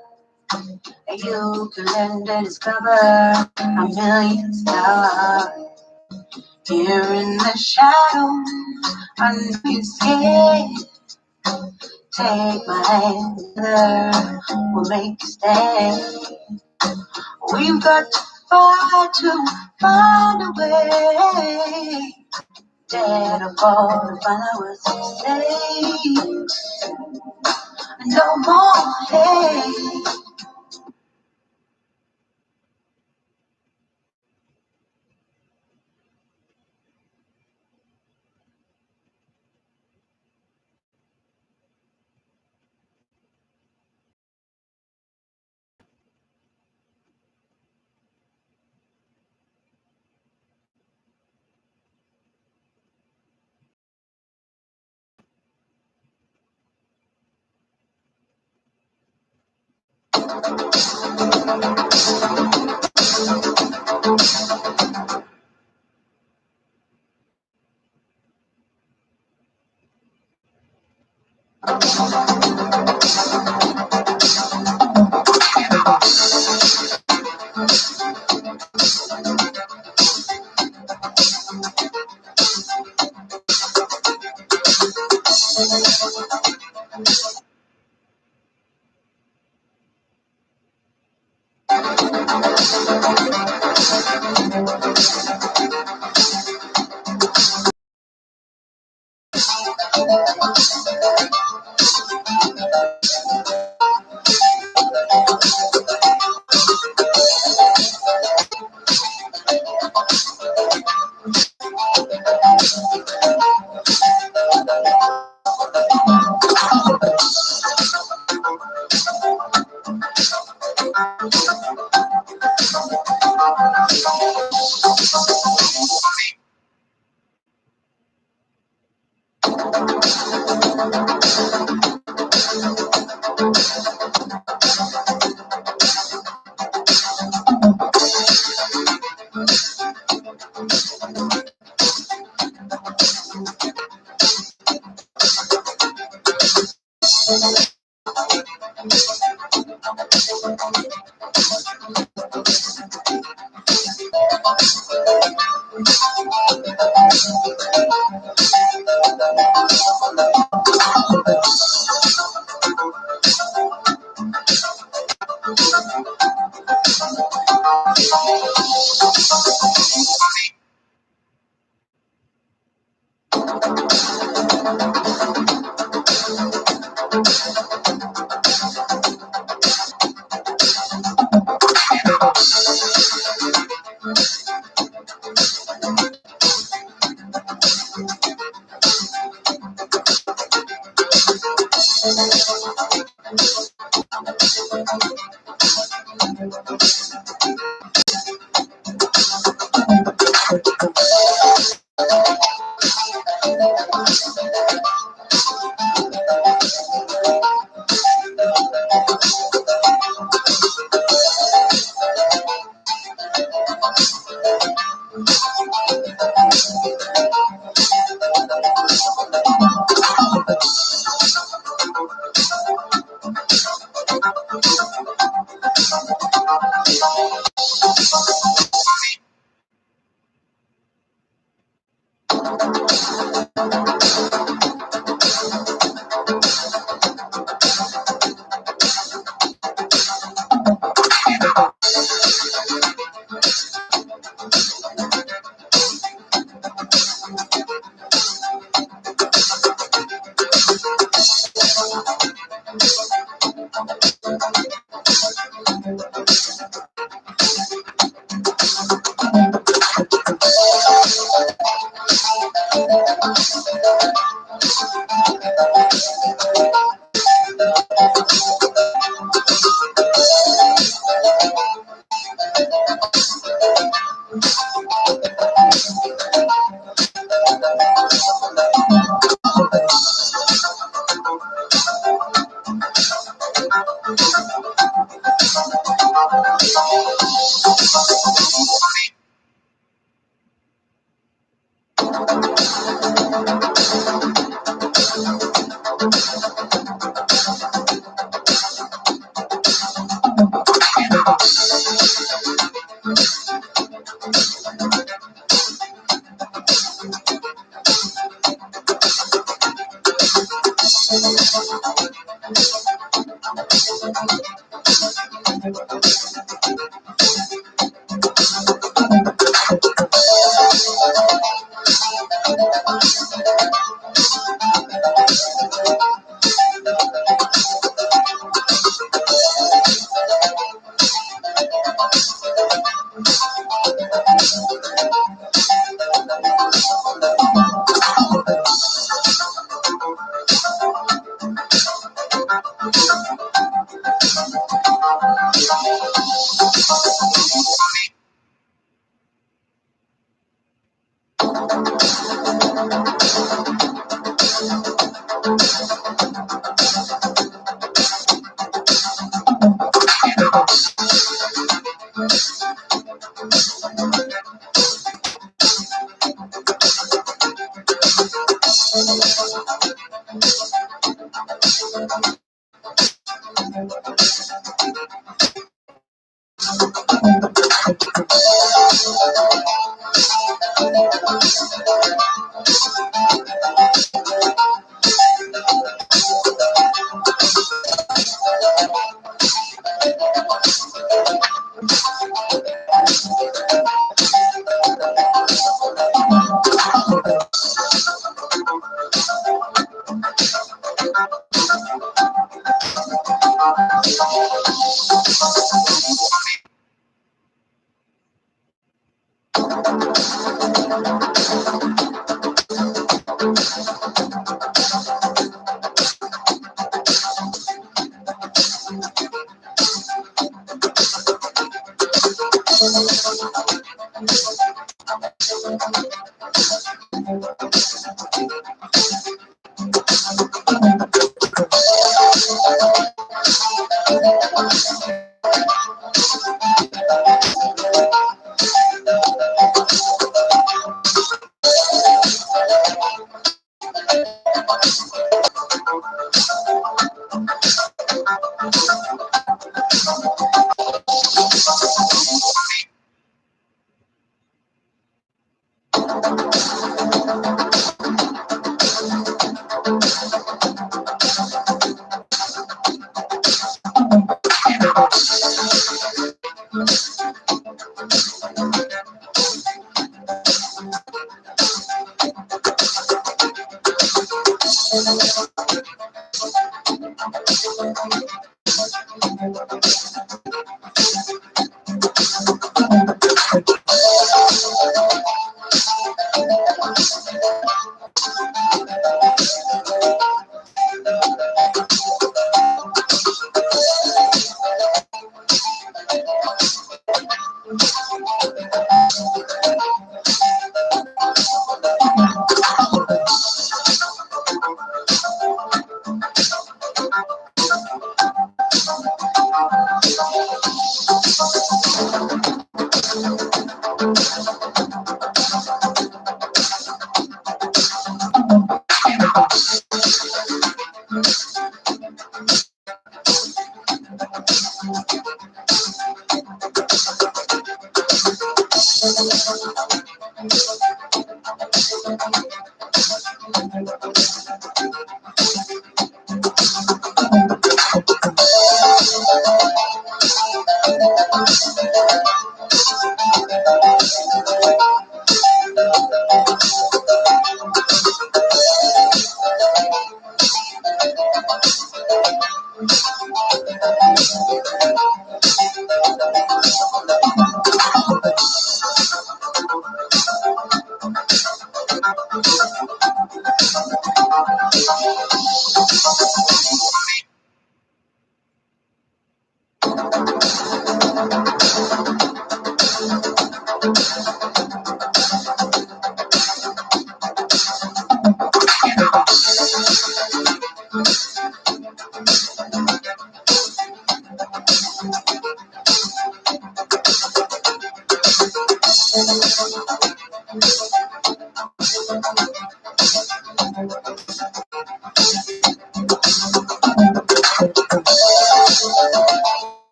You can lend and discover a million stars. Here in the shadows, I know you're scared. Take my hand, together, we'll make a stand. We've got to fight to find a way. Dead or fall to find out what to say. No more hate.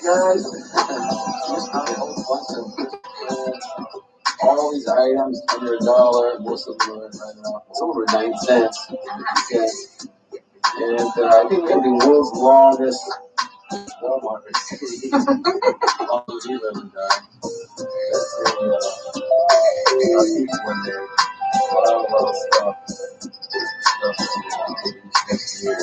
Guys, all these items under $1, most of them are right now. Some were 9 cents. Okay. And I think we have the world's longest Walmart receipt. All the dealers are dying. That's a one day. A lot of stuff. Next year.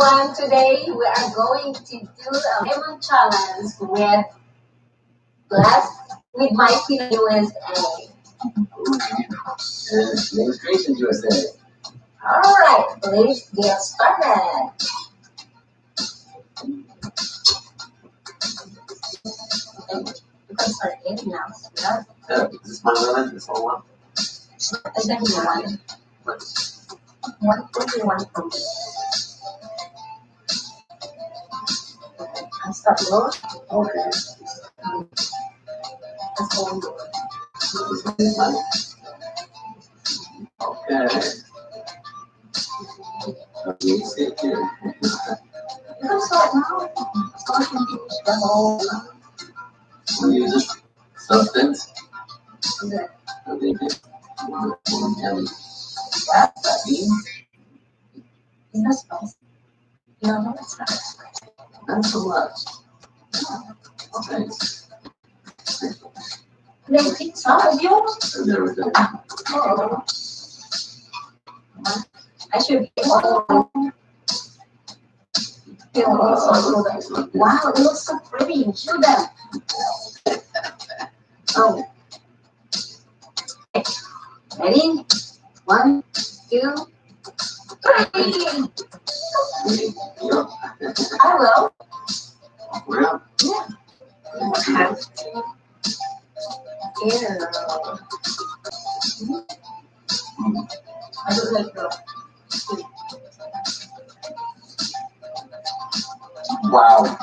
everyone. Today we are going to do a lemon challenge with Mighty USA. Demonstrations USA. Alright, let's get started. You can start eating now. Yeah, is this my lemon? This whole one? Exactly one. What do you want from me? I start low. Okay. That's all I'm doing. This is mine. Okay. Let me sit here. You can start now. Start from the whole. We use this substance. Good. Okay. And That's means. Is that spicy? No, it's not spicy. not so much. Okay. They take some of yours? And there we go. Oh. I should get all. Wow, it looks so pretty. Show them. Oh. Ready? 1, 2, 3. I will. Well, Yeah. You have to. Ew. I don't like the. wow.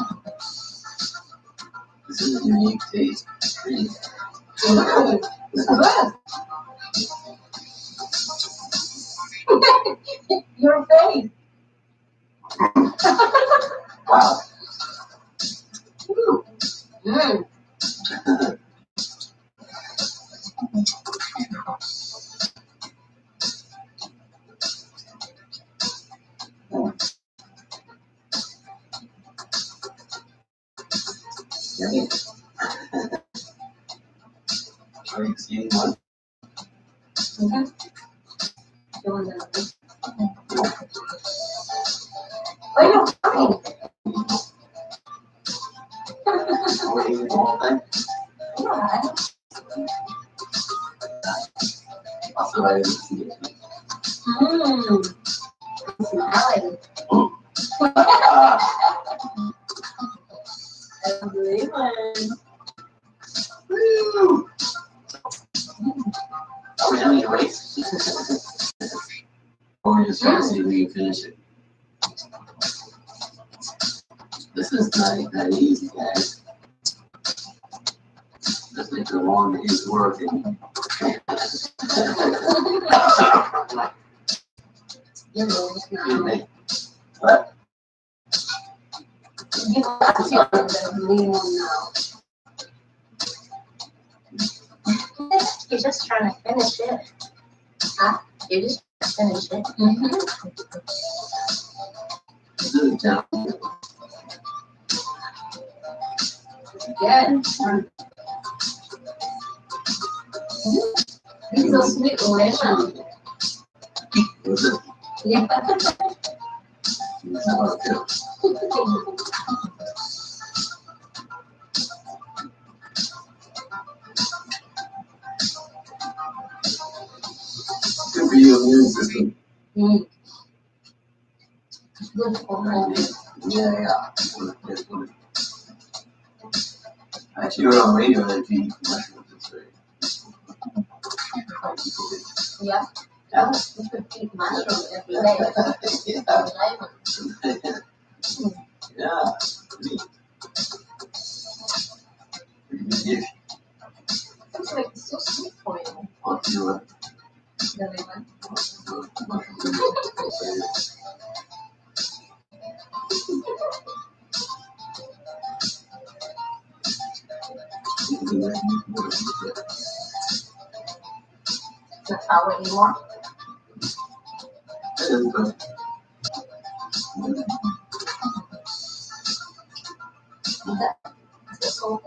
This is a unique taste. It's good. Your face. Wow. Mm. Yummy. Are you seeing one? Okay. Doing that. Where are you going? Are you eating the whole thing? Yeah. Also, I didn't see it. Mmm. Smell it. I'm leaving. Woo! Are we having a race? Or we're just trying to see if we can finish it? This is not that easy, guys. Just make the one is working. Your nose You now. make what? You got to lean on now. You're just trying to finish it. Huh? You're just trying to finish it. Mm-hmm. This is a challenge. Good. This is a sweet lemon. Was it? Yeah. Oh, okay. Good for your immune system. Mm. It's good for me. Yeah. Actually, you were on radio that you eat mushrooms. It's great. Yeah. Yeah. You should eat mushroom every day. Yeah. Lemon. Yeah. Neat. Pretty good dish. Looks like it's so sweet for you. What's your The lemon. Not sour anymore. That is good. That's so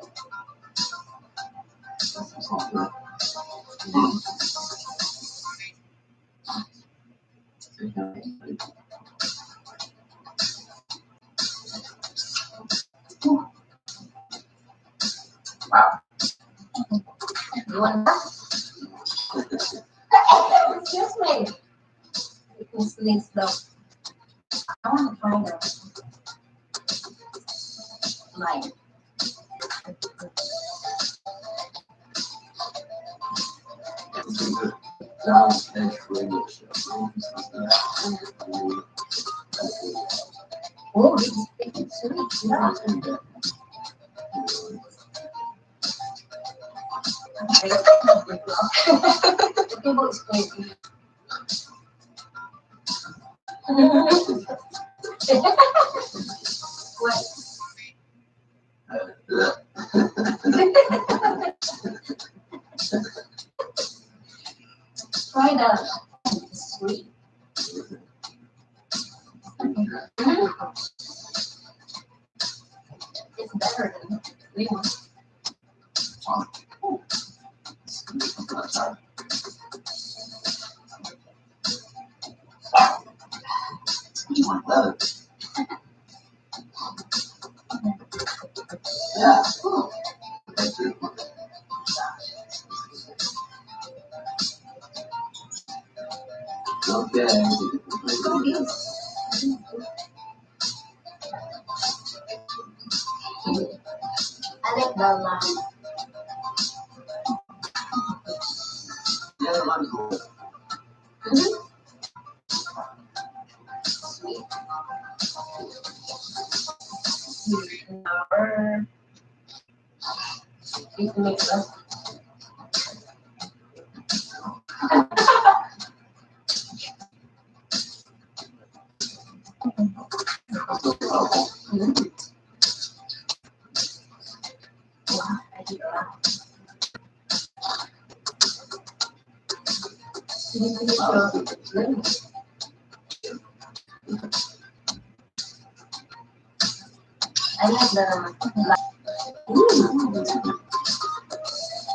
You want that? Excuse me. You can sleep slow. I want to try the light. Oh, it's sweet. Yeah. The table is crazy. What? Try the sweet. It's better than the sweet one. Yeah. Okay. I like the lime. Yeah, I'm cool. Sweet. Sour. You can make them. I like the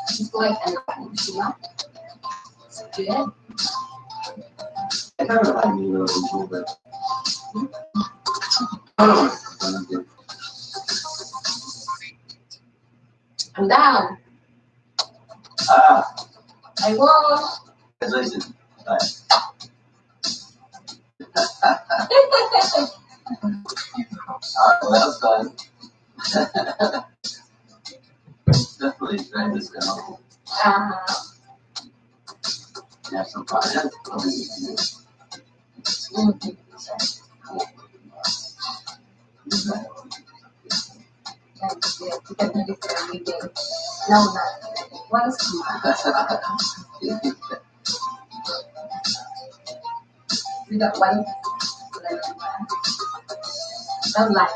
it's like an it's good. I kind of like me a little bit. I'm down. Ah, I won. congratulations. Well, that's fun. Definitely try this out. Have some fun. No, not once. We got one. Don't like.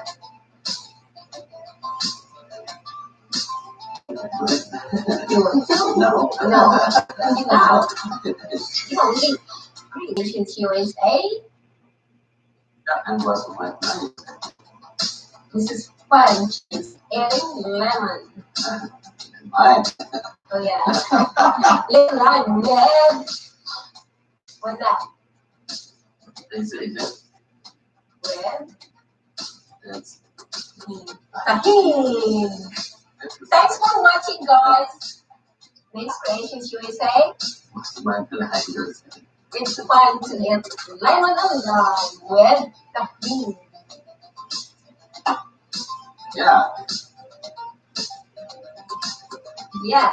You want to? No. No. You don't need Creations USA. And what's my name? This is fun. It's adding lemon. Mine. Oh yeah. Little lime, yeah. What's that? It's Red. it's Tahini. Thanks for watching, guys. Next Creations USA. my pleasure. It's fun to eat lemon and lime with tahini. Yeah. Yeah.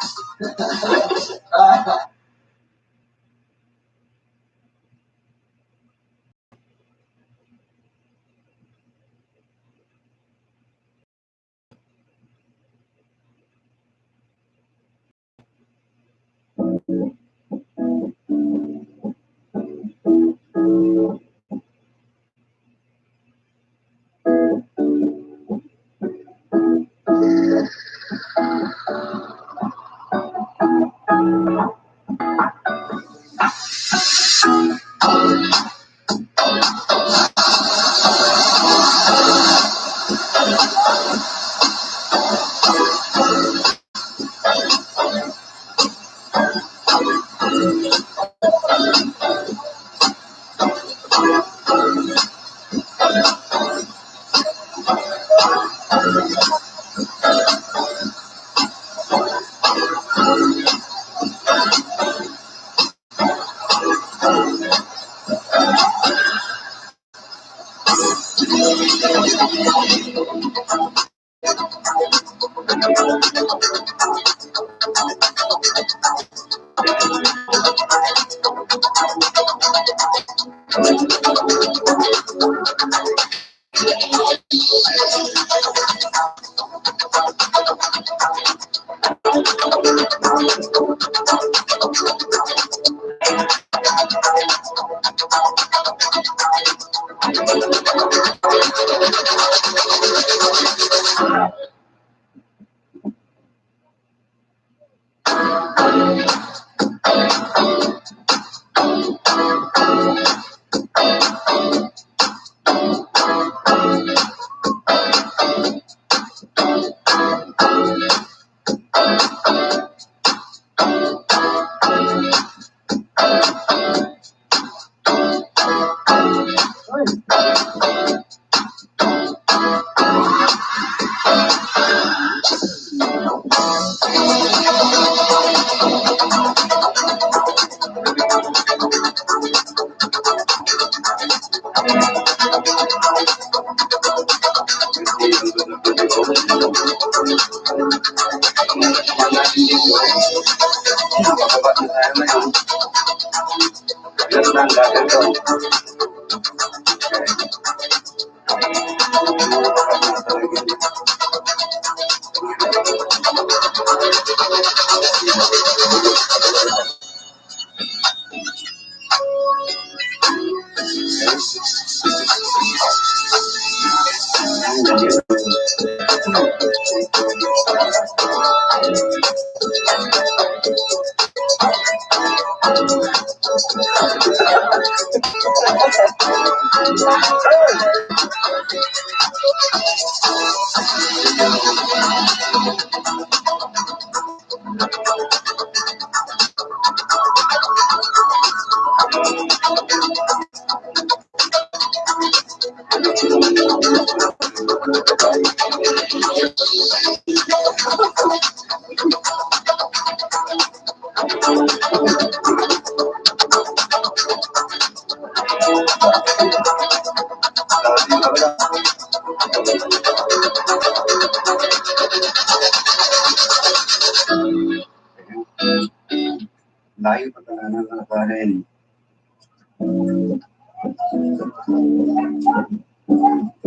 Layo pa talaga ng kanin.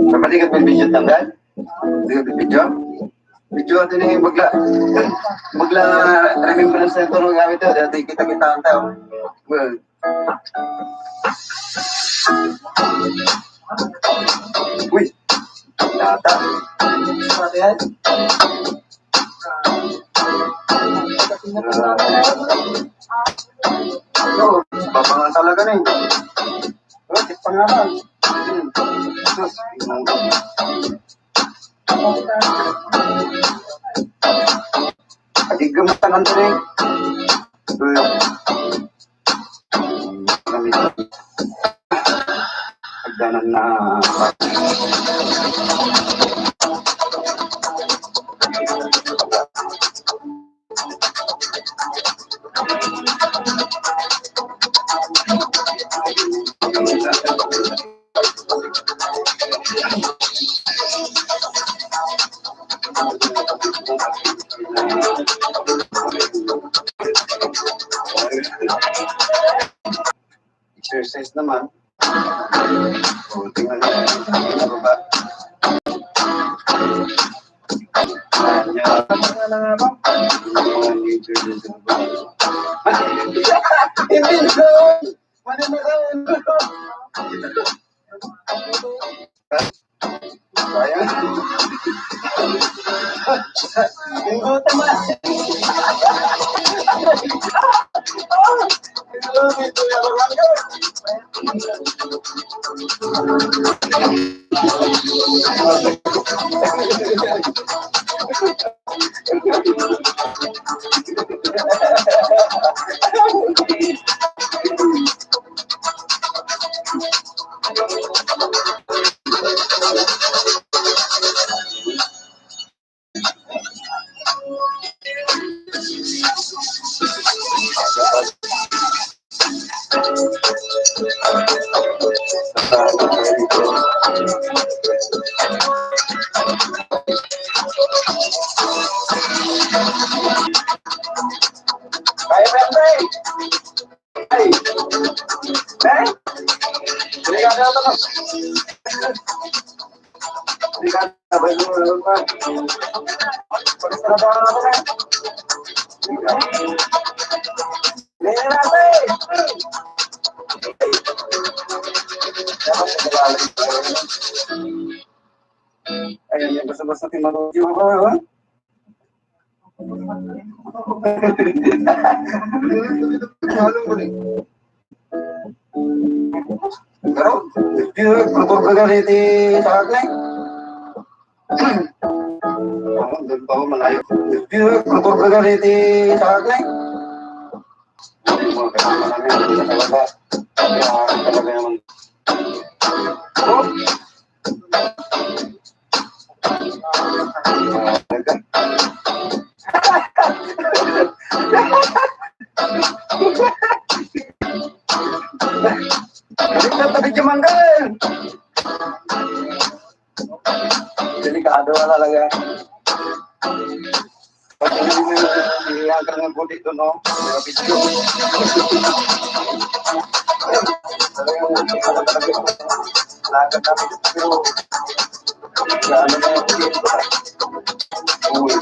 Kapatid ka may video tanggal? Hindi ka video? Video ito na yung magla remembrance na ito nung gamit ito. Dati kita-kita ang tao. Well, uy! Nata! Ano yan? Babangan talaga na eh. Bakit pangalan? Sus, Agigamutan ang rin. Pagdanan na exercise naman. O, tingnan natin. Baba. Hindi doon! Mali na doon! Sayang. Inggotan na! Hey, Pepe! Hey! Hey! Hindi ka na ito. Hindi ka na ba yung meron pa? Pagkasta na ba ako na? Hindi na natin! Dapat sa kalalim pa rin. Ayun, yung basta-basta timaruti mo ko, ha? Pero, kultur ka ganiti sa akin eh. Doon pa ako malayo. Kultur ka ganiti sa akin eh. Mga kailangan namin sa kalaba. Kaya talaga naman. Tapi cuman kan delikado na talaga. Pag hindi ka ng puti doon, no? Video. Talagang hindi ka na talaga. Lagat kami pero ano na yung video. Uy.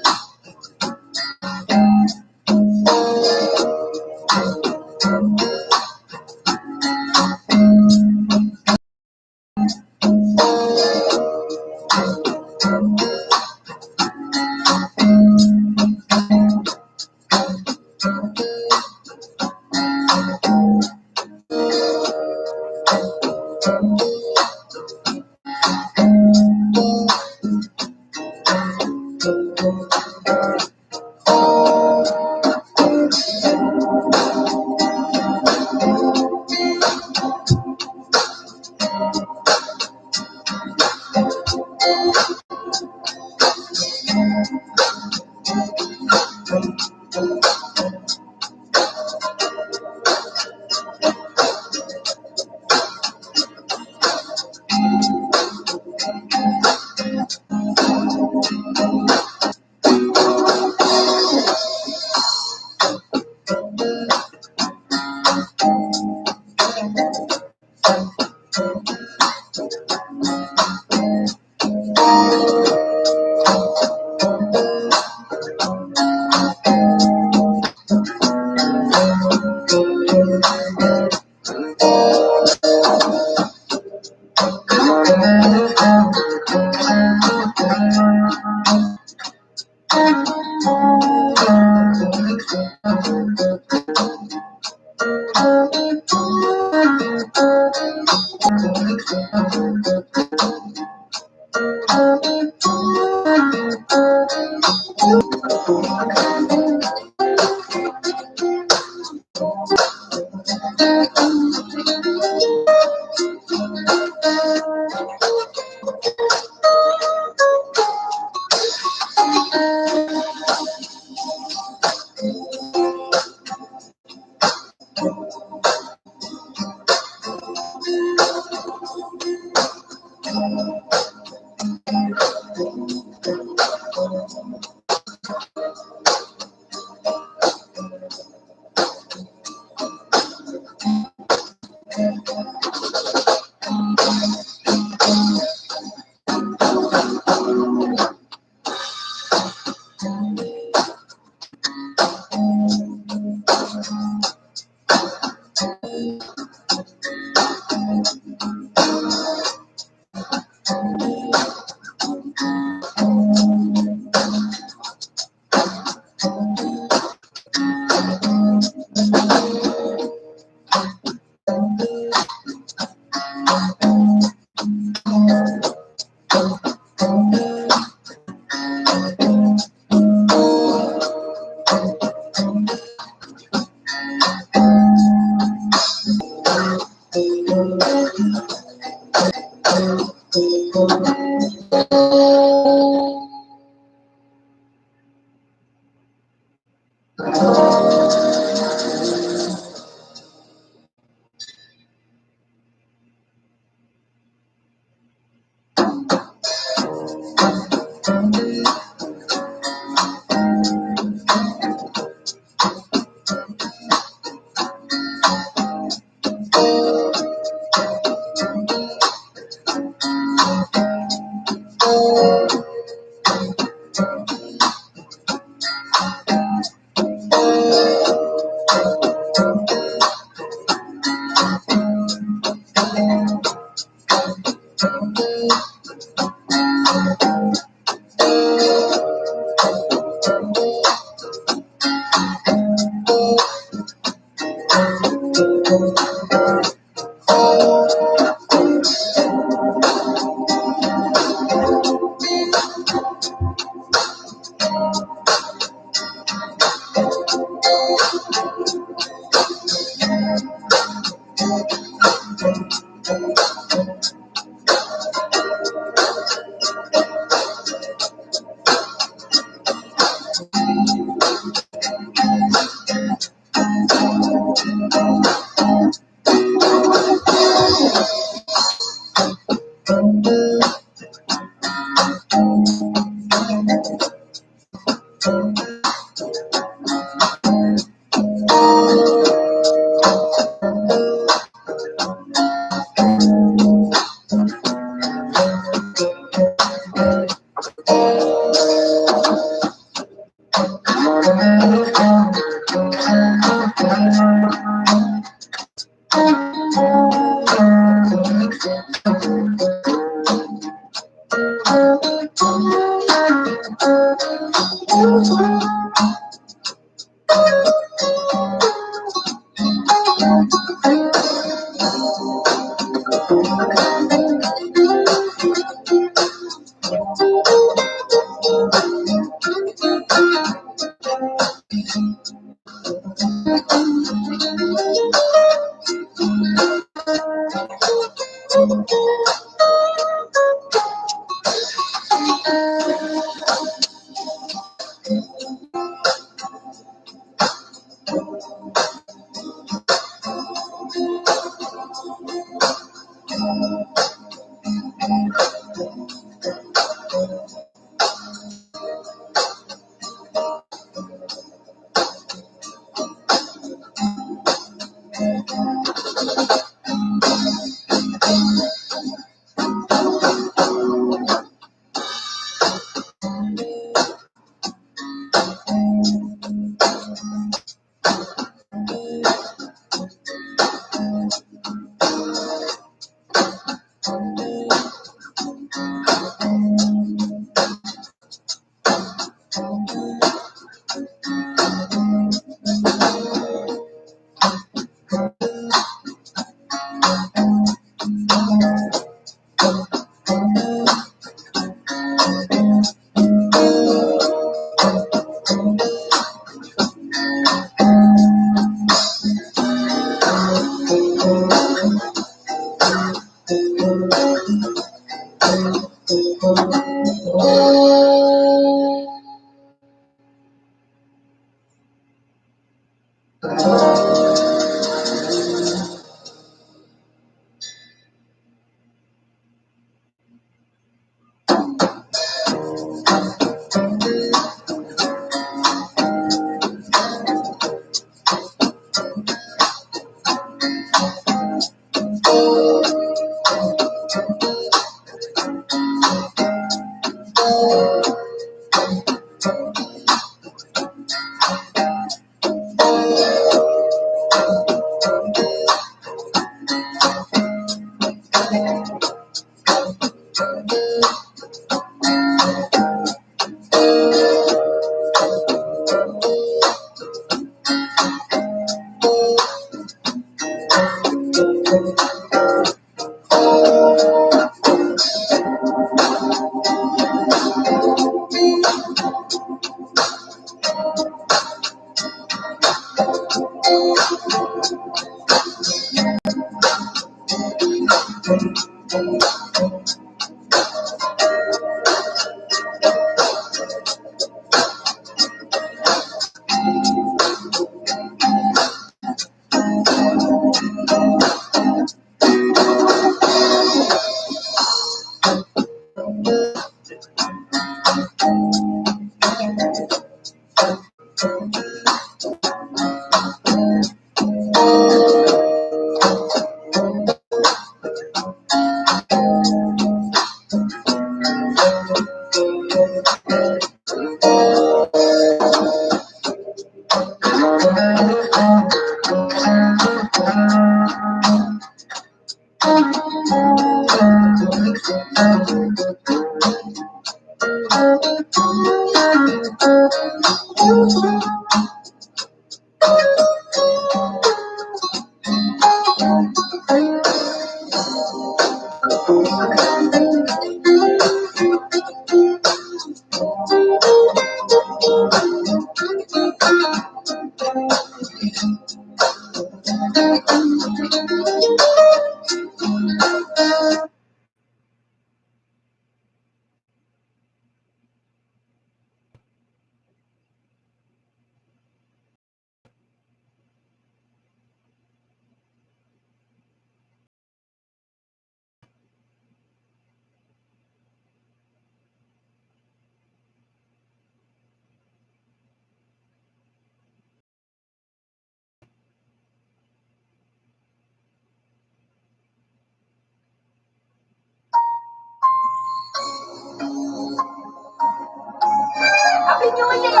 Happy New Year!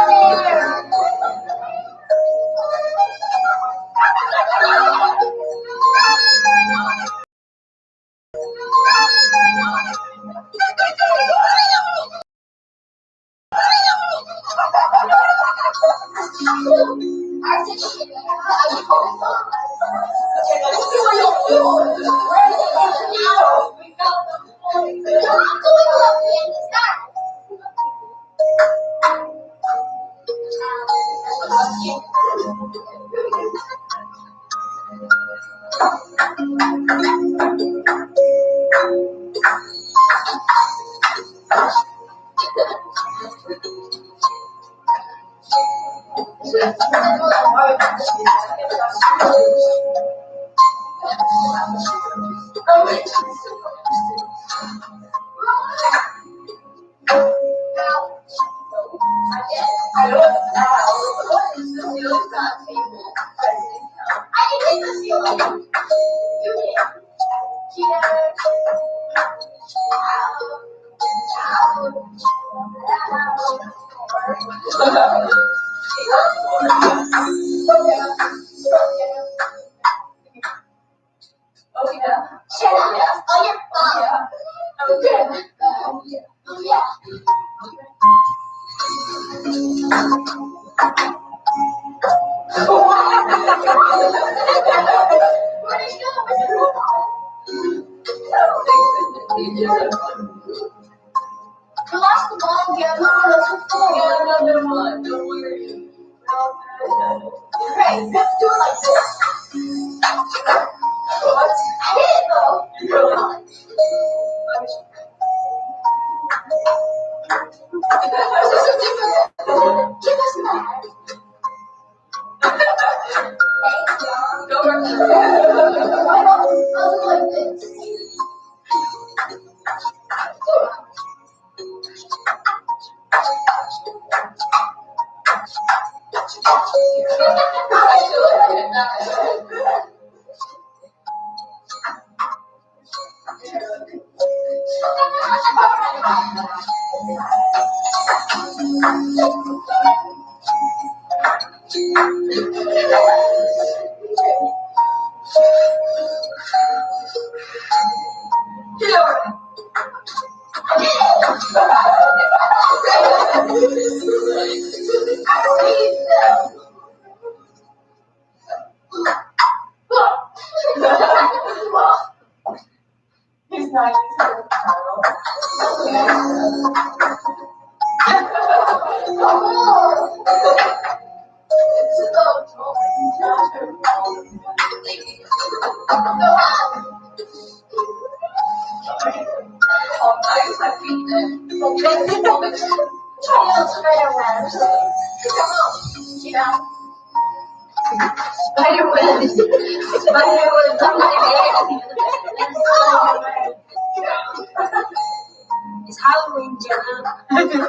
It's Halloween, Jenna.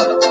It's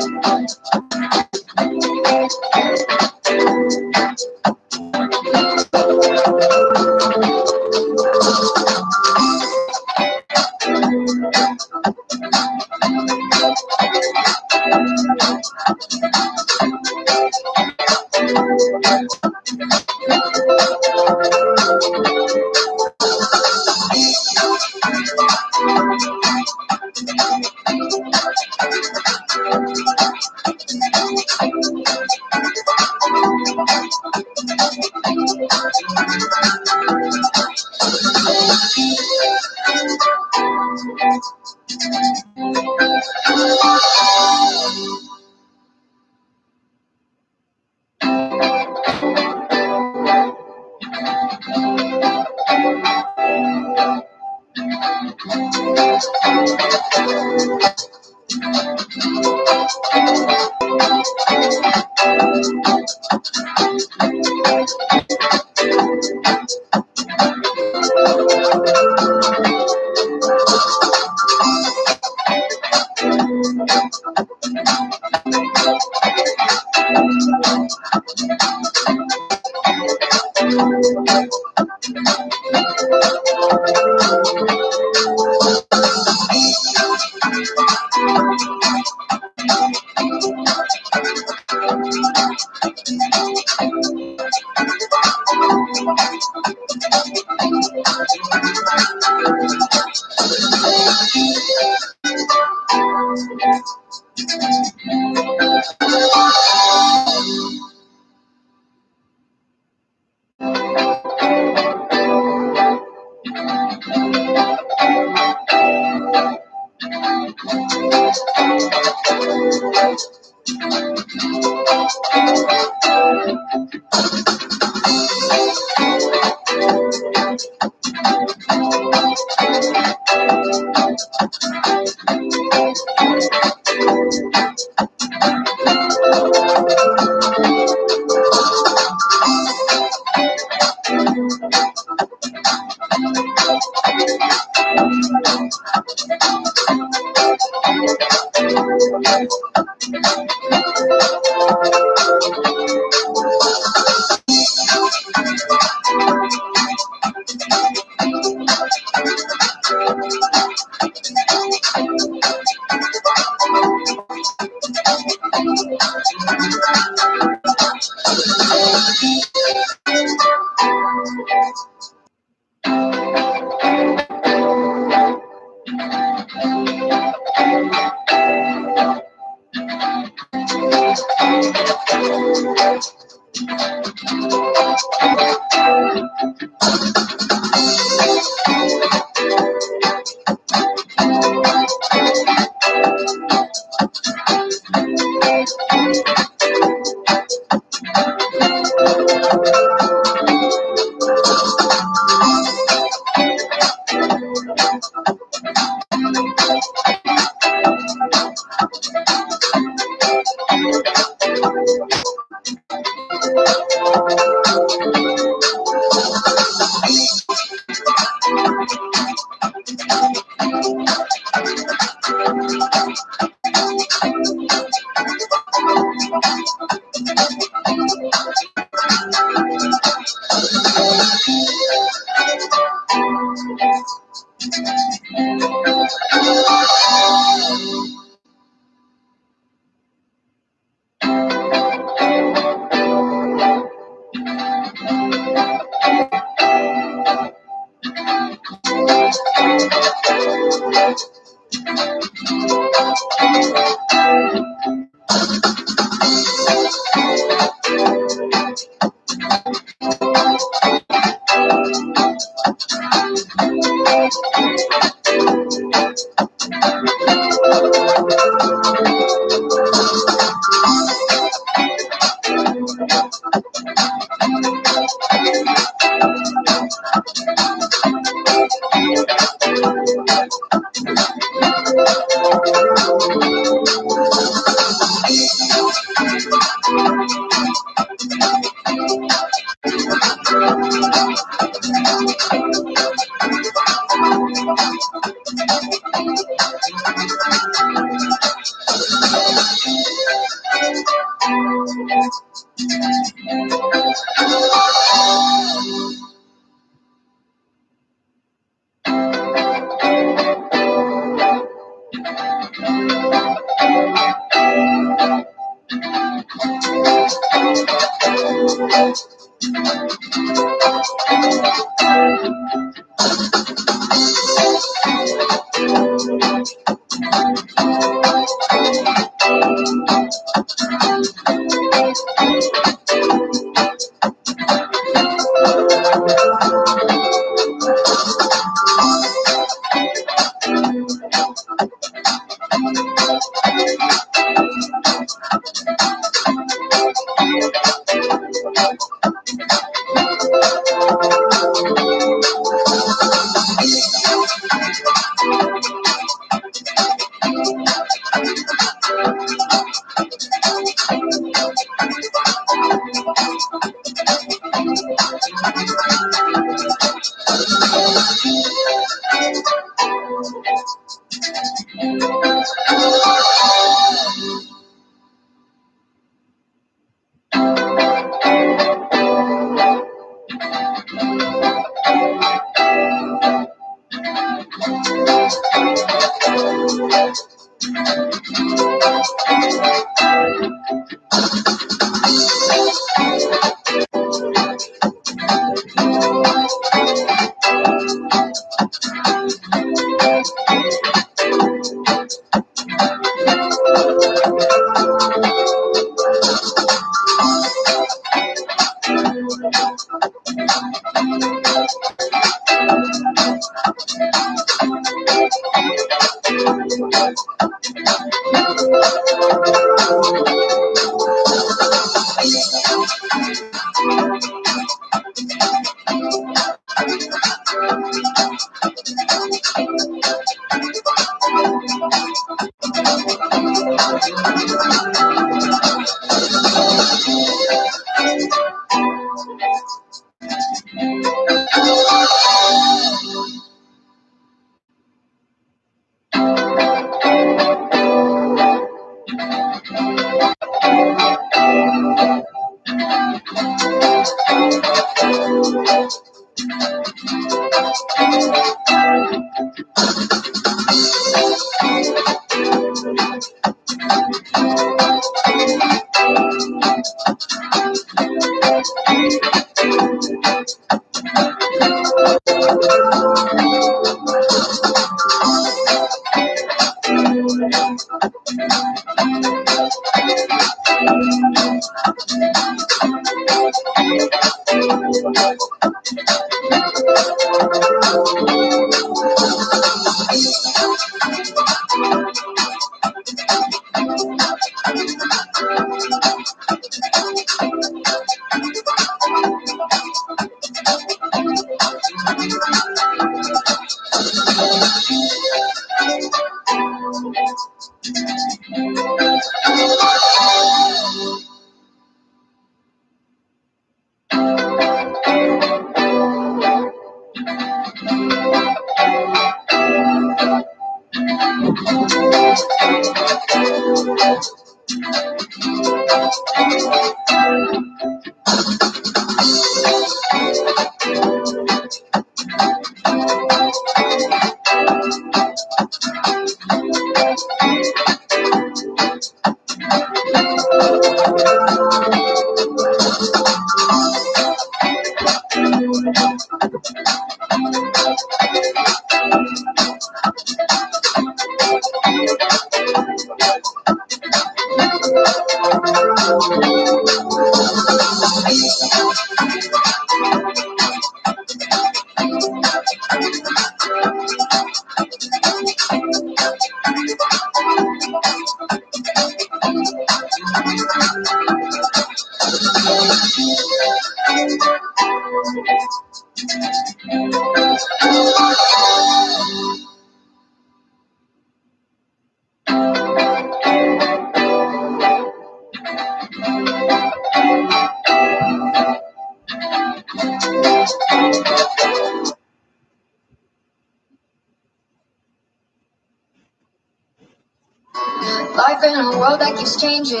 Life in a world that keeps changing.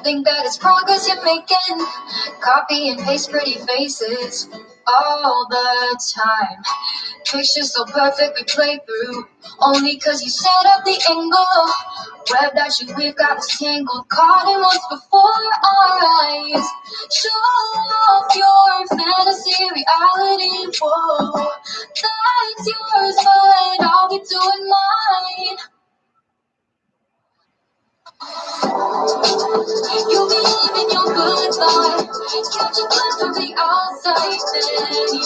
Think that it's progress you're making. Copy and paste pretty faces all the time. Picture so perfect we play through. Only cause you set up the angle. Web that you weave got us tangled. Caught in once before our eyes. Show off your fantasy reality. Whoa, that's yours, but I'll be doing mine. You be living your good life. Catch a glimpse of the outside, then you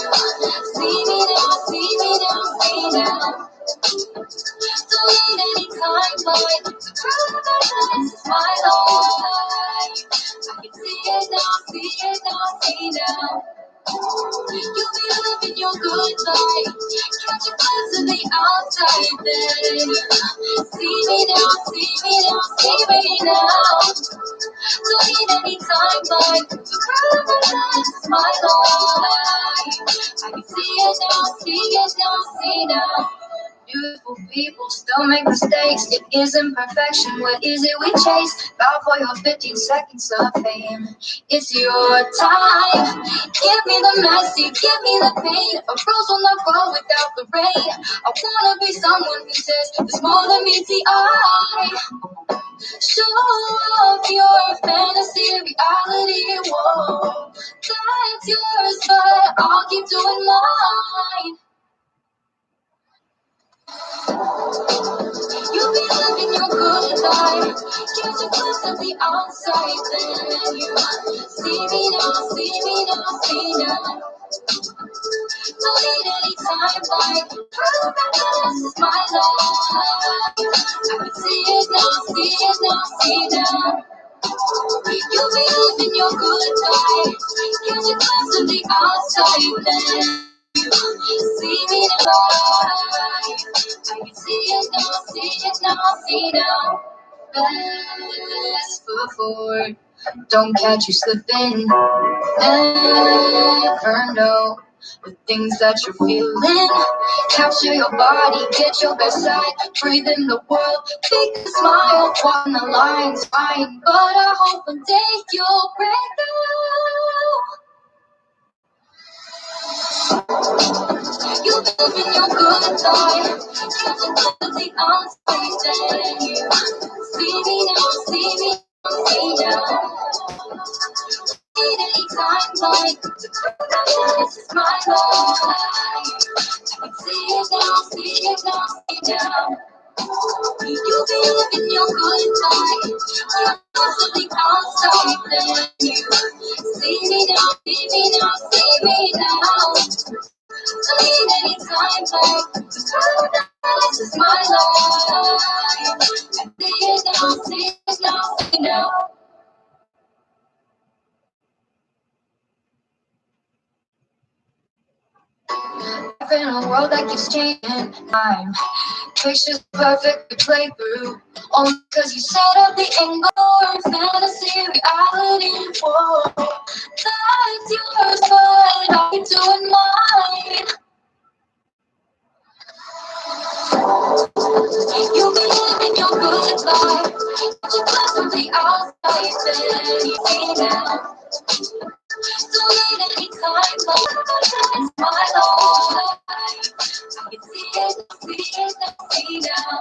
see me now, see me now, see now. Don't need any timeline to prove that this is my life. I can see it now, see it now, see now. You be living your good life. Catch a glimpse of the outside, then you see me now, see me now, see me now. Don't need any timeline to prove that this is my life. I can see it now, see it now, see now. Beautiful people still make mistakes. It isn't perfection. What is it we chase? Bow for your 15 seconds of fame. It's your time. Give me the messy, give me the pain. A rose will not grow without the rain. I wanna be someone who says there's more than meets the eye. Show off your fantasy reality. Whoa, that's yours, but I'll keep doing mine. You be living your good life. Catch a glimpse of the outside, then you see me now, see me now, see now. Don't need any timeline. Prove that this is my life. I can see it now, see it now, see now. You be living your good life. Catch a glimpse of the outside, then see me now. I can see it now, see it now, see now. Best foot forward, don't catch you slipping. Never know the things that you're feeling. Capture your body, get your best side. Breathe in the world, take a smile. Walking the lines, fine, but I hope one day you'll break through. You live in your good life. Catch a glimpse of the outside, then you see me now, see me now, see now. Need any timeline to prove that this is my life. I can see it now, see it now, see it now. You be living your good life. You're constantly outside, then you see me now, see me now, see me now. Don't need any time, like the time that this is my life. See it now, see it now, see it now. In a world that keeps changing time, pictures perfect to play through. Only cause you set up the angle or fantasy reality. Whoa, that's yours, but I'm doing mine. You be living your good life, but you class from the outside, then you see now. Don't need any time, it's my life. I can see it, see it, see now.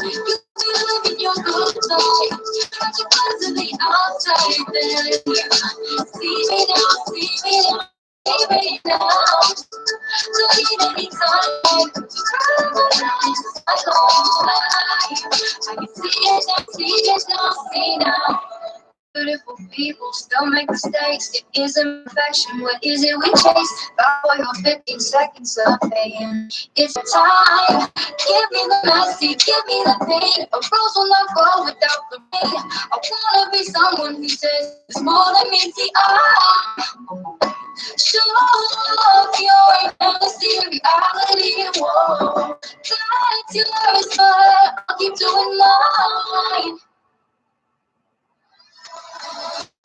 You be living your good life, but you class from the outside, then you see me now, see me now, see me now. Don't need any time, it's my life. I can see it now, see it now, see now. Beautiful people still make mistakes. It isn't perfection. What is it we chase? About for your 15 seconds of fame. It's time. Give me the messy, give me the pain. A rose will not grow without the rain. I wanna be someone who says it's more than meets the eye. Show off your fantasy reality. Whoa, that's yours, but I'll keep doing mine.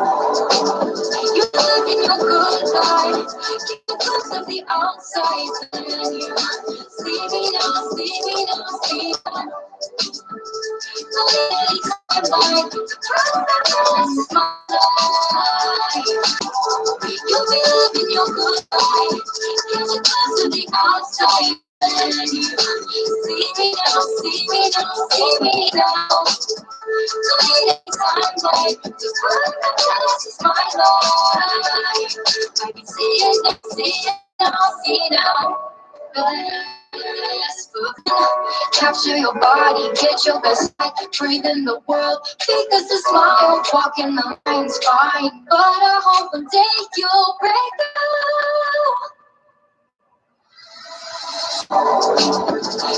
You live in your good life. Keep the close of the outside, then you see me now, see me now, see me now. Don't need any timeline to prove that this is my life. You be living your good life. Keep the close of the outside, then you see me now, see me now, see me now. Don't need any timeline to prove that this is my life. I can see it now, see it now, see it now. Capture your body, get your best life, breathe in the world, fake us a smile, walk in the line's fine, but I hope one day you'll break through.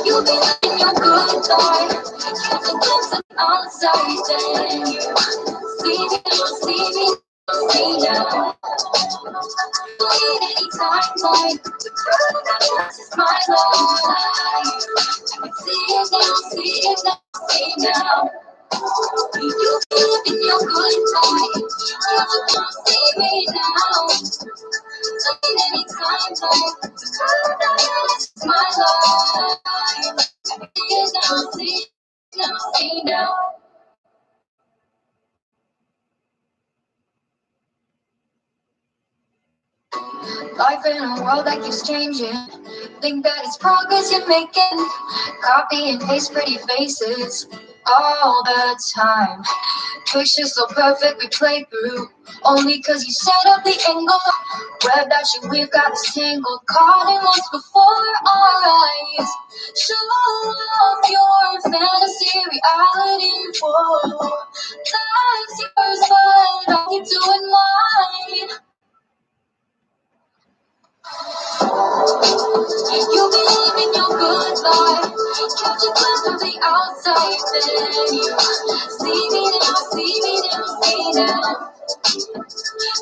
You'll be living your good life, keep the glimpse of the outside, then you see me now, see me now, see now. Don't need any timeline to prove that this is my life. I can see it now, see it now, see now. You be living your good life. You don't see me now. Don't need any timeline to prove that this is my life. I can see it now, see it now, see now. Life in a world that keeps changing. Think that it's progress you're making. Copy and paste pretty faces all the time. Pictures so perfect we play through. Only cause you set up the angle. Web that we've got this tangled. Caught in once before our eyes. Show off your fantasy reality. Whoa, that's yours, but I'll keep doing mine. You be living your good life. Catch a glimpse from the outside, then you see me now, see me now, see me now.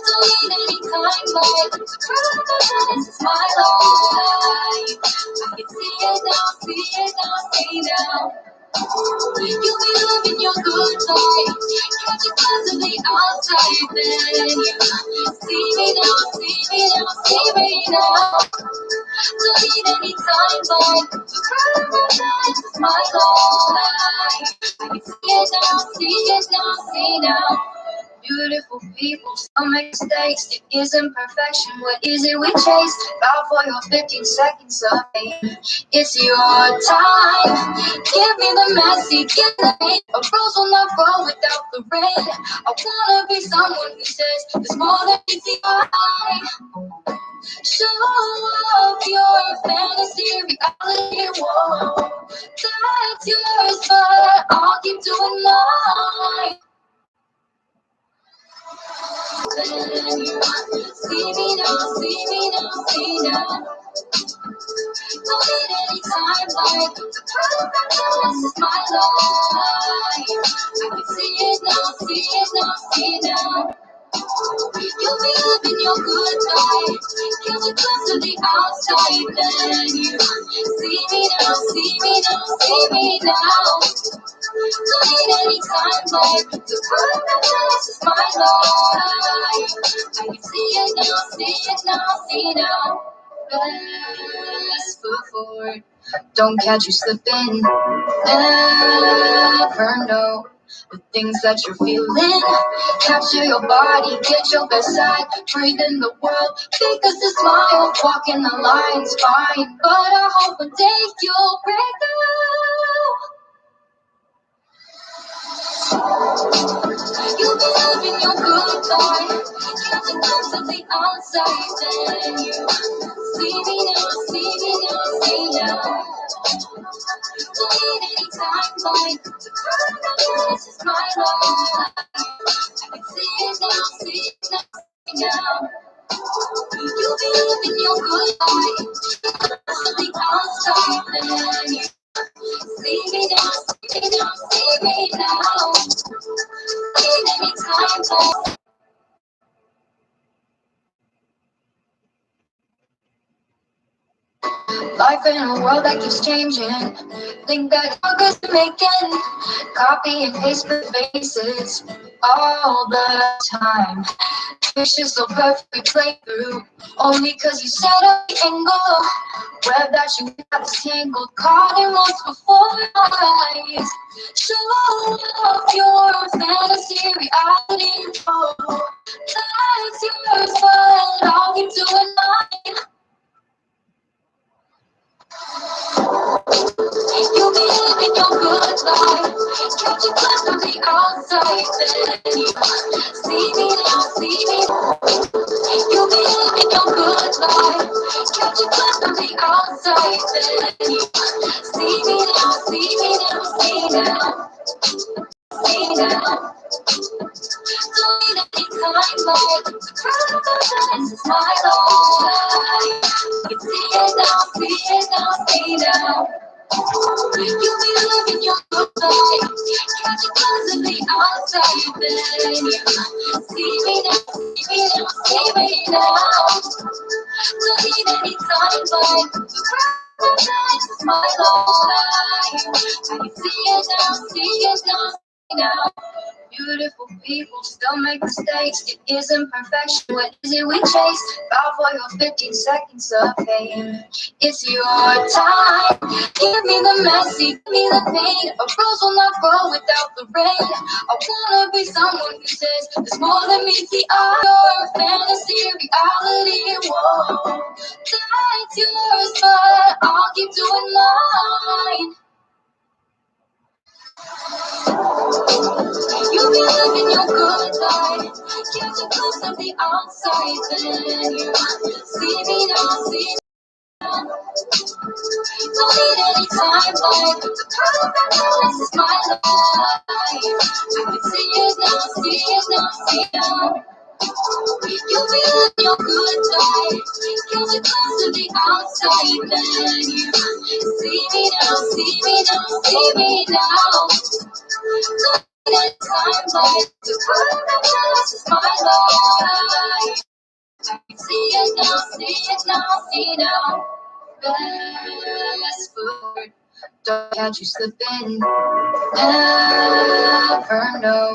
Don't need any timeline to prove that this is my life. I can see it now, see it now, see now. You be living your good life. Catch a glimpse of the outside, then you see me now, see me now, see me now. Don't need any timeline to prove that this is my life. I can see it now, see it now, see now. Beautiful people still make mistakes. It isn't perfection. What is it we chase? Bow for your 15 seconds of fame. It's your time. Give me the messy, give me the hate. A rose will not grow without the rain. I wanna be someone who says there's more than meets the eye. Show off your fantasy reality. Whoa, that's yours, but I'll keep doing mine. See me now, see me now, see me now. Don't need any time like the perfect this is my life. I can see it now, see it now, see it now. You'll be living your good life. Give a glimpse of the outside, then you see me now, see me now, see me now. Don't need any time like the perfect this is my life. I can see it now, see it now, see it now. Best foot forward, don't catch you slipping. Never know the things that you're feeling. Capture your body, get your best side, breathe in the world. Because the smile, walking the line's fine. But I hope one day you'll break through. You'll be living your good life. Catch a glimpse of the outside, then you see me now, see me now, see me now. Don't need any time like the perfect this is my life. I can see it now, see it now, see it now. You'll be living your good life. To the outside, then you see me now, see me now, see me now. Don't need any time like. Life in a world that keeps changing. Think that progress we're making. Copy and paste the faces all the time. Pictures so perfectly played through. Only cause you set up the angle. Web that you got tangled. Caught in once before your eyes. Show off your fantasy reality. Oh, that's yours, but I'll keep doing mine. You'll be living your good life. Catch a glimpse of the outside, then you see me now, see me. You'll be living your good life. Catch a glimpse of the outside, then you see me now, see me now, see me now, see me now. Don't need any time like the this is my life. You see it now, see it now, see it now. You'll be living your good life. Catch a glimpse of the outside, then you see me now, see me now, see me now. Don't need any time like the this is my life. I can see it now, see it now, see it now. Beautiful people still make mistakes. It isn't perfection. What is it we chase? Bow for your 15 seconds of fame. It's your time. Give me the messy, give me the pain. A rose will not grow without the rain. I wanna be someone who says there's more than meets the eye. Your fantasy, reality, whoa. That's yours, but I'll keep doing mine. You'll be living your good life. Catch a glimpse of the outside, then you see me now, see me now. Don't need any time like the perfect this is my life. I can see it now, see it now, see it now. You'll be living your good life. Catch a glimpse of the outside, then you see me now, see me now, see me now. Time like the perfect this is my life. I can see it now, see it now, see it now. Best forward, don't catch you slipping. Never know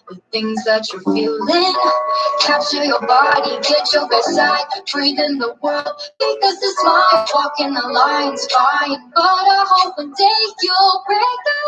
the things that you're feeling. Capture your body, get your best side, breathe in the world. Because the smile, walking the line's fine. But I hope one day you'll break through.